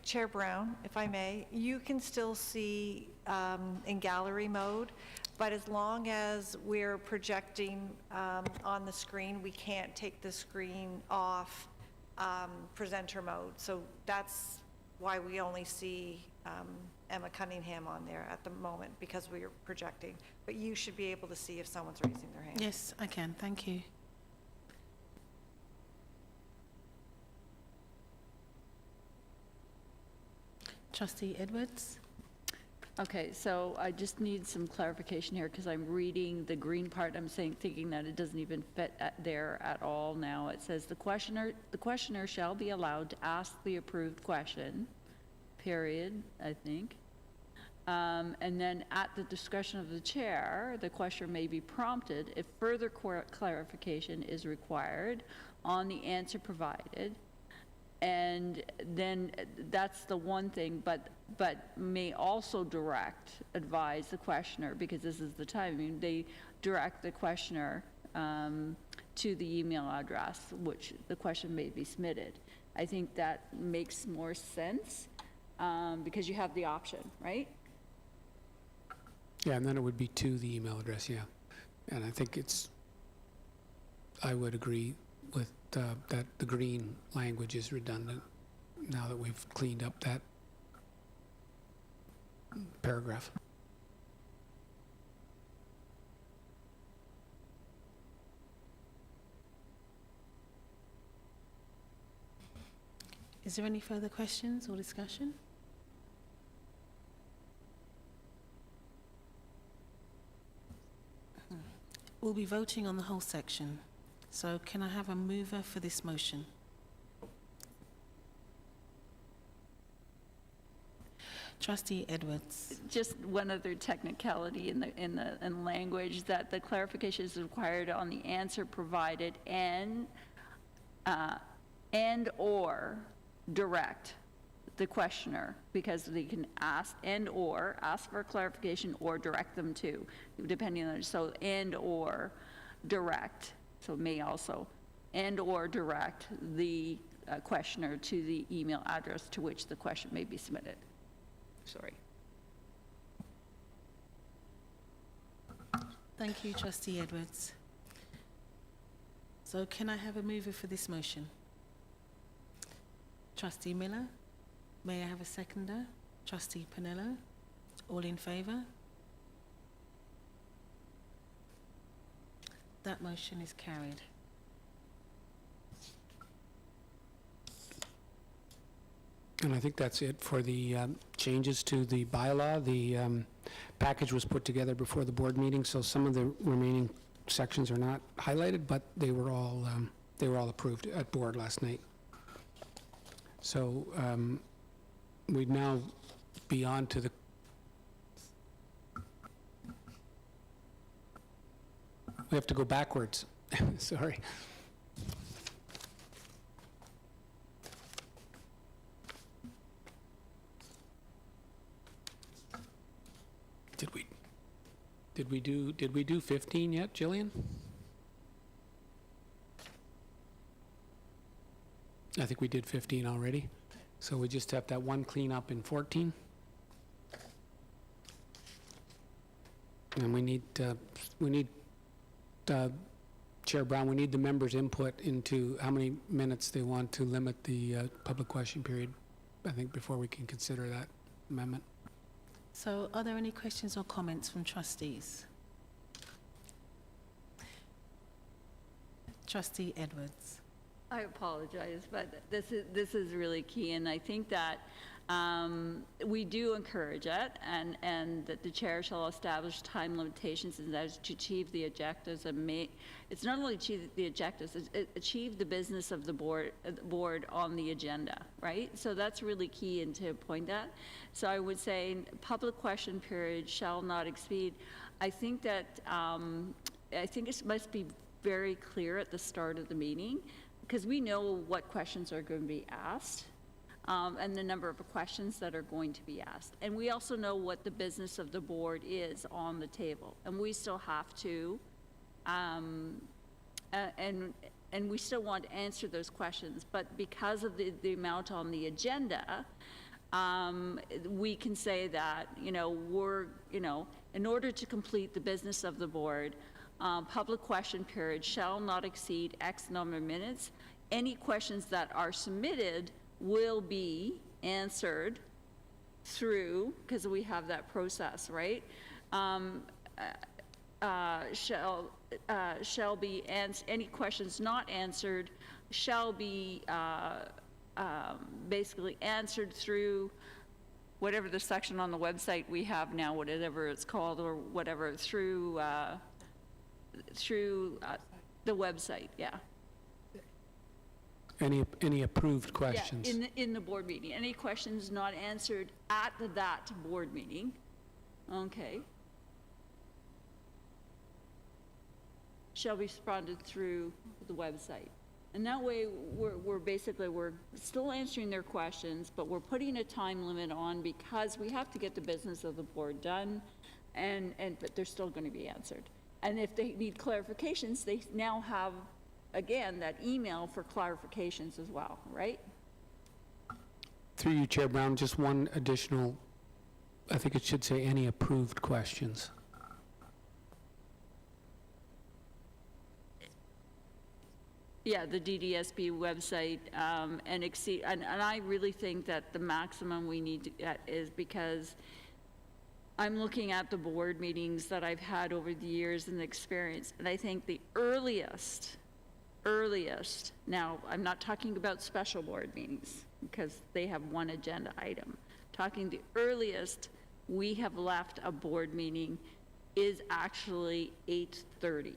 Speaker 15: Chair Brown, if I may, you can still see in gallery mode, but as long as we're projecting on the screen, we can't take the screen off presenter mode. So that's why we only see Emma Cunningham on there at the moment, because we are projecting. But you should be able to see if someone's raising their hand.
Speaker 1: Yes, I can. Thank you. Trustee Edwards?
Speaker 8: Okay, so I just need some clarification here, because I'm reading the green part, thinking that it doesn't even fit there at all now. It says the questioner shall be allowed to ask the approved question, period, I think. And then at the discretion of the chair, the questioner may be prompted if further clarification is required on the answer provided. And then that's the one thing, but may also advise the questioner, because this is the timing, they direct the questioner to the email address which the question may be submitted. I think that makes more sense because you have the option, right?
Speaker 4: Yeah, and then it would be to the email address, yeah. And I think I would agree with that the green language is redundant now that we've cleaned up that paragraph.
Speaker 1: Is there any further questions or discussion? We'll be voting on the whole section. So can I have a mover for this motion? Trustee Edwards.
Speaker 8: Just one other technicality in the language, that the clarification is required on the answer provided and/or direct the questioner, because they can ask and/or ask for clarification or direct them to, depending on, so and/or direct, so may also, and/or direct the questioner to the email address to which the question may be submitted. Sorry.
Speaker 1: Thank you, Trustee Edwards. So can I have a mover for this motion? Trustee Miller. May I have a seconder? Trustee Pinello. All in favour? That motion is carried.
Speaker 4: And I think that's it for the changes to the bylaw. The package was put together before the board meeting, so some of the remaining sections are not highlighted, but they were all approved at board last night. So we'd now be on to the we have to go backwards. Sorry. Did we do 15 yet, Jillian? I think we did 15 already. So we just have that one cleanup in 14. And we need Chair Brown, we need the members' input into how many minutes they want to limit the public question period, I think, before we can consider that amendment.
Speaker 1: So are there any questions or comments from trustees? Trustee Edwards.
Speaker 8: I apologize, but this is really key, and I think that we do encourage it, and that the chair shall establish time limitations and that is to achieve the objectives and it's not only achieve the objectives, it's achieve the business of the board on the agenda, right? So that's really key, and to point that. So I would say public question period shall not exceed. I think that it must be very clear at the start of the meeting, because we know what questions are going to be asked. And the number of questions that are going to be asked. And we also know what the business of the board is on the table. And we still have to, and we still want to answer those questions. But because of the amount on the agenda, we can say that, in order to complete the business of the board, public question period shall not exceed X number of minutes. Any questions that are submitted will be answered through, because we have that process, right? Shall be, any questions not answered shall be basically answered through whatever the section on the website we have now, whatever it's called, or whatever, through the website, yeah.
Speaker 4: Any approved questions?
Speaker 8: Yeah, in the board meeting. Any questions not answered at that board meeting, okay, shall be responded through the website. And that way, we're still answering their questions, but we're putting a time limit on, because we have to get the business of the board done, but they're still going to be answered. And if they need clarifications, they now have, again, that email for clarifications as well, right?
Speaker 4: Through you, Chair Brown, just one additional, I think it should say any approved questions.
Speaker 8: Yeah, the DDSB website, and exceed, and I really think that the maximum we need to get is, because I'm looking at the board meetings that I've had over the years and the experience, and I think the earliest, now, I'm not talking about special board meetings, because they have one agenda item. Talking the earliest we have left a board meeting is actually 8:30.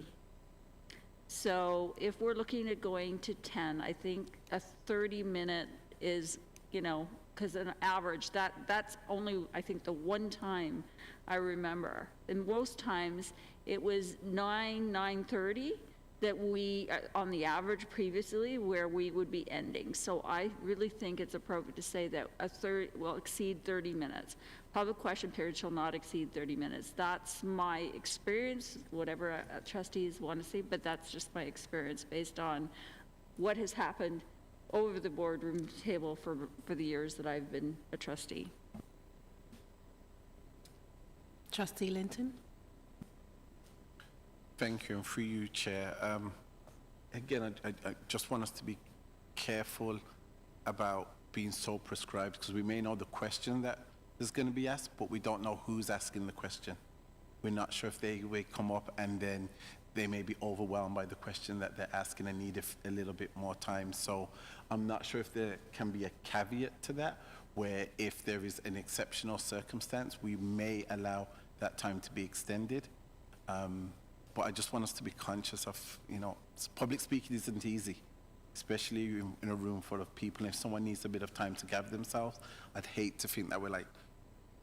Speaker 8: So if we're looking at going to 10, I think a 30-minute is, you know, because an average, that's only, I think, the one time I remember. And most times, it was 9:30 that we, on the average previously, where we would be ending. So I really think it's appropriate to say that a third will exceed 30 minutes. Public question period shall not exceed 30 minutes. That's my experience, whatever trustees want to say, but that's just my experience based on what has happened over the boardroom table for the years that I've been a trustee.
Speaker 1: Trustee Linton?
Speaker 11: Thank you, and through you, Chair. Again, I just want us to be careful about being so prescribed, because we may know the question that is going to be asked, but we don't know who's asking the question. We're not sure if they will come up and then they may be overwhelmed by the question that they're asking and need a little bit more time. So I'm not sure if there can be a caveat to that, where if there is an exceptional circumstance, we may allow that time to be extended. But I just want us to be conscious of, you know, public speaking isn't easy, especially in a room full of people. If someone needs a bit of time to gather themselves, I'd hate to think that we're like,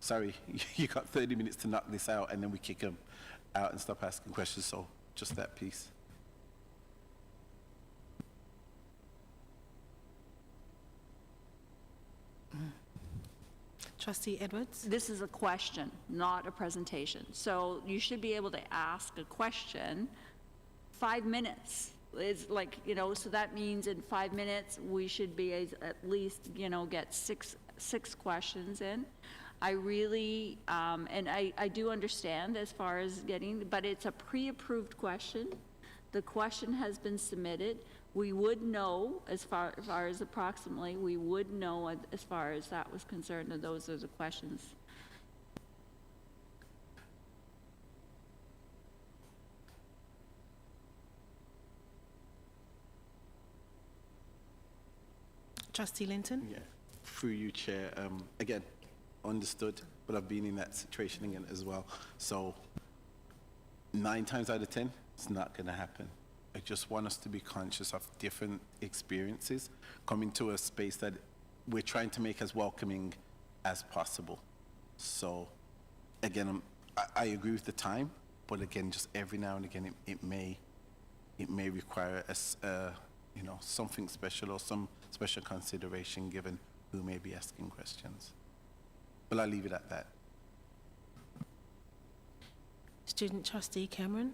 Speaker 11: sorry, you got 30 minutes to knock this out, and then we kick them out and stop asking questions. So just that piece.
Speaker 1: Trustee Edwards?
Speaker 8: This is a question, not a presentation. So you should be able to ask a question 5 minutes. It's like, you know, so that means in 5 minutes, we should be at least, you know, get six questions in. I really, and I do understand as far as getting, but it's a pre-approved question. The question has been submitted. We would know as far as approximately, we would know as far as that was concerned, and those are the questions.
Speaker 1: Trustee Linton?
Speaker 11: Yeah, through you, Chair. Again, understood, but I've been in that situation again as well. So 9 times out of 10, it's not going to happen. I just want us to be conscious of different experiences, coming to a space that we're trying to make as welcoming as possible. So again, I agree with the time, but again, just every now and again, it may require you know, something special or some special consideration given who may be asking questions. But I'll leave it at that.
Speaker 1: Student Trustee Cameron?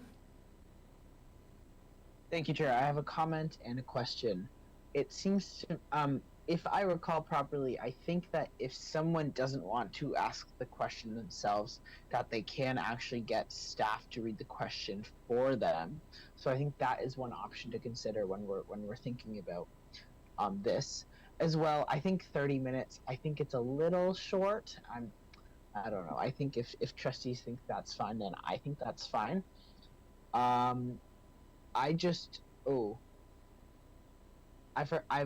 Speaker 3: Thank you, Chair. I have a comment and a question. It seems to, if I recall properly, I think that if someone doesn't want to ask the question themselves, that they can actually get staff to read the question for them. So I think that is one option to consider when we're thinking about this. As well, I think 30 minutes, I think it's a little short. I don't know. I think if trustees think that's fine, then I think that's fine. I've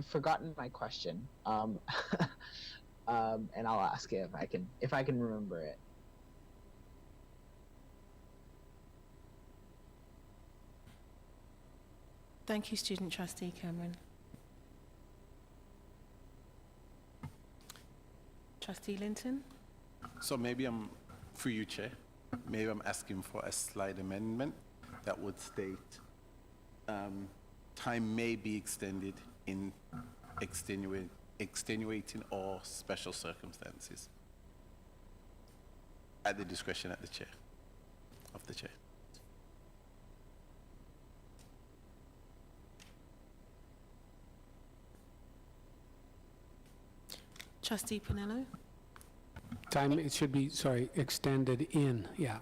Speaker 3: forgotten my question, and I'll ask it if I can remember it.
Speaker 1: Thank you, Student Trustee Cameron. Trustee Linton?
Speaker 11: So maybe through you, Chair, maybe I'm asking for a slight amendment that would state time may be extended in extenuating or special circumstances at the discretion of the Chair.
Speaker 1: Trustee Pinello?
Speaker 4: Time, it should be, sorry, extended in, yeah.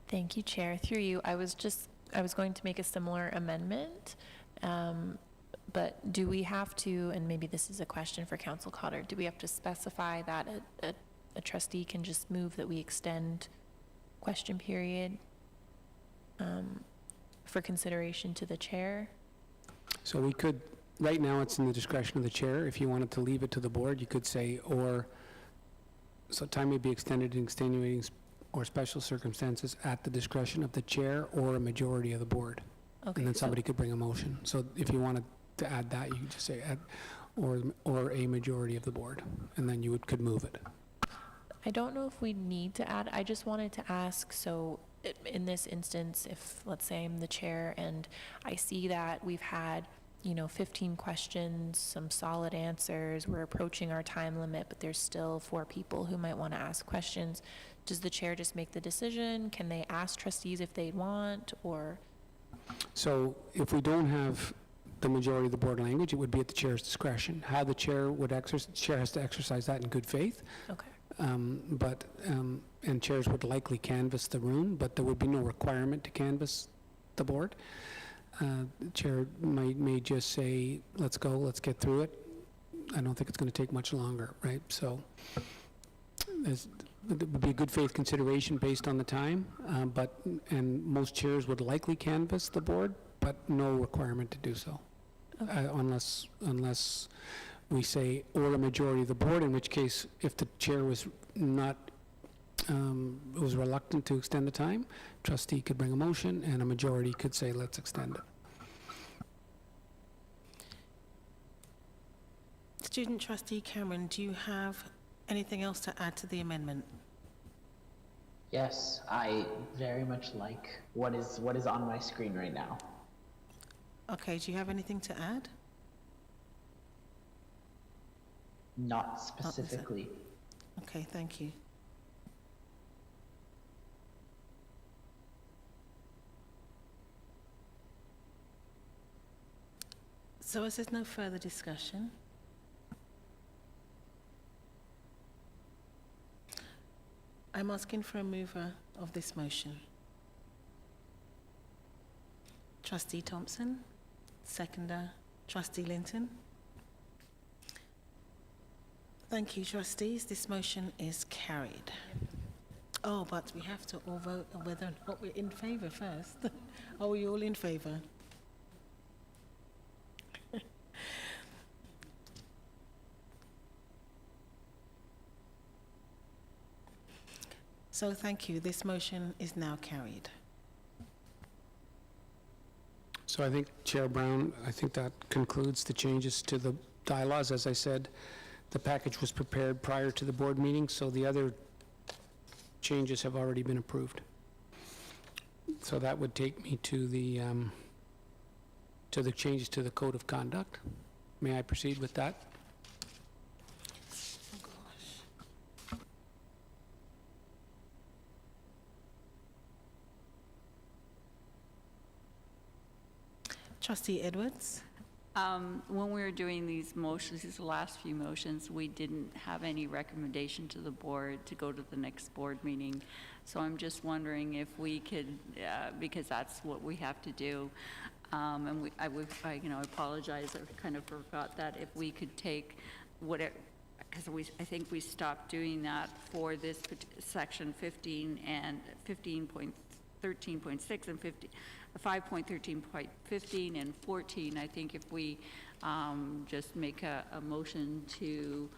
Speaker 10: Thank you, Chair. Through you, I was just I was going to make a similar amendment, but do we have to, and maybe this is a question for Council Cotter, do we have to specify that a trustee can just move that we extend question period for consideration to the chair?
Speaker 4: So we could, right now it's in the discretion of the chair. If you wanted to leave it to the board, you could say, or, so time may be extended in extenuating or special circumstances at the discretion of the chair or a majority of the board.
Speaker 10: Okay,
Speaker 4: And then
Speaker 10: so-
Speaker 4: somebody could bring a motion. So if you wanted to add that, you could just say at, or a majority of the board, and then you could move it.
Speaker 10: I don't know if we need to add, I just wanted to ask, so in this instance, if, let's say I'm the chair and I see that we've had, 15 questions, some solid answers, we're approaching our time limit, but there's still 4 people who might want to ask questions, does the chair just make the decision? Can they ask trustees if they want, or?
Speaker 4: So if we don't have the majority of the board language, it would be at the chair's discretion. How the chair would exercise, the chair has to exercise that in good faith.
Speaker 10: Okay.
Speaker 4: And chairs would likely canvass the room, but there would be no requirement to canvass the board. The chair may just say, let's go, let's get through it. I don't think it's going to take much longer, right? So it would be a good faith consideration based on the time, and most chairs would likely canvass the board, but no requirement to do so.
Speaker 10: Okay.
Speaker 4: Unless we say, or a majority of the board, in which case, if the chair was not, was reluctant to extend the time, trustee could bring a motion, and a majority could say, let's extend it.
Speaker 1: Student trustee Cameron, do you have anything else to add to the amendment?
Speaker 3: Yes, I very much like what is on my screen right now.
Speaker 1: Okay, do you have anything to add?
Speaker 3: Not specifically.
Speaker 1: Okay, thank you. So as there's no further discussion, I'm asking for a mover of this motion. Trustee Thompson, seconder, Trustee Linton. Thank you, trustees. This motion is carried. Oh, but we have to all vote on whether or not we're in favour first. Are we all in favour? So thank you. This motion is now carried.
Speaker 4: So I think, Chair Brown, I think that concludes the changes to the bylaws. As I said, the package was prepared prior to the board meeting, so the other changes have already been approved. So that would take me to the changes to the Code of Conduct. May I proceed with that?
Speaker 1: Oh, gosh. Trustee Edwards?
Speaker 8: When we were doing these motions, these last few motions, we didn't have any recommendation to the board to go to the next board meeting. So I'm just wondering if we could, because that's what we have to do. And I apologize, I kind of forgot that, if we could take whatever, because I think we stopped doing that for this section 15 and 15.13.6 and 5.13.15 and 14, I think if we just make a motion to,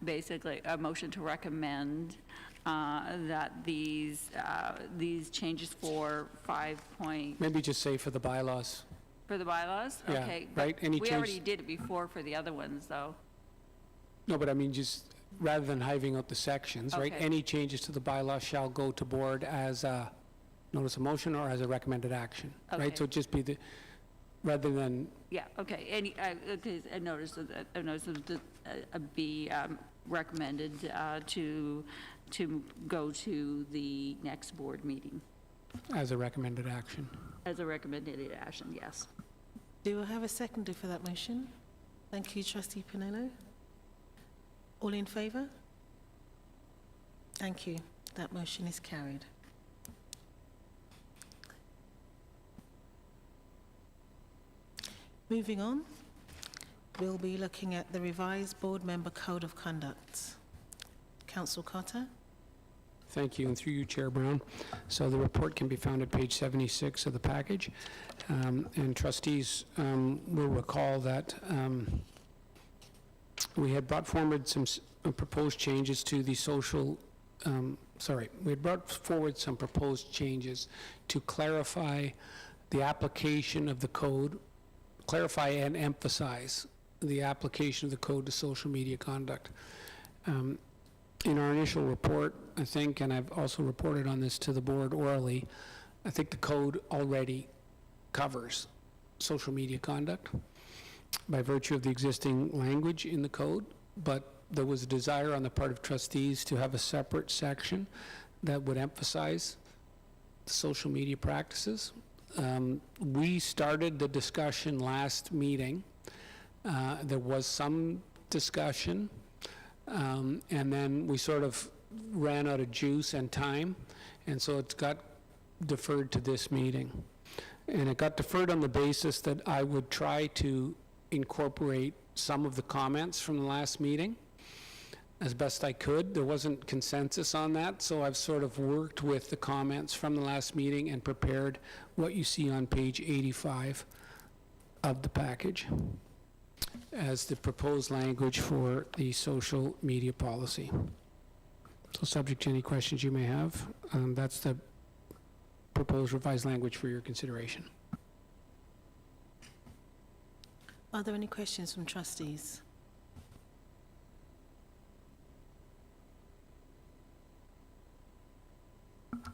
Speaker 8: basically, a motion to recommend that these changes for 5 point...
Speaker 4: Maybe just say for the bylaws.
Speaker 8: For the bylaws?
Speaker 4: Yeah,
Speaker 8: Okay.
Speaker 4: right? Any
Speaker 8: We
Speaker 4: change-
Speaker 8: already did it before for the other ones, though.
Speaker 4: No, but I mean, just rather than hiving out the sections, right?
Speaker 8: Okay.
Speaker 4: Any changes to the bylaw shall go to board as a notice of motion or as a recommended action,
Speaker 8: Okay.
Speaker 4: right? So it'd just be the, rather than,
Speaker 8: Yeah, okay. Okay, a notice of be recommended to go to the next board meeting
Speaker 4: as a recommended action.
Speaker 8: as a recommended action, yes.
Speaker 1: Do I have a seconder for that motion? Thank you, Trustee Pinello. All in favour? Thank you. That motion is carried. Moving on, we'll be looking at the revised board member code of conduct. Councillor Cotter.
Speaker 4: Thank you, and through you, Chair Brown. So the report can be found at page 76 of the package. And trustees will recall that we had brought forward some proposed changes to the social, we had brought forward some proposed changes to clarify the application of the code, clarify and emphasize the application of the code to social media conduct. In our initial report, I think, and I've also reported on this to the board orally, I think the code already covers social media conduct by virtue of the existing language in the code, but there was a desire on the part of trustees to have a separate section that would emphasize the social media practices. We started the discussion last meeting. There was some discussion, and then we sort of ran out of juice and time, and so it got deferred to this meeting. And it got deferred on the basis that I would try to incorporate some of the comments from the last meeting as best I could. There wasn't consensus on that, so I've sort of worked with the comments from the last meeting and prepared what you see on page 85 of the package as the proposed language for the social media policy. So subject to any questions you may have, that's the proposed revised language for your consideration.
Speaker 1: Are there any questions from trustees?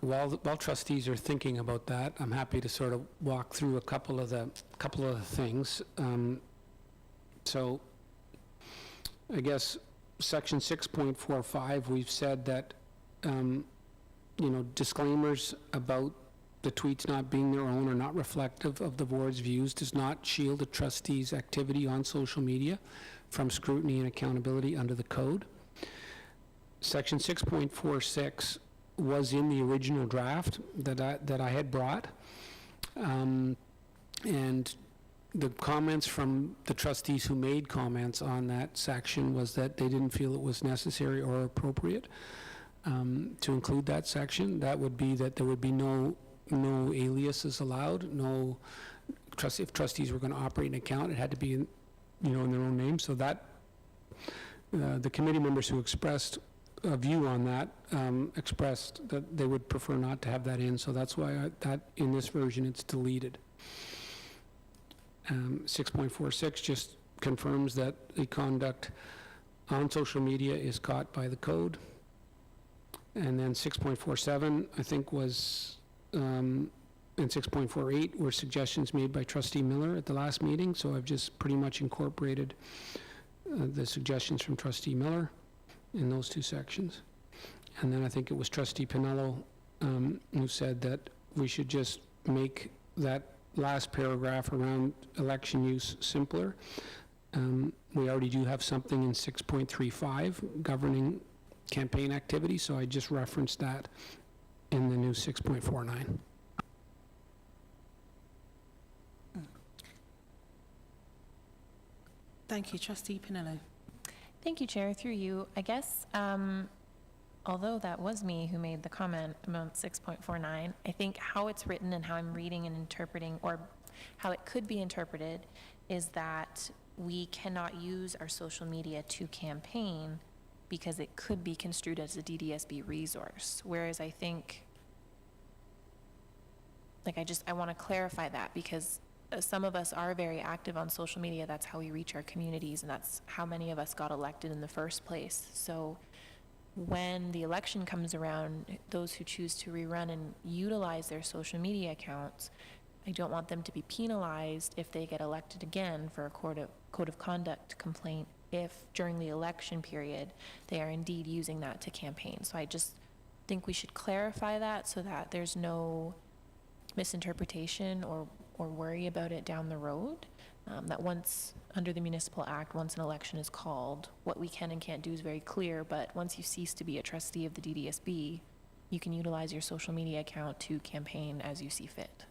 Speaker 4: While trustees are thinking about that, I'm happy to sort of walk through a couple of the things. So I guess section 6.45, we've said that disclaimers about the tweets not being their own or not reflective of the board's views does not shield a trustee's activity on social media from scrutiny and accountability under the code. Section 6.46 was in the original draft that I had brought, and the comments from the trustees who made comments on that section was that they didn't feel it was necessary or appropriate to include that section. That would be that there would be no aliases allowed. If trustees were going to operate an account, it had to be in their own name. So that the committee members who expressed a view on that expressed that they would prefer not to have that in. So that's why that in this version it's deleted. 6.46 just confirms that the conduct on social media is caught by the code. And then 6.47, I think, was, and 6.48 were suggestions made by Trustee Miller at the last meeting, so I've just pretty much incorporated the suggestions from Trustee Miller in those two sections. And then I think it was Trustee Pinello who said that we should just make that last paragraph around election use simpler. We already do have something in 6.35 governing campaign activity, so I just referenced that in the new 6.49.
Speaker 1: Thank you, Trustee Pinello.
Speaker 10: Thank you, Chair. Through you, I guess, although that was me who made the comment about 6.49, I think how it's written and how I'm reading and interpreting, or how it could be interpreted, is that we cannot use our social media to campaign because it could be construed as a DDSB resource. Whereas I think, I want to clarify that, because some of us are very active on social media. That's how we reach our communities, and that's how many of us got elected in the first place. So when the election comes around, those who choose to rerun and utilize their social media accounts, I don't want them to be penalized if they get elected again for a code of conduct complaint if during the election period they are indeed using that to campaign. So I just think we should clarify that so that there's no misinterpretation or worry about it down the road. That once, under the Municipal Act, once an election is called, what we can and can't do is very clear, but once you cease to be a trustee of the DDSB, you can utilize your social media account to campaign as you see fit.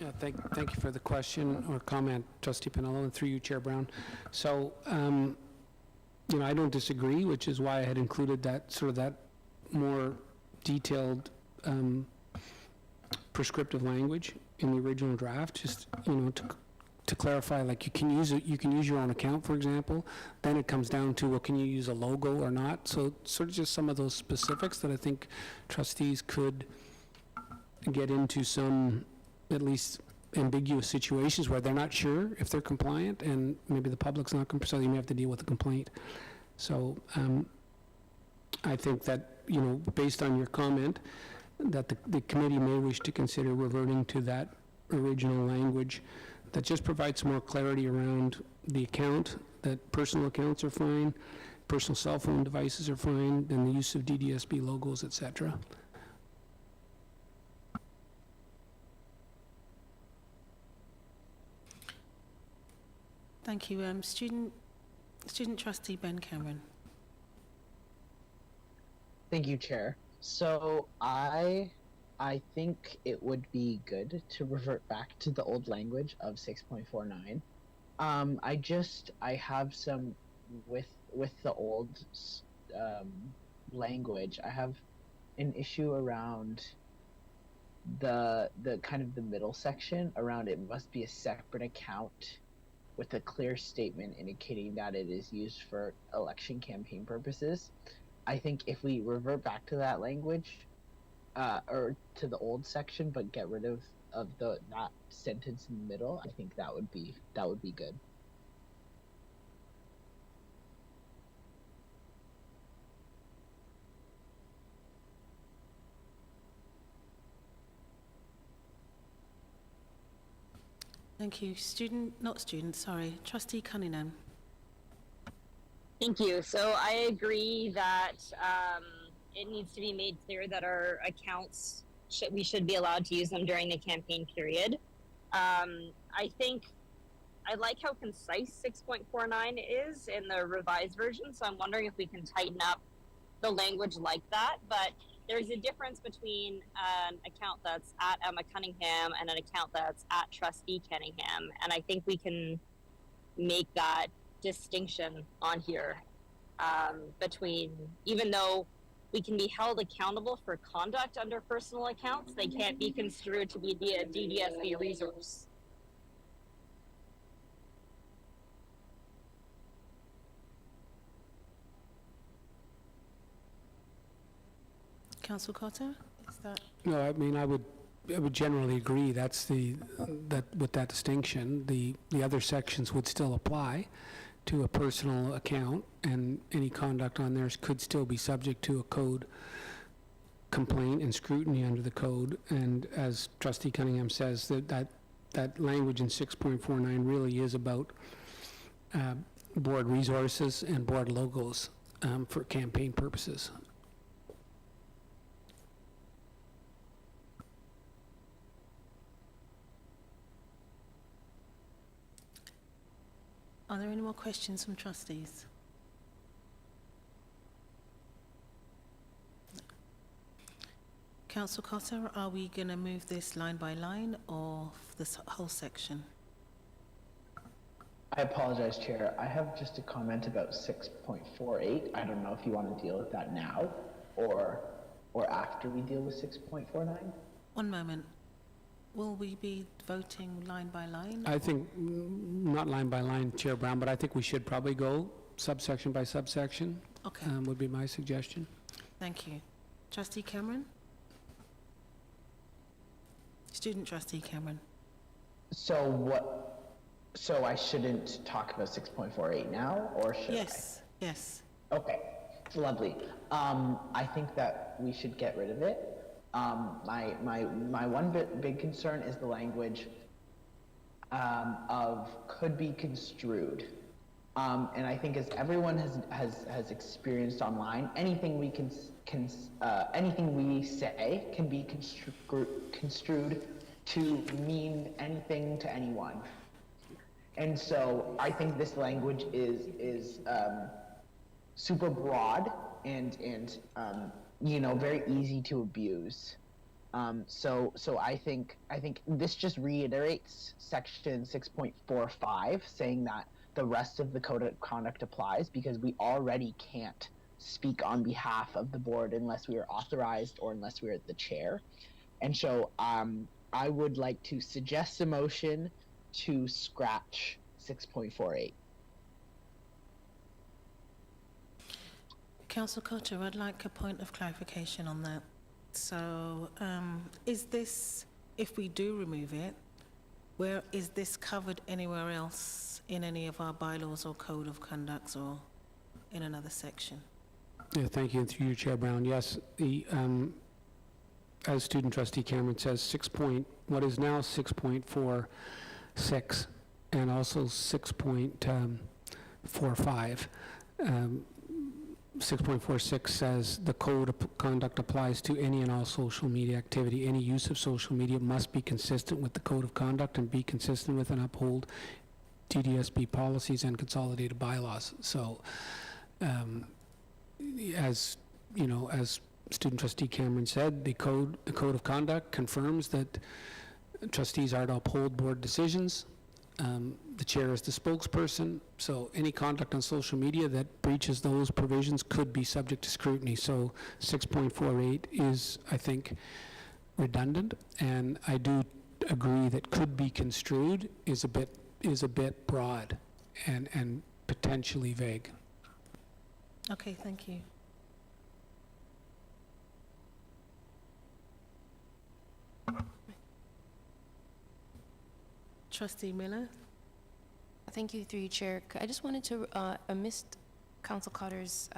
Speaker 4: Yeah, thank you for the question or comment, Trustee Pinello, and through you, Chair Brown. So, I don't disagree, which is why I had included that more detailed prescriptive language in the original draft, just, to clarify, like you can use your own account, for example. Then it comes down to, well, can you use a logo or not? So sort of just some of those specifics that I think trustees could get into some, at least ambiguous situations where they're not sure if they're compliant, and maybe the public's not, so you may have to deal with a complaint. So I think that, based on your comment, that the committee may wish to consider reverting to that original language that just provides more clarity around the account, that personal accounts are fine, personal cell phone devices are fine, and the use of DDSB logos, et cetera.
Speaker 1: Thank you. Student Trustee Ben Cameron.
Speaker 3: Thank you, Chair. So I think it would be good to revert back to the old language of 6.49. I have some with the old language. I have an issue around the kind of the middle section around it must be a separate account with a clear statement indicating that it is used for election campaign purposes. I think if we revert back to that language, or to the old section, but get rid of that sentence in the middle, I think that would be good.
Speaker 1: Thank you. Trustee Cunningham.
Speaker 13: Thank you. So I agree that it needs to be made clear that our accounts, we should be allowed to use them during the campaign period. I think I like how concise 6.49 is in the revised version, so I'm wondering if we can tighten up the language like that. But there's a difference between an account that's at Emma Cunningham and an account that's at Trustee Cunningham, and I think we can make that distinction on here between, even though we can be held accountable for conduct under personal accounts, they can't be construed to be a DDSB resource.
Speaker 1: Councillor Cotter, is that?
Speaker 4: No, I mean, I would generally agree. That's with that distinction, the other sections would still apply to a personal account, and any conduct on theirs could still be subject to a code complaint and scrutiny under the code. And as Trustee Cunningham says, that language in 6.49 really is about board resources and board logos for campaign purposes.
Speaker 1: Are there any more questions from trustees? Councillor Cotter, are we going to move this line by line or this whole section?
Speaker 3: I apologize, Chair. I have just a comment about 6.48. I don't know if you want to deal with that now or after we deal with 6.49.
Speaker 1: One moment. Will we be voting line by line?
Speaker 4: I think, not line by line, Chair Brown, but I think we should probably go subsection by subsection.
Speaker 1: Okay.
Speaker 4: Would be my suggestion.
Speaker 1: Thank you. Trustee Cameron? Student Trustee Cameron.
Speaker 3: So I shouldn't talk about 6.48 now, or should I?
Speaker 1: Yes.
Speaker 3: Okay, lovely. I think that we should get rid of it. My one big concern is the language of could be construed. And I think as everyone has experienced online, anything we anything we say can be construed to mean anything to anyone. And so I think this language is super broad and very easy to abuse. So I think this just reiterates section 6.45, saying that the rest of the code of conduct applies, because we already can't speak on behalf of the board unless we are authorized or unless we are the chair. And so I would like to suggest a motion to scratch 6.48.
Speaker 1: Councillor Cotter, I'd like a point of clarification on that. So, is this, if we do remove it, where is this covered anywhere else in any of our bylaws or code of conducts or in another section?
Speaker 4: Yeah, thank you, and through you, Chair Brown. Yes, the, as Student Trustee Cameron says, what is now 6.46 and also 6.45. 6.46 says the code of conduct applies to any and all social media activity. Any use of social media must be consistent with the code of conduct and be consistent with and uphold DDSB policies and consolidated bylaws. So, as you know, as Student Trustee Cameron said, the code of conduct confirms that trustees are to uphold board decisions. The chair is the spokesperson, so any conduct on social media that breaches those provisions could be subject to scrutiny. So 6.48 is, I think, redundant, and I do agree that could be construed is a bit broad and potentially vague.
Speaker 1: Okay, thank you. Trustee Miller?
Speaker 12: Thank you, through you, Chair. I just wanted to, I missed Council Cotter's,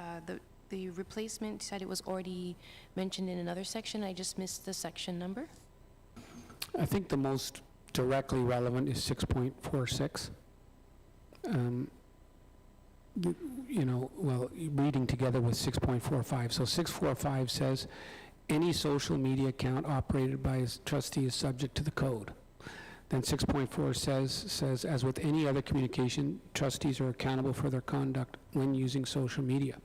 Speaker 12: the replacement said it was already mentioned in another section. I just missed the section number.
Speaker 4: I think the most directly relevant is 6.46. You know, well, reading together with 6.45. So 6.45 says, any social media account operated by a trustee is subject to the code. Then 6.4 says, as with any other communication, trustees are accountable for their conduct when using social media.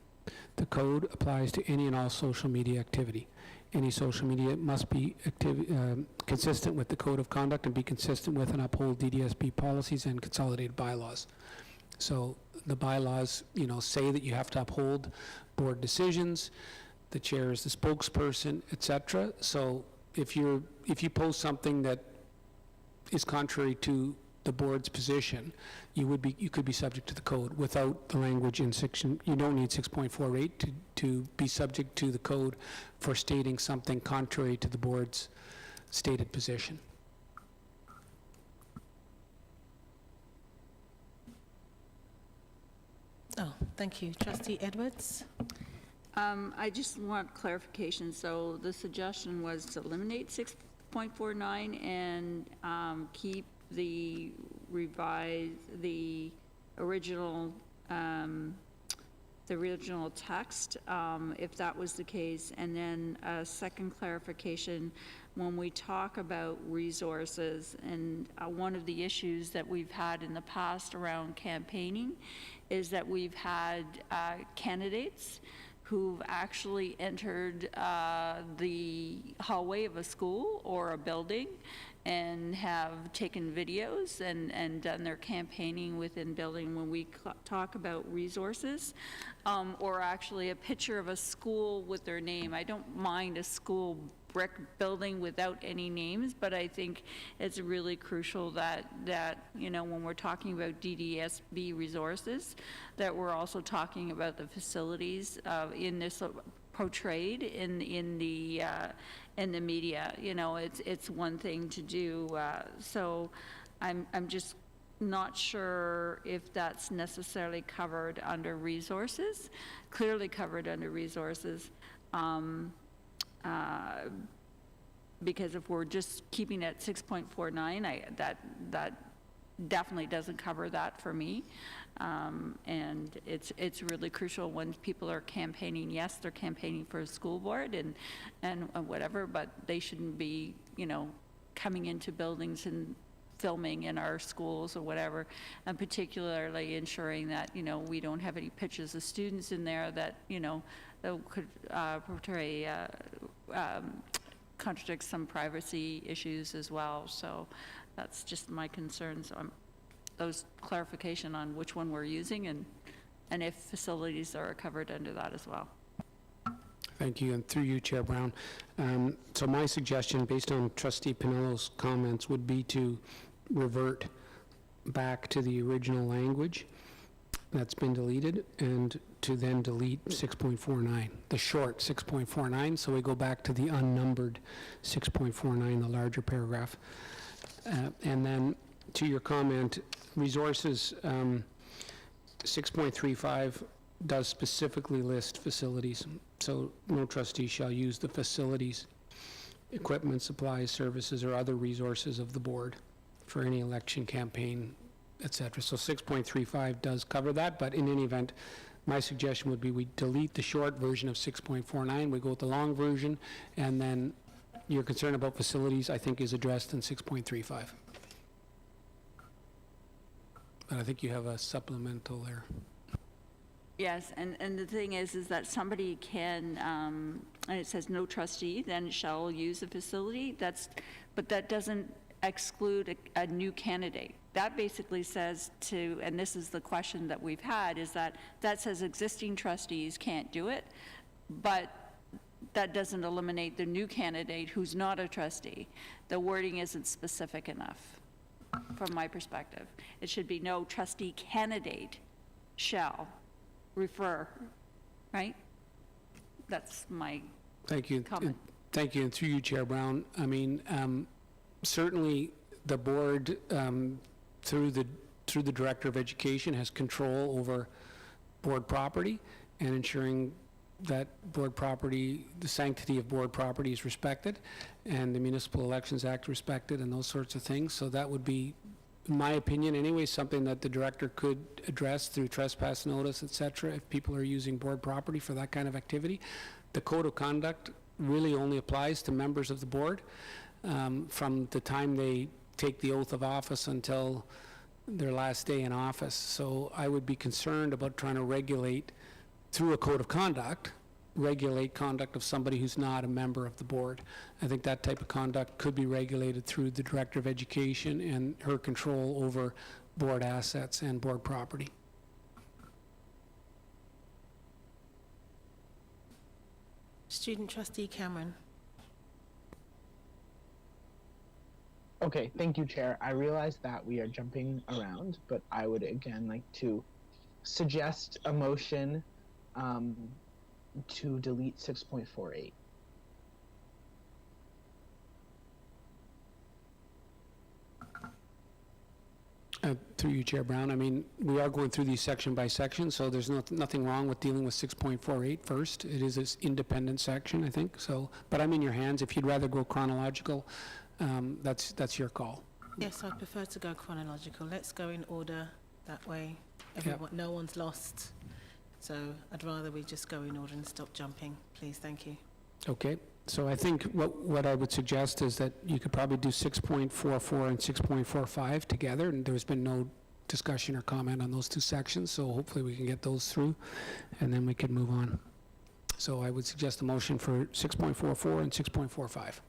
Speaker 4: The code applies to any and all social media activity. Any social media must be consistent with the code of conduct and be consistent with and uphold DDSB policies and consolidated bylaws. So the bylaws, you know, say that you have to uphold board decisions. The chair is the spokesperson, etc. So if you post something that is contrary to the board's position, you could be subject to the code without the language in section. You don't need 6.48 to be subject to the code for stating something contrary to the board's stated position.
Speaker 1: Oh, thank you. Trustee Edwards?
Speaker 8: I just want clarification. So the suggestion was to eliminate 6.49 and keep the original text, if that was the case. And then a second clarification, when we talk about resources, and one of the issues that we've had in the past around campaigning is that we've had candidates who've actually entered the hallway of a school or a building and have taken videos and done their campaigning within building. When we talk about resources, or actually a picture of a school with their name. I don't mind a school brick building without any names, but I think it's really crucial that you know, when we're talking about DDSB resources, that we're also talking about the facilities in this portrayed in the media. You know, it's one thing to do. So I'm just not sure if that's necessarily covered under resources. Clearly covered under resources. Because if we're just keeping it at 6.49, that definitely doesn't cover that for me. And it's really crucial when people are campaigning. Yes, they're campaigning for a school board and whatever, but they shouldn't be, you know, coming into buildings and filming in our schools or whatever, and particularly ensuring that, you know, we don't have any pictures of students in there that, you know, that could portray contradicts some privacy issues as well. So that's just my concern. So those clarification on which one we're using and if facilities are covered under that as well.
Speaker 4: Thank you, and through you, Chair Brown. So my suggestion, based on Trustee Pinello's comments, would be to revert back to the original language that's been deleted, and to then delete 6.49, the short 6.49, so we go back to the unnumbered 6.49, the larger paragraph. And then, to your comment, resources, 6.35 does specifically list facilities, so no trustee shall use the facilities, equipment, supplies, services, or other resources of the board for any election campaign, et cetera. So 6.35 does cover that, but in any event, my suggestion would be we delete the short version of 6.49, we go with the long version, and then your concern about facilities, I think, is addressed in 6.35. But I think you have a supplemental there.
Speaker 8: Yes, and the thing is that somebody can, and it says no trustee, then shall use the facility, but that doesn't exclude a new candidate. That basically says to, and this is the question that we've had, is that says existing trustees can't do it, but that doesn't eliminate the new candidate who's not a trustee. The wording isn't specific enough, from my perspective. It should be no trustee candidate shall refer, right? That's my
Speaker 4: Thank you.
Speaker 8: comment.
Speaker 4: Thank you, and through you, Chair Brown. I mean, certainly the board, through the Director of Education, has control over board property and ensuring that board property, the sanctity of board property is respected, and the Municipal Elections Act respected, and those sorts of things. So that would be, in my opinion anyway, something that the director could address through trespass notice, et cetera, if people are using board property for that kind of activity. The code of conduct really only applies to members of the board from the time they take the oath of office until their last day in office. So I would be concerned about trying to regulate, through a code of conduct, regulate conduct of somebody who's not a member of the board. I think that type of conduct could be regulated through the Director of Education and her control over board assets and board property.
Speaker 1: Student Trustee Cameron.
Speaker 3: Okay, thank you, Chair. I realize that we are jumping around, but I would again like to suggest a motion to delete 6.48.
Speaker 4: Through you, Chair Brown, I mean, we are going through these section by section, so there's nothing wrong with dealing with 6.48 first. It is an independent section, I think, so, but I'm in your hands. If you'd rather go chronological, that's your call.
Speaker 1: Yes, I prefer to go chronological. Let's go in order, that way everyone, no one's lost. So I'd rather we just go in order and stop jumping, please. Thank you.
Speaker 4: Okay, so I think what I would suggest is that you could probably do 6.44 and 6.45 together, and there's been no discussion or comment on those two sections, so hopefully we can get those through, and then we can move on. So I would suggest a motion for 6.44 and 6.45.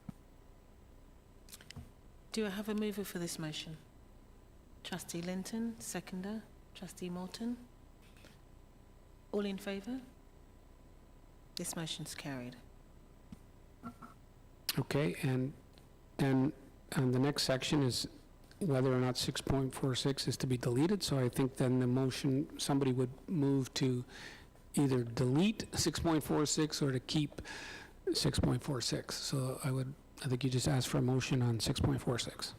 Speaker 1: Do I have a mover for this motion? Trustee Linton, seconder. Trustee Morton. All in favour? This motion's carried.
Speaker 4: Okay, and then the next section is whether or not 6.46 is to be deleted. So I think then the motion, somebody would move to either delete 6.46 or to keep 6.46. So I think you just asked for a motion on 6.46.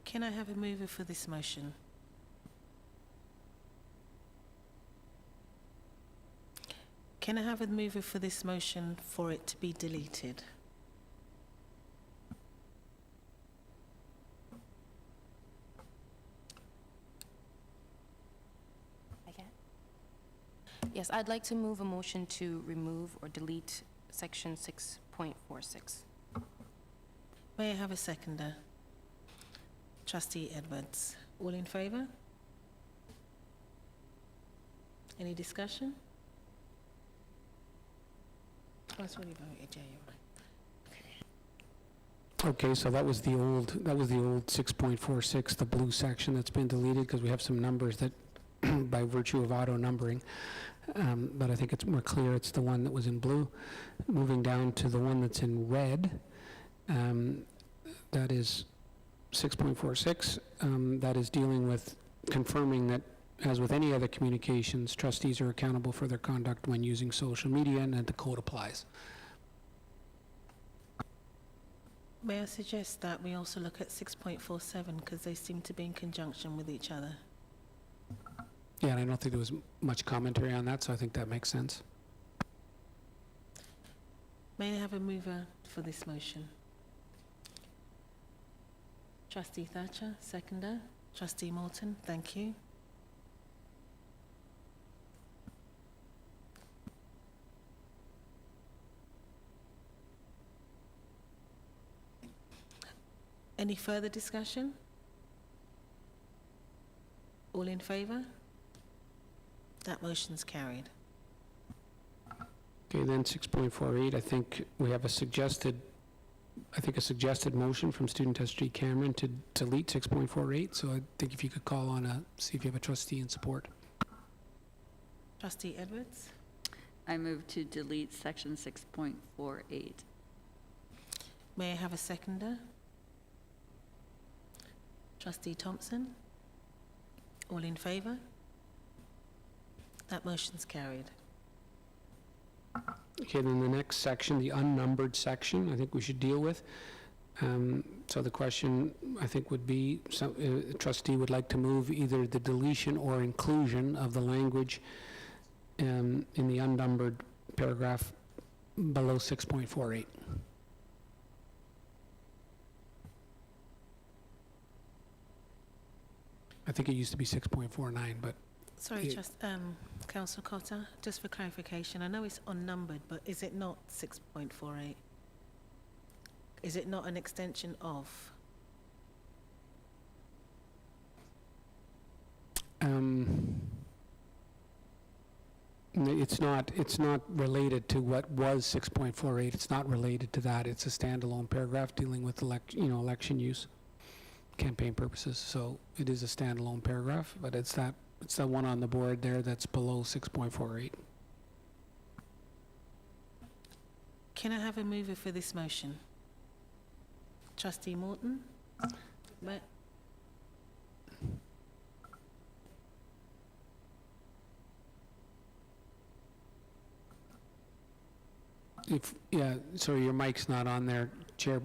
Speaker 1: Can I have a mover for this motion? Can I have a mover for this motion for it to be deleted?
Speaker 12: Yes, I'd like to move a motion to remove or delete section 6.46.
Speaker 1: May I have a seconder? Trustee Edwards. All in favour? Any discussion? That's what you voted, yeah, you're right.
Speaker 4: Okay, so that was the old 6.46, the blue section that's been deleted, because we have some numbers that, by virtue of auto numbering, but I think it's more clear it's the one that was in blue. Moving down to the one that's in red, that is 6.46, that is dealing with confirming that, as with any other communications, trustees are accountable for their conduct when using social media, and that the code applies.
Speaker 1: May I suggest that we also look at 6.47, because they seem to be in conjunction with each other.
Speaker 4: Yeah, and I don't think there was much commentary on that, so I think that makes sense.
Speaker 1: May I have a mover for this motion? Trustee Thatcher, seconder. Trustee Morton, thank you. Any further discussion? All in favour? That motion's carried.
Speaker 4: Okay, then 6.48, I think we have a suggested motion from Student Trustee Cameron to delete 6.48, so I think if you could call on see if you have a trustee in support.
Speaker 1: Trustee Edwards?
Speaker 8: I move to delete section 6.48.
Speaker 1: May I have a seconder? Trustee Thompson? All in favour? That motion's carried.
Speaker 4: Okay, then the next section, the unnumbered section, I think we should deal with. So the question, I think, would be, a trustee would like to move either the deletion or inclusion of the language in the unnumbered paragraph below 6.48. I think it used to be 6.49, but...
Speaker 1: Sorry, Councillor Cotter, just for clarification, I know it's unnumbered, but is it not 6.48? Is it not an extension of? It's not related to what was 6.48. It's not related to that. It's a standalone paragraph dealing with election use, campaign purposes. So it is a standalone paragraph, but it's the one on the board there that's below 6.48. Can I have a mover for this motion? Trustee Morton?
Speaker 4: Sorry, your mic's not on there, Chair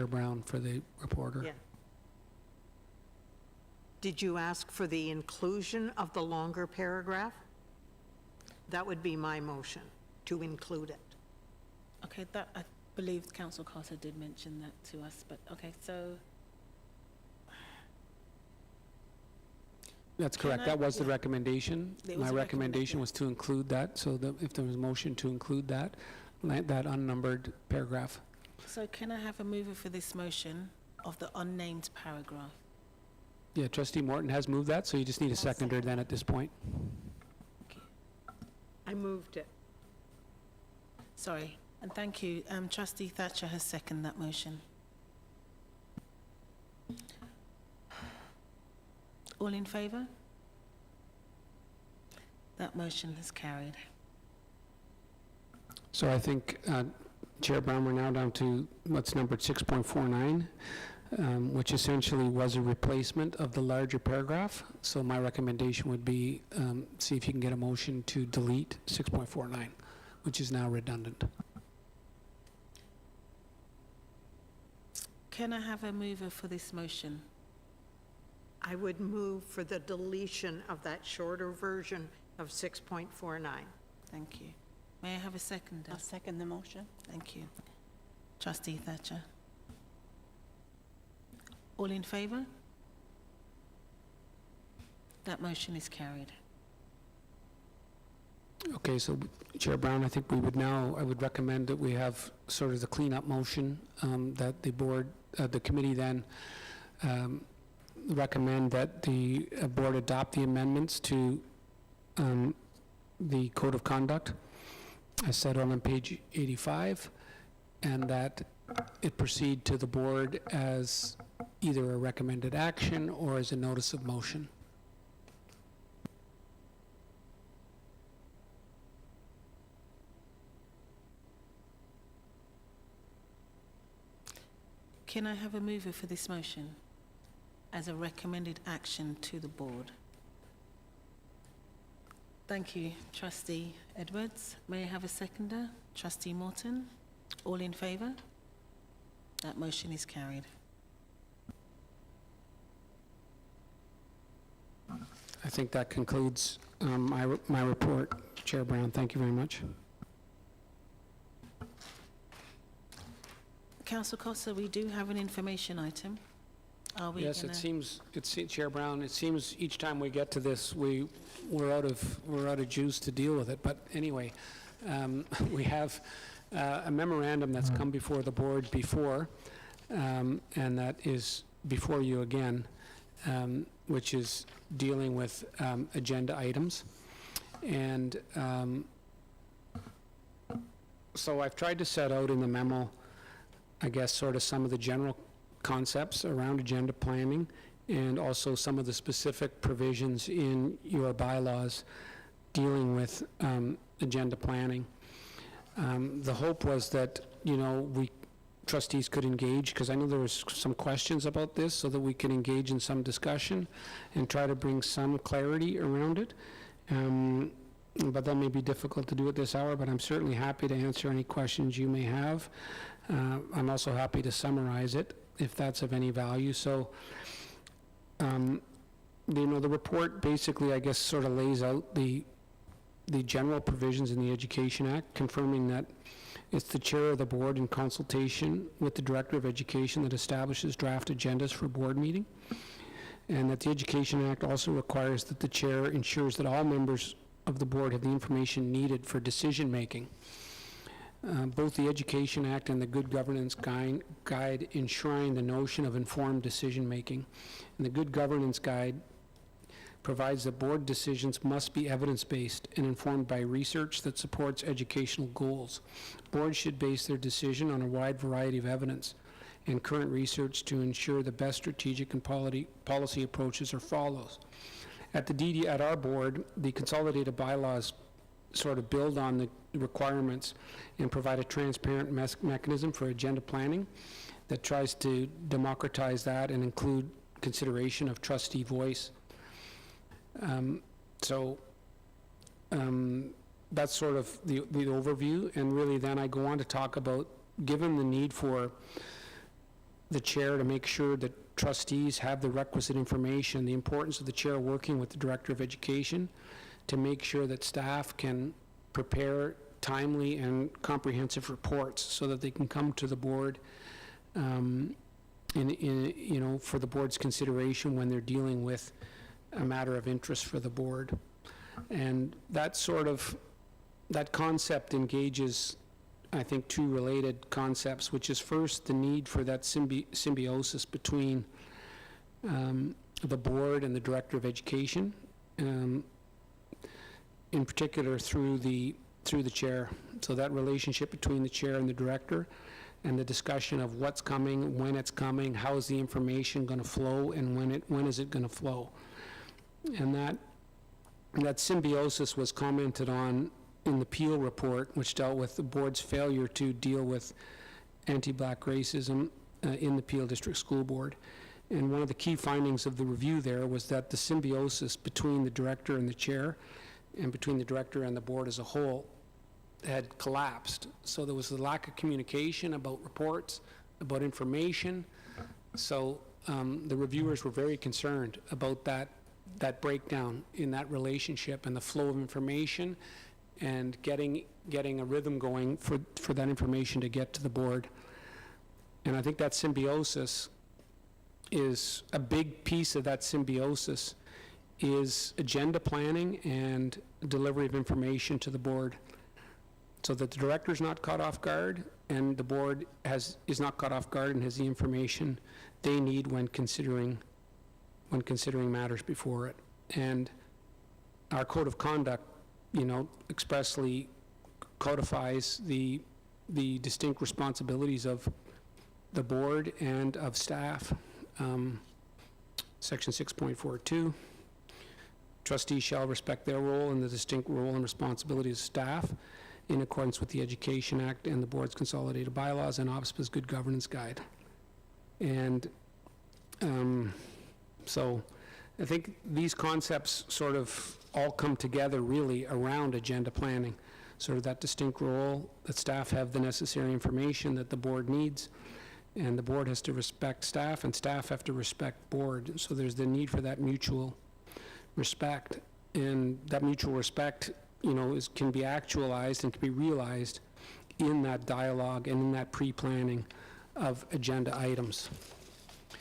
Speaker 4: Brown, for the reporter.
Speaker 9: Yeah. Did you ask for the inclusion of the longer paragraph? That would be my motion, to include it.
Speaker 1: Okay, that, I believe Councillor Carter did mention that to us, but okay, so...
Speaker 4: That's correct. That was the recommendation. My recommendation was to include that, so that if there was a motion to include that unnumbered paragraph.
Speaker 1: So can I have a mover for this motion of the unnamed paragraph?
Speaker 4: Yeah, Trustee Morton has moved that, so you just need a seconder then at this point.
Speaker 1: Okay.
Speaker 9: I moved it.
Speaker 1: Sorry, and thank you. Trustee Thatcher has seconded that motion. All in favour? That motion is carried.
Speaker 4: So I think, Chair Brown, we're now down to what's numbered 6.49, which essentially was a replacement of the larger paragraph. So my recommendation would be, see if you can get a motion to delete 6.49, which is now redundant.
Speaker 1: Can I have a mover for this motion?
Speaker 9: I would move for the deletion of that shorter version of 6.49.
Speaker 1: Thank you. May I have a seconder?
Speaker 6: I'll second the motion.
Speaker 1: Thank you. Trustee Thatcher. All in favour? That motion is carried.
Speaker 4: Okay, so Chair Brown, I think I would recommend that we have sort of the cleanup motion, that the committee then recommend that the board adopt the amendments to the Code of Conduct as set out on page 85, and that it proceed to the board as either a recommended action or as a notice of motion.
Speaker 1: Can I have a mover for this motion as a recommended action to the board? Thank you, Trustee Edwards. May I have a seconder? Trustee Morton? All in favour? That motion is carried.
Speaker 4: I think that concludes my report, Chair Brown. Thank you very much.
Speaker 1: Councillor Costa, we do have an information item. Are we
Speaker 4: Yes,
Speaker 1: gonna-
Speaker 4: Chair Brown, it seems each time we get to this, we're out of juice to deal with it. But anyway, we have a memorandum that's come before the board before, and that is before you again, which is dealing with agenda items. And so I've tried to set out in the memo, I guess, sort of some of the general concepts around agenda planning and also some of the specific provisions in your bylaws dealing with agenda planning. The hope was that, we trustees could engage, because I know there was some questions about this, so that we could engage in some discussion and try to bring some clarity around it. But that may be difficult to do at this hour, but I'm certainly happy to answer any questions you may have. I'm also happy to summarize it if that's of any value. So, the report basically, I guess, sort of lays out the general provisions in the Education Act, confirming that it's the chair of the board in consultation with the Director of Education that establishes draft agendas for board meeting, and that the Education Act also requires that the chair ensures that all members of the board have the information needed for decision-making. Both the Education Act and the Good Governance Guide enshrine the notion of informed decision-making. And the Good Governance Guide provides that board decisions must be evidence-based and informed by research that supports educational goals. Boards should base their decision on a wide variety of evidence and current research to ensure the best strategic and policy approaches are followed. At our board, the consolidated bylaws sort of build on the requirements and provide a transparent mechanism for agenda planning that tries to democratize that and include consideration of trustee voice. That's sort of the overview, and really then I go on to talk about, given the need for the chair to make sure that trustees have the requisite information, the importance of the chair working with the Director of Education to make sure that staff can prepare timely and comprehensive reports so that they can come to the board for the board's consideration when they're dealing with a matter of interest for the board. And that concept engages, I think, two related concepts, which is first the need for that symbiosis between the board and the Director of Education, in particular through the chair. So that relationship between the chair and the director, and the discussion of what's coming, when it's coming, how is the information going to flow, and when is it going to flow. And that symbiosis was commented on in the Peel report, which dealt with the board's failure to deal with anti-black racism in the Peel District School Board. And one of the key findings of the review there was that the symbiosis between the director and the chair, and between the director and the board as a whole, had collapsed. So there was a lack of communication about reports, about information. So the reviewers were very concerned about that breakdown in that relationship and the flow of information, and getting a rhythm going for that information to get to the board. And I think that symbiosis is a big piece of that symbiosis is agenda planning and delivery of information to the board, so that the director's not caught off guard and the board is not caught off guard and has the information they need when considering matters before it. And our code of conduct, expressly codifies the distinct responsibilities of the board and of staff. Section 6.42, trustees shall respect their role and the distinct role and responsibilities of staff in accordance with the Education Act and the board's consolidated bylaws and OPSPA's good governance guide. And so I think these concepts sort of all come together really around agenda planning, sort of that distinct role, that staff have the necessary information that the board needs, and the board has to respect staff, and staff have to respect board. So there's the need for that mutual respect, and that mutual respect, you know, can be actualized and can be realized in that dialogue and in that pre-planning of agenda items.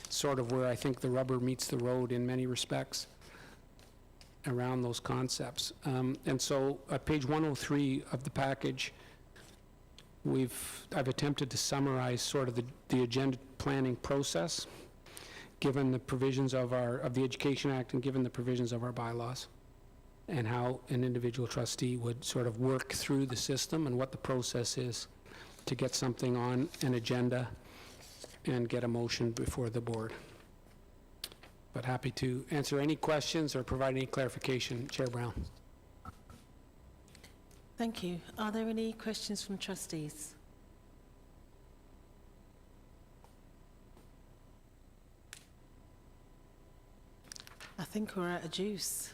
Speaker 4: Sort of where I think the rubber meets the road in many respects around those concepts. And so at page 103 of the package, I've attempted to summarize sort of the agenda planning process, given the provisions of the Education Act and given the provisions of our bylaws, and how an individual trustee would sort of work through the system and what the process is to get something on an agenda and get a motion before the board. But happy to answer any questions or provide any clarification. Chair Brown.
Speaker 1: Thank you. Are there any questions from trustees? I think we're out of juice.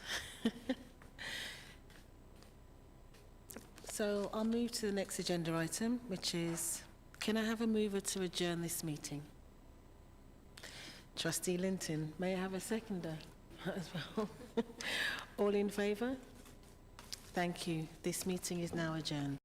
Speaker 1: So I'll move to the next agenda item, which is, can I have a mover to adjourn this meeting? Trustee Linton, may I have a seconder as well? All in favour? Thank you. This meeting is now adjourned.